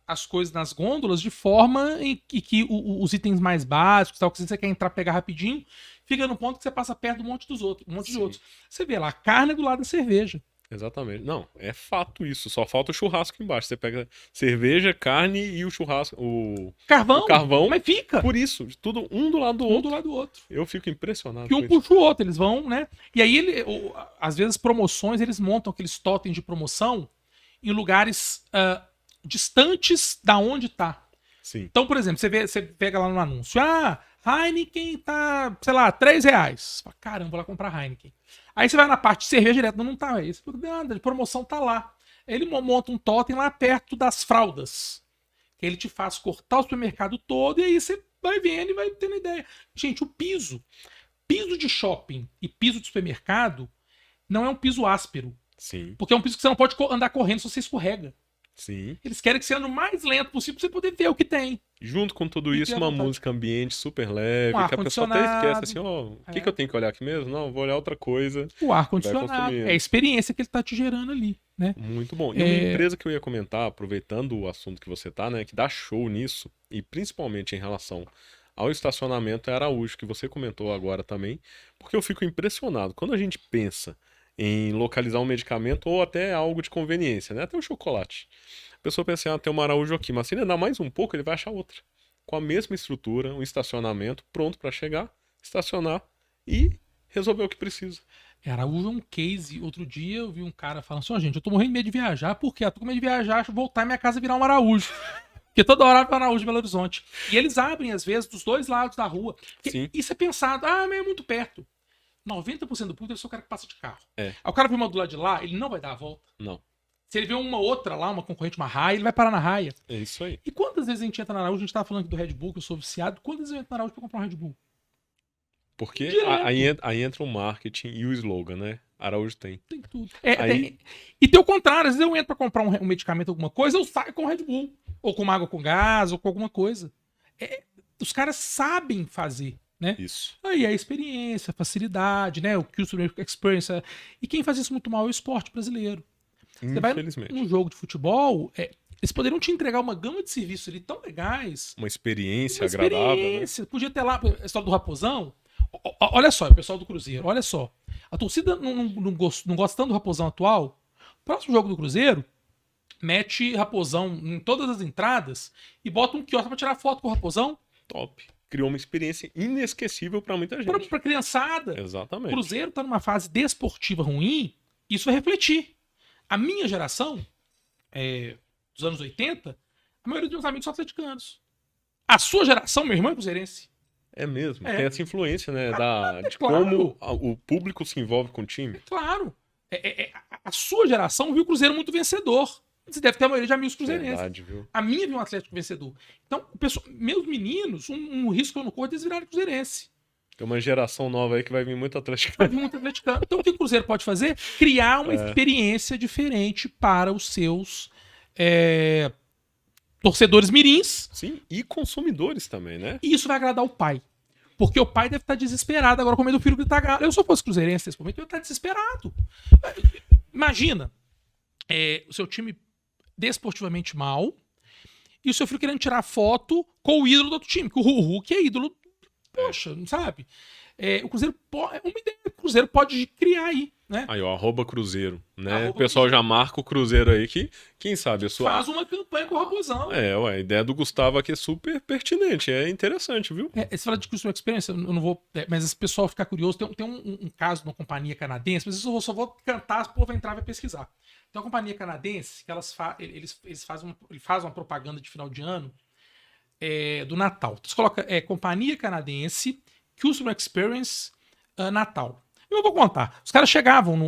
as coisas nas gôndolas de forma em que os itens mais básicos, tal, que você quer entrar, pegar rapidinho, fica no ponto que você passa perto de um monte de outros. Você vê lá, a carne é do lado da cerveja. Exatamente. Não, é fato isso. Só falta o churrasco embaixo. Você pega cerveja, carne e o churrasco. O carvão. Mas fica. Por isso, tudo um do lado do outro. Um do lado do outro. Eu fico impressionado. Que um puxa o outro, eles vão, né? E aí, às vezes, promoções, eles montam aqueles totens de promoção em lugares distantes da onde tá. Sim. Então, por exemplo, você pega lá no anúncio, Heineken tá, sei lá, R$3. Você fala, caramba, vou lá comprar Heineken. Aí você vai na parte de cerveja direto, não tá aí. Você fala, nada, de promoção tá lá. Ele monta um totem lá perto das fraldas. Que ele te faz cortar o supermercado todo e aí você vai vendo e vai tendo ideia. Gente, o piso de shopping e piso de supermercado não é um piso áspero. Sim. Porque é um piso que você não pode andar correndo se você escorrega. Sim. Eles querem que você ande o mais lento possível pra você poder ver o que tem. Junto com tudo isso, uma música ambiente super leve, que a pessoa até esquece assim, o que eu tenho que olhar aqui mesmo? Não, vou olhar outra coisa. O ar-condicionado. É a experiência que ele tá te gerando ali, né? Muito bom. E uma empresa que eu ia comentar, aproveitando o assunto que você tá, né, que dá show nisso, e principalmente em relação ao estacionamento, é a Araújo, que você comentou agora também, porque eu fico impressionado. Quando a gente pensa em localizar um medicamento ou até algo de conveniência, né? Até o chocolate. A pessoa pensa, tem uma Araújo aqui, mas se ele andar mais um pouco, ele vai achar outra. Com a mesma estrutura, um estacionamento pronto para chegar, estacionar e resolver o que precisa. Araújo é um case. Outro dia eu vi um cara falando assim, gente, eu tô morrendo de medo de viajar, porque eu tô com medo de viajar, voltar em minha casa e virar um Araújo. Porque toda hora vai Araújo em Belo Horizonte. E eles abrem, às vezes, dos dois lados da rua. Sim. Isso é pensado, mas é muito perto. 90% do público é só o cara que passa de carro. Aí o cara vê uma do lado de lá, ele não vai dar a volta. Não. Se ele vê uma outra lá, uma concorrente, uma raia, ele vai parar na raia. É isso aí. E quantas vezes a gente entra na Araújo, a gente tava falando aqui do Red Bull, que eu sou viciado, quantas vezes eu entro na Araújo pra comprar um Red Bull? Porque aí entra o marketing e o slogan, né? Araújo tem. Tem tudo. E tem o contrário, às vezes eu entro pra comprar um medicamento, alguma coisa, eu saio com Red Bull. Ou com água com gás, ou com alguma coisa. Os caras sabem fazer. Né? Isso. Aí a experiência, a facilidade, né? O Customer Experience. E quem faz isso muito mal é o esporte brasileiro. Você vai num jogo de futebol, eles poderiam te entregar uma gama de serviços ali tão legais. Uma experiência agradável. Né? Podia ter lá a história do Raposão. Olha só, o pessoal do Cruzeiro, olha só. A torcida não gosta tanto do Raposão atual. Próximo jogo do Cruzeiro, mete Raposão em todas as entradas e bota um quiosque pra tirar foto com o Raposão. Top. Criou uma experiência inesquecível pra muita gente. Pra criançada. Exatamente. O Cruzeiro tá numa fase desportiva ruim, isso vai refletir. A minha geração, dos anos 80, a maioria dos meus amigos são atleticanos. A sua geração, meu irmão, é cruzeirense. É mesmo. Tem essa influência, né? De claro. como o público se envolve com o time. Claro. A sua geração viu o Cruzeiro muito vencedor. Você deve ter a maioria de amigos cruzeirenses. Verdade, viu? A minha viu um Atlético vencedor. Então, meus meninos, um risco que eu não corro é eles virarem cruzeirense. Tem uma geração nova aí que vai vir muito Vai atleticano. vir muito atleticano. Então o que o Cruzeiro pode fazer? Criar uma experiência diferente para os seus torcedores mirins. Sim, e consumidores também, né? E isso vai agradar o pai. Porque o pai deve estar desesperado agora com medo do filho gritar galo. Eu, se eu fosse cruzeirense nesse momento, eu ia estar desesperado. Imagina o seu time desportivamente mal e o seu filho querendo tirar foto com o ídolo do outro time, que o Hulk é ídolo. Poxa, não sabe? O Cruzeiro é uma ideia que o Cruzeiro pode criar aí, né? Aí, ó, @Cruzeiro, né? Arroba O pessoal já marca o Cruzeiro aí que, quem sabe, a sua... Faz uma campanha com o Raposão. Ué, a ideia do Gustavo aqui é super pertinente, é interessante, viu? Você fala de Customer Experience, eu não vou. Mas esse pessoal ficar curioso. Tem um caso de uma companhia canadense, mas isso eu só vou cantar, o povo vai entrar e vai pesquisar. Tem uma companhia canadense que eles fazem uma propaganda de final de ano do Natal. Então, você coloca Companhia Canadense, Customer Experience Natal. Eu vou contar. Os caras chegavam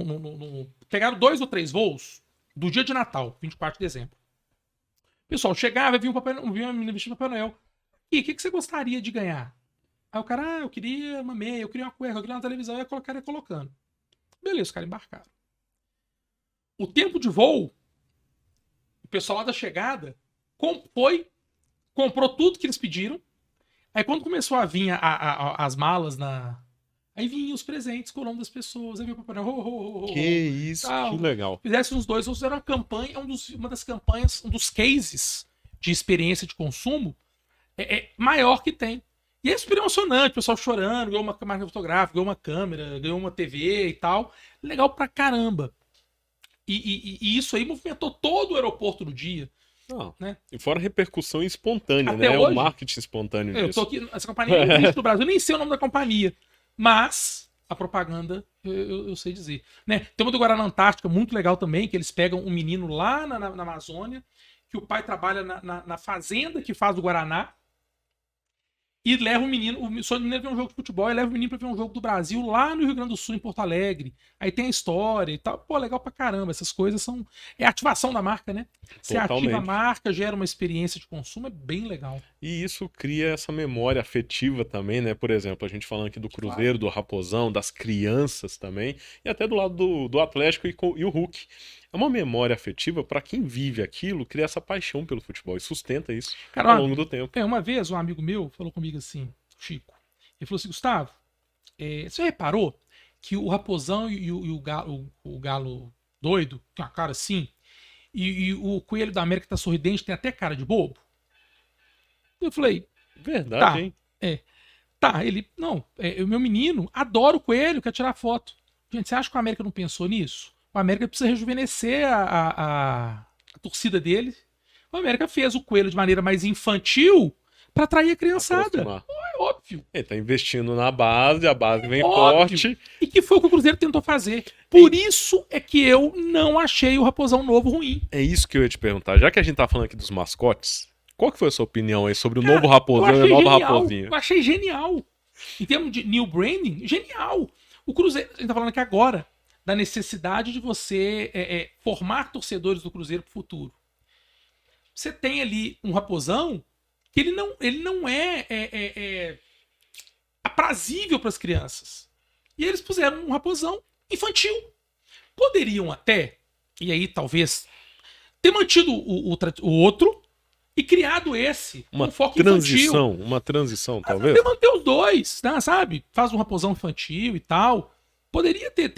pegaram 2 ou 3 voos do dia de Natal, 24 de dezembro. O pessoal chegava, via uma menina vestida de Papai Noel. E o que você gostaria de ganhar? Aí o cara, eu queria uma meia, eu queria uma cueca, eu queria uma televisão, ia colocando. Beleza, os caras embarcaram. O tempo de voo, o pessoal lá da chegada comprou tudo que eles pediram. Aí quando começou a vir as malas aí vinham os presentes com o nome das pessoas. Aí veio o Papai Noel. Que isso, tal. que legal. Fizesse uns dois, fizeram uma campanha, uma das campanhas, um dos cases de experiência de consumo maior que tem. E é super emocionante, o pessoal chorando, ganhou uma máquina fotográfica, ganhou uma câmera, ganhou uma TV e tal. Legal pra caramba. E isso aí movimentou todo o aeroporto no dia. Né? E fora a repercussão espontânea, Até né? hoje, o marketing espontâneo eu disso. tô aqui, essa companhia não existe no Brasil, eu nem sei o nome da companhia. Mas a propaganda eu sei dizer. Né? Tem uma do Guaraná Antártica, muito legal também, que eles pegam um menino lá na Amazônia, que o pai trabalha na fazenda que faz o Guaraná, e leva o menino, o sonho do menino é ver um jogo de futebol, e leva o menino pra ver um jogo do Brasil lá no Rio Grande do Sul, em Porto Alegre. Aí tem a história e tal. Pô, legal pra caramba. Essas coisas são... É a ativação da marca, né? Você ativa a marca, gera uma experiência de consumo, é bem legal. E isso cria essa memória afetiva também, né? Por exemplo, a gente falando aqui do Cruzeiro, do Raposão, das crianças também, e até do lado do Atlético e o Hulk. É uma memória afetiva para quem vive aquilo, cria essa paixão pelo futebol e sustenta isso ao longo do tempo. Uma vez um amigo meu falou comigo assim, Chico, ele falou assim, Gustavo, você reparou que o Raposão e o Galo doido, tem uma cara assim, e o Coelho da América tá sorridente, tem até cara de bobo? Eu falei, verdade, hein? Tá, ele, não, o meu menino adora o Coelho, quer tirar foto. Gente, você acha que o América não pensou nisso? O América precisa rejuvenescer a torcida dele. O América fez o Coelho de maneira mais infantil para atrair a criançada. É óbvio. Ele tá investindo na base, a base vem forte. E que foi o que o Cruzeiro tentou fazer. Por isso é que eu não achei o Raposão Novo ruim. É isso que eu ia te perguntar. Já que a gente tá falando aqui dos mascotes, qual que foi a sua opinião aí sobre o novo Raposão e a nova Raposinha? Eu achei genial. Em termos de new branding, genial. O Cruzeiro, a gente tá falando aqui agora da necessidade de você formar torcedores do Cruzeiro pro futuro. Você tem ali um Raposão que ele não é aprazível para as crianças. E eles puseram um Raposão infantil. Poderiam até, e aí talvez, ter mantido o outro e criado esse uma com foco transição, infantil. Uma transição, talvez. Até manter os dois, né, sabe? Faz um Raposão infantil e tal. Poderia ter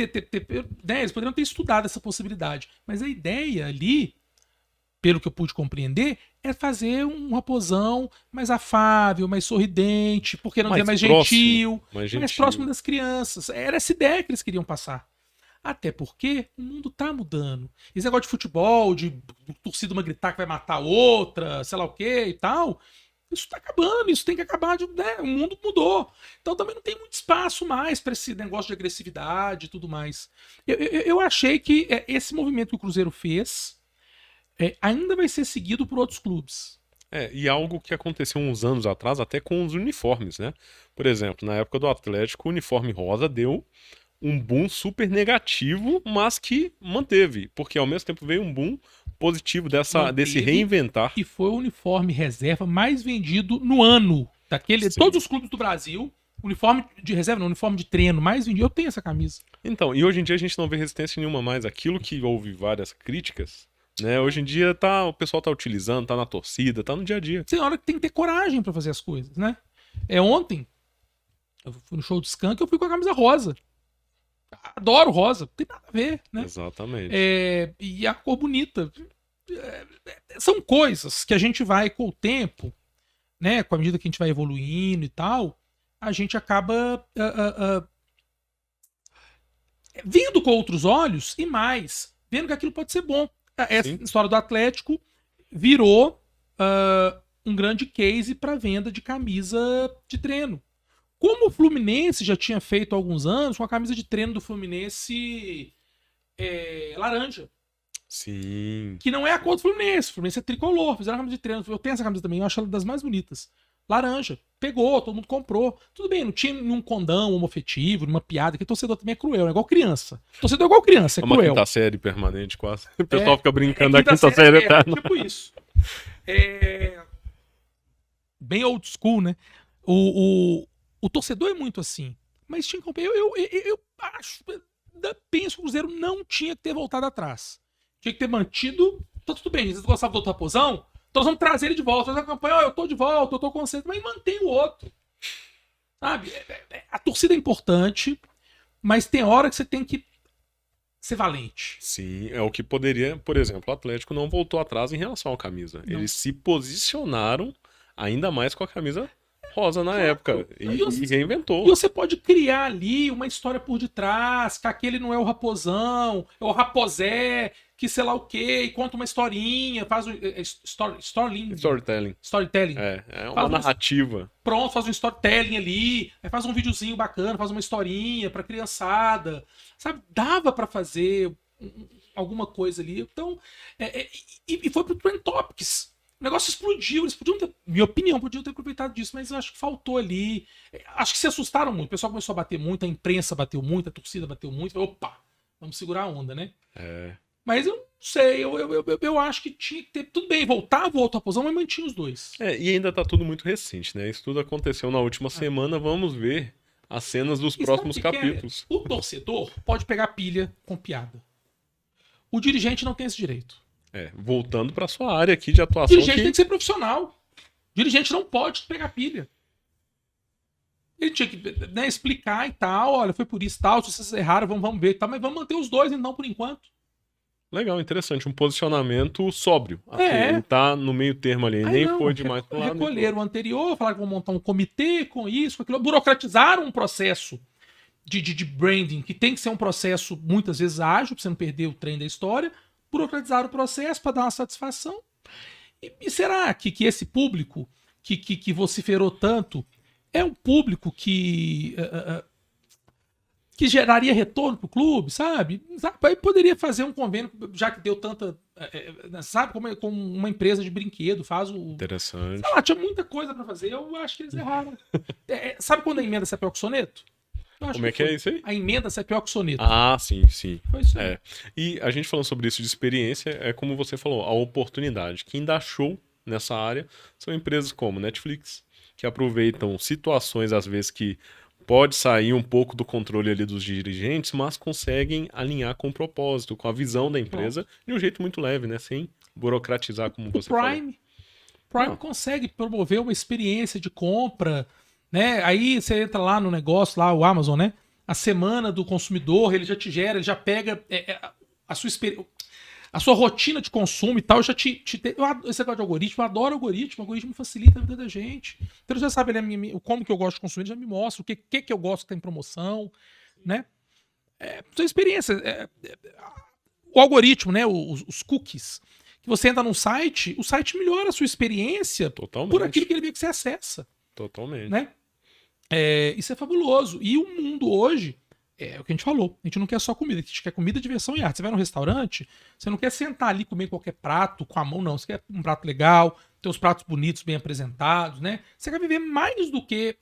né, eles poderiam ter estudado essa possibilidade. Mas a ideia ali, pelo que eu pude compreender, é fazer um Raposão mais afável, mais sorridente, porque não mais gentil, mais próximo das crianças. Era essa ideia que eles queriam passar. Até porque o mundo tá mudando. Esse negócio de futebol, de torcida uma gritar que vai matar a outra, sei lá o que e tal, isso tá acabando, isso tem que acabar, né? O mundo mudou. Então também não tem muito espaço mais para esse negócio de agressividade e tudo mais. Eu achei que esse movimento que o Cruzeiro fez ainda vai ser seguido por outros clubes. E algo que aconteceu uns anos atrás, até com os uniformes, né? Por exemplo, na época do Atlético, o uniforme rosa deu um boom super negativo, mas que manteve, porque ao mesmo tempo veio um boom positivo desse reinventar. E foi o uniforme reserva mais vendido no ano. Todos os clubes do Brasil Uniforme de reserva, não, uniforme de treino, mais vendido. Eu tenho essa camisa. Então, e hoje em dia a gente não vê resistência nenhuma mais. Aquilo que houve várias críticas, né? Hoje em dia o pessoal tá utilizando, tá na torcida, tá no dia a dia. Tem hora que tem que ter coragem pra fazer as coisas, né? Ontem, eu fui no show do Skank, eu fui com a camisa rosa. Adoro rosa, não tem nada a ver, né? Exatamente. E a cor bonita. São coisas que a gente vai com o tempo, né? Com a medida que a gente vai evoluindo e tal, a gente acaba vendo com outros olhos e mais, vendo que aquilo pode ser bom. Essa Sim. história do Atlético virou um grande case para venda de camisa de treino. Como o Fluminense já tinha feito há alguns anos com a camisa de treino do Fluminense laranja. Sim. Que não é a cor do Fluminense. O Fluminense é tricolor. Fizeram a camisa de treino. Eu tenho essa camisa também. Eu acho ela das mais bonitas. Laranja. Pegou, todo mundo comprou. Tudo bem, não tinha nenhum condão homofetivo, nenhuma piada, que torcedor também é cruel, é igual criança. Torcedor é igual criança, é uma cruel. quinta série permanente quase. O pessoal fica brincando da quinta quinta série eterna. eterna. Tipo isso. Bem old school, né? O torcedor é muito assim. Mas tinha que eu acho, penso que o Cruzeiro não tinha que ter voltado atrás. Tinha que ter mantido. Tá tudo bem, vocês gostavam do outro Raposão? Então nós vamos trazer ele de volta. Fazer a campanha, eu tô de volta, eu tô consciente, mas mantém o outro. Sabe? A torcida é importante, mas tem hora que você tem que ser valente. Sim, é o que poderia, por exemplo, o Atlético não voltou atrás em relação à camisa. Não. Eles se posicionaram ainda mais com a camisa rosa na época e reinventou. E você pode criar ali uma história por detrás, que aquele não é o Raposão, é o Raposé, que sei lá o quê, e conta uma historinha, faz um storytelling. É uma narrativa. Pronto, faz um storytelling ali, aí faz um videozinho bacana, faz uma historinha pra criançada. Sabe, dava pra fazer alguma coisa ali. Então, e foi pro Trend Topics. O negócio explodiu, eles podiam ter, minha opinião, podiam ter aproveitado disso, mas eu acho que faltou ali. Acho que se assustaram muito. O pessoal começou a bater muito, a imprensa bateu muito, a torcida bateu muito. Falei, opa, vamos segurar a onda, né? Mas eu não sei, eu acho que tinha que ter. Tudo bem, voltava o outro Raposão, mas mantinha os dois. E ainda tá tudo muito recente, né? Isso tudo aconteceu na última semana, vamos ver as cenas dos próximos capítulos. O torcedor pode pegar pilha com piada. O dirigente não tem esse direito. Voltando para sua área aqui de atuação. O dirigente tem que ser profissional. O dirigente não pode pegar pilha. Ele tinha que explicar e tal. Olha, foi por isso e tal. Se vocês erraram, vamos ver. Tá, mas vamos manter os dois, então, por enquanto. Legal, interessante. Um posicionamento sóbrio. Assim, ele tá no meio termo ali. Nem foi demais pro lado. Recolheram o anterior, falaram que vão montar um comitê com isso, com aquilo. Burocratizaram um processo de branding, que tem que ser um processo, muitas vezes, ágil, pra você não perder o trem da história. Burocratizaram o processo para dar uma satisfação. E será que esse público que vociferou tanto é um público que geraria retorno para o clube, sabe? Aí poderia fazer um convênio, já que deu tanta. Sabe, como uma empresa de brinquedo faz o. Interessante. Sei lá, tinha muita coisa para fazer, eu acho que eles erraram. Sabe quando a emenda se apel com soneto? Como é que é isso aí? A emenda se apel com soneto. Ah, sim. Foi isso aí. E a gente falando sobre isso de experiência, é como você falou, a oportunidade. Quem dá show nessa área são empresas como Netflix, que aproveitam situações, às vezes, que pode sair um pouco do controle ali dos dirigentes, mas conseguem alinhar com o propósito, com a visão da empresa, de um jeito muito leve, né? Sem burocratizar, como você falou. Prime consegue promover uma experiência de compra, né? Aí você entra lá no negócio, lá o Amazon, né? A semana do consumidor, ele já te gera, ele já pega a sua rotina de consumo e tal, já esse negócio de algoritmo, eu adoro algoritmo, o algoritmo facilita a vida da gente. Então ele já sabe como que eu gosto de consumir, ele já me mostra o que eu gosto que tem promoção, né? Sua experiência. O algoritmo, né? Os cookies. Que você entra num site, o site melhora a sua experiência por aquilo que ele vê que você acessa. Totalmente. Né? Isso é fabuloso. E o mundo hoje é o que a gente falou. A gente não quer só comida, a gente quer comida, diversão e arte. Você vai num restaurante, você não quer sentar ali e comer qualquer prato com a mão, não. Você quer um prato legal, ter os pratos bonitos, bem apresentados, né? Você quer viver mais do que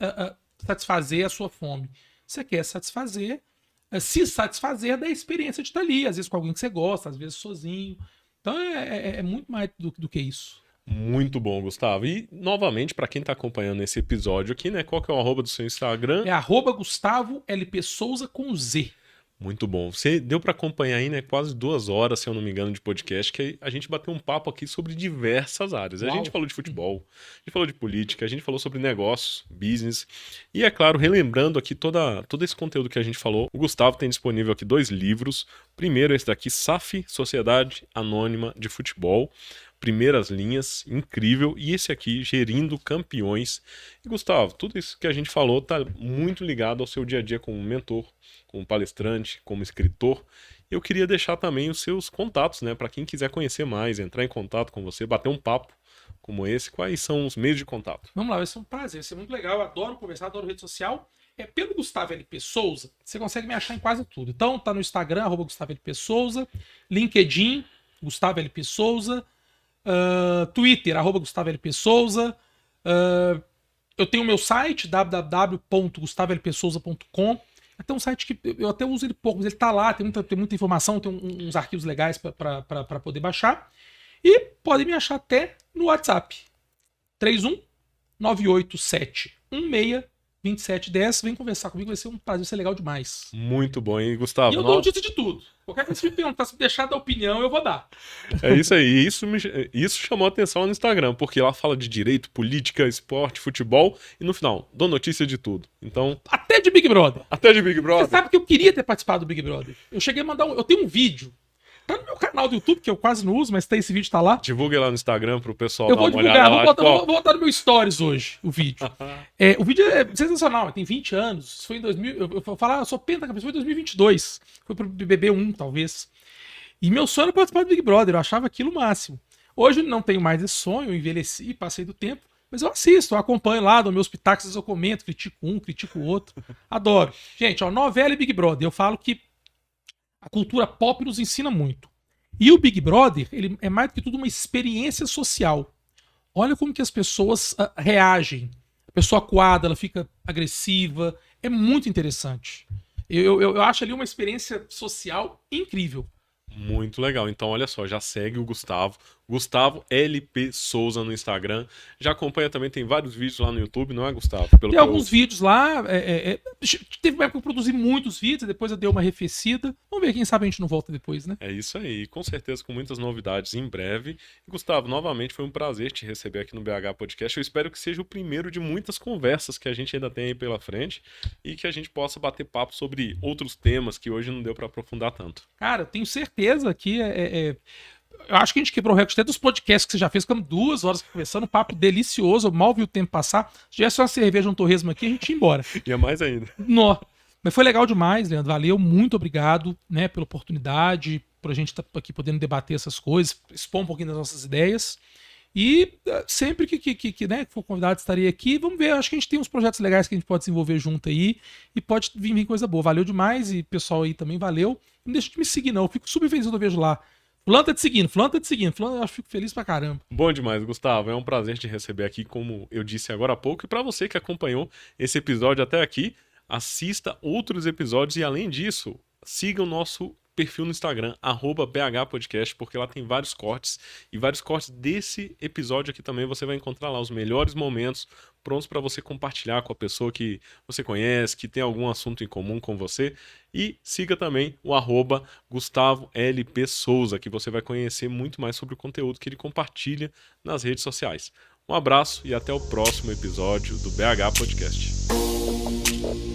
satisfazer a sua fome. Você quer se satisfazer da experiência de estar ali. Às vezes com alguém que você gosta, às vezes sozinho. Então é muito mais do que isso. Muito bom, Gustavo. E, novamente, para quem está acompanhando esse episódio aqui, né? Qual que é o arroba do seu Instagram? É @Gustavo LP Souza com Z. Muito bom. Você deu para acompanhar aí, né? Quase 2 horas, se eu não me engano, de podcast, que a gente bateu um papo aqui sobre diversas áreas. A Uau. gente falou de futebol, a gente falou de política, a gente falou sobre negócios, business. E, é claro, relembrando aqui todo esse conteúdo que a gente falou, o Gustavo tem disponível aqui 2 livros. Primeiro, esse daqui, SAF, Sociedade Anônima de Futebol. Primeiras linhas, incrível. E esse aqui, Gerindo Campeões. E, Gustavo, tudo isso que a gente falou tá muito ligado ao seu dia a dia como mentor, como palestrante, como escritor. Eu queria deixar também os seus contatos, né? Para quem quiser conhecer mais, entrar em contato com você, bater um papo como esse. Quais são os meios de contato? Vamos lá, vai ser um prazer, vai ser muito legal. Eu adoro conversar, adoro rede social. Pelo Gustavo LP Souza, você consegue me achar em quase tudo. Então, tá no Instagram, @Gustavo LP Souza, LinkedIn, Gustavo LP Souza, Twitter, @Gustavo LP Souza. Eu tenho o meu site, www.gustavolpsouza.com. Até um site que eu até uso ele pouco, mas ele tá lá, tem muita informação, tem uns arquivos legais para poder baixar. E podem me achar até no WhatsApp. 31-987-16-2710. Vem conversar comigo, vai ser um prazer, vai ser legal demais. Muito bom, hein, Gustavo? E eu dou notícia de tudo. Qualquer coisa que me perguntar, se deixar dar opinião, eu vou dar. É isso aí. Isso chamou a atenção no Instagram, porque lá fala de direito, política, esporte, futebol e no final, dou notícia de tudo. Então, Até de Big Brother. até de Big Brother. Você sabe que eu queria ter participado do Big Brother. Eu cheguei a mandar eu tenho um vídeo. Tá no meu canal do YouTube, que eu quase não uso, mas esse vídeo tá lá. Divulgue lá no Instagram pro pessoal Eu dar vou uma divulgar, olhada lá. vou botar no meu Stories hoje o vídeo. O vídeo é sensacional, tem 20 anos. Isso foi em 2000. Eu vou falar, eu sou pentacampeão, foi em 2022. Foi pro BBB1, talvez. E meu sonho era participar do Big Brother, eu achava aquilo o máximo. Hoje não tenho mais esse sonho, eu envelheci, passei do tempo. Mas eu assisto, eu acompanho lá, dou meus pitacos, eu comento, critico um, critico o outro. Adoro. Gente, ó, novela e Big Brother. Eu falo que a cultura pop nos ensina muito. E o Big Brother, ele é mais do que tudo uma experiência social. Olha como que as pessoas reagem. A pessoa acuada, ela fica agressiva. É muito interessante. Eu acho ali uma experiência social incrível. Muito legal. Então, olha só, já segue o Gustavo. Gustavo LP Souza no Instagram. Já acompanha também, tem vários vídeos lá no YouTube, não é, Gustavo? Tem alguns vídeos lá. Teve uma época que eu produzi muitos vídeos, depois eu dei uma arrefecida. Vamos ver, quem sabe a gente não volta depois, né? É isso aí, com certeza com muitas novidades em breve. E, Gustavo, novamente foi um prazer te receber aqui no BH Podcast. Eu espero que seja o primeiro de muitas conversas que a gente ainda tem aí pela frente e que a gente possa bater papo sobre outros temas que hoje não deu para aprofundar tanto. Cara, eu tenho certeza que eu acho que a gente quebrou o recorde até dos podcasts que você já fez, ficamos 2 horas conversando, um papo delicioso, eu mal vi o tempo passar. Se tivesse uma cerveja, um torresmo aqui, a gente ia embora. E é mais ainda. Nó. Mas foi legal demais, Leandro. Valeu, muito obrigado, né, pela oportunidade, por a gente estar aqui podendo debater essas coisas, expor um pouquinho das nossas ideias. E sempre que for convidado, estarei aqui. Vamos ver, acho que a gente tem uns projetos legais que a gente pode desenvolver junto aí e pode vir coisa boa. Valeu demais e pessoal aí também valeu. Não deixa de me seguir, não. Eu fico super feliz quando eu vejo lá. Fulano tá te seguindo, fulano tá te seguindo. Fulano, eu acho que fico feliz pra caramba. Bom demais, Gustavo. É um prazer te receber aqui, como eu disse agora há pouco. E para você que acompanhou esse episódio até aqui, assista outros episódios e, além disso, siga o nosso perfil no Instagram, @BHPodcast, porque lá tem vários cortes. E vários cortes desse episódio aqui também você vai encontrar lá os melhores momentos prontos para você compartilhar com a pessoa que você conhece, que tem algum assunto em comum com você. E siga também o @Gustavo LP Souza, que você vai conhecer muito mais sobre o conteúdo que ele compartilha nas redes sociais. Um abraço e até o próximo episódio do BH Podcast.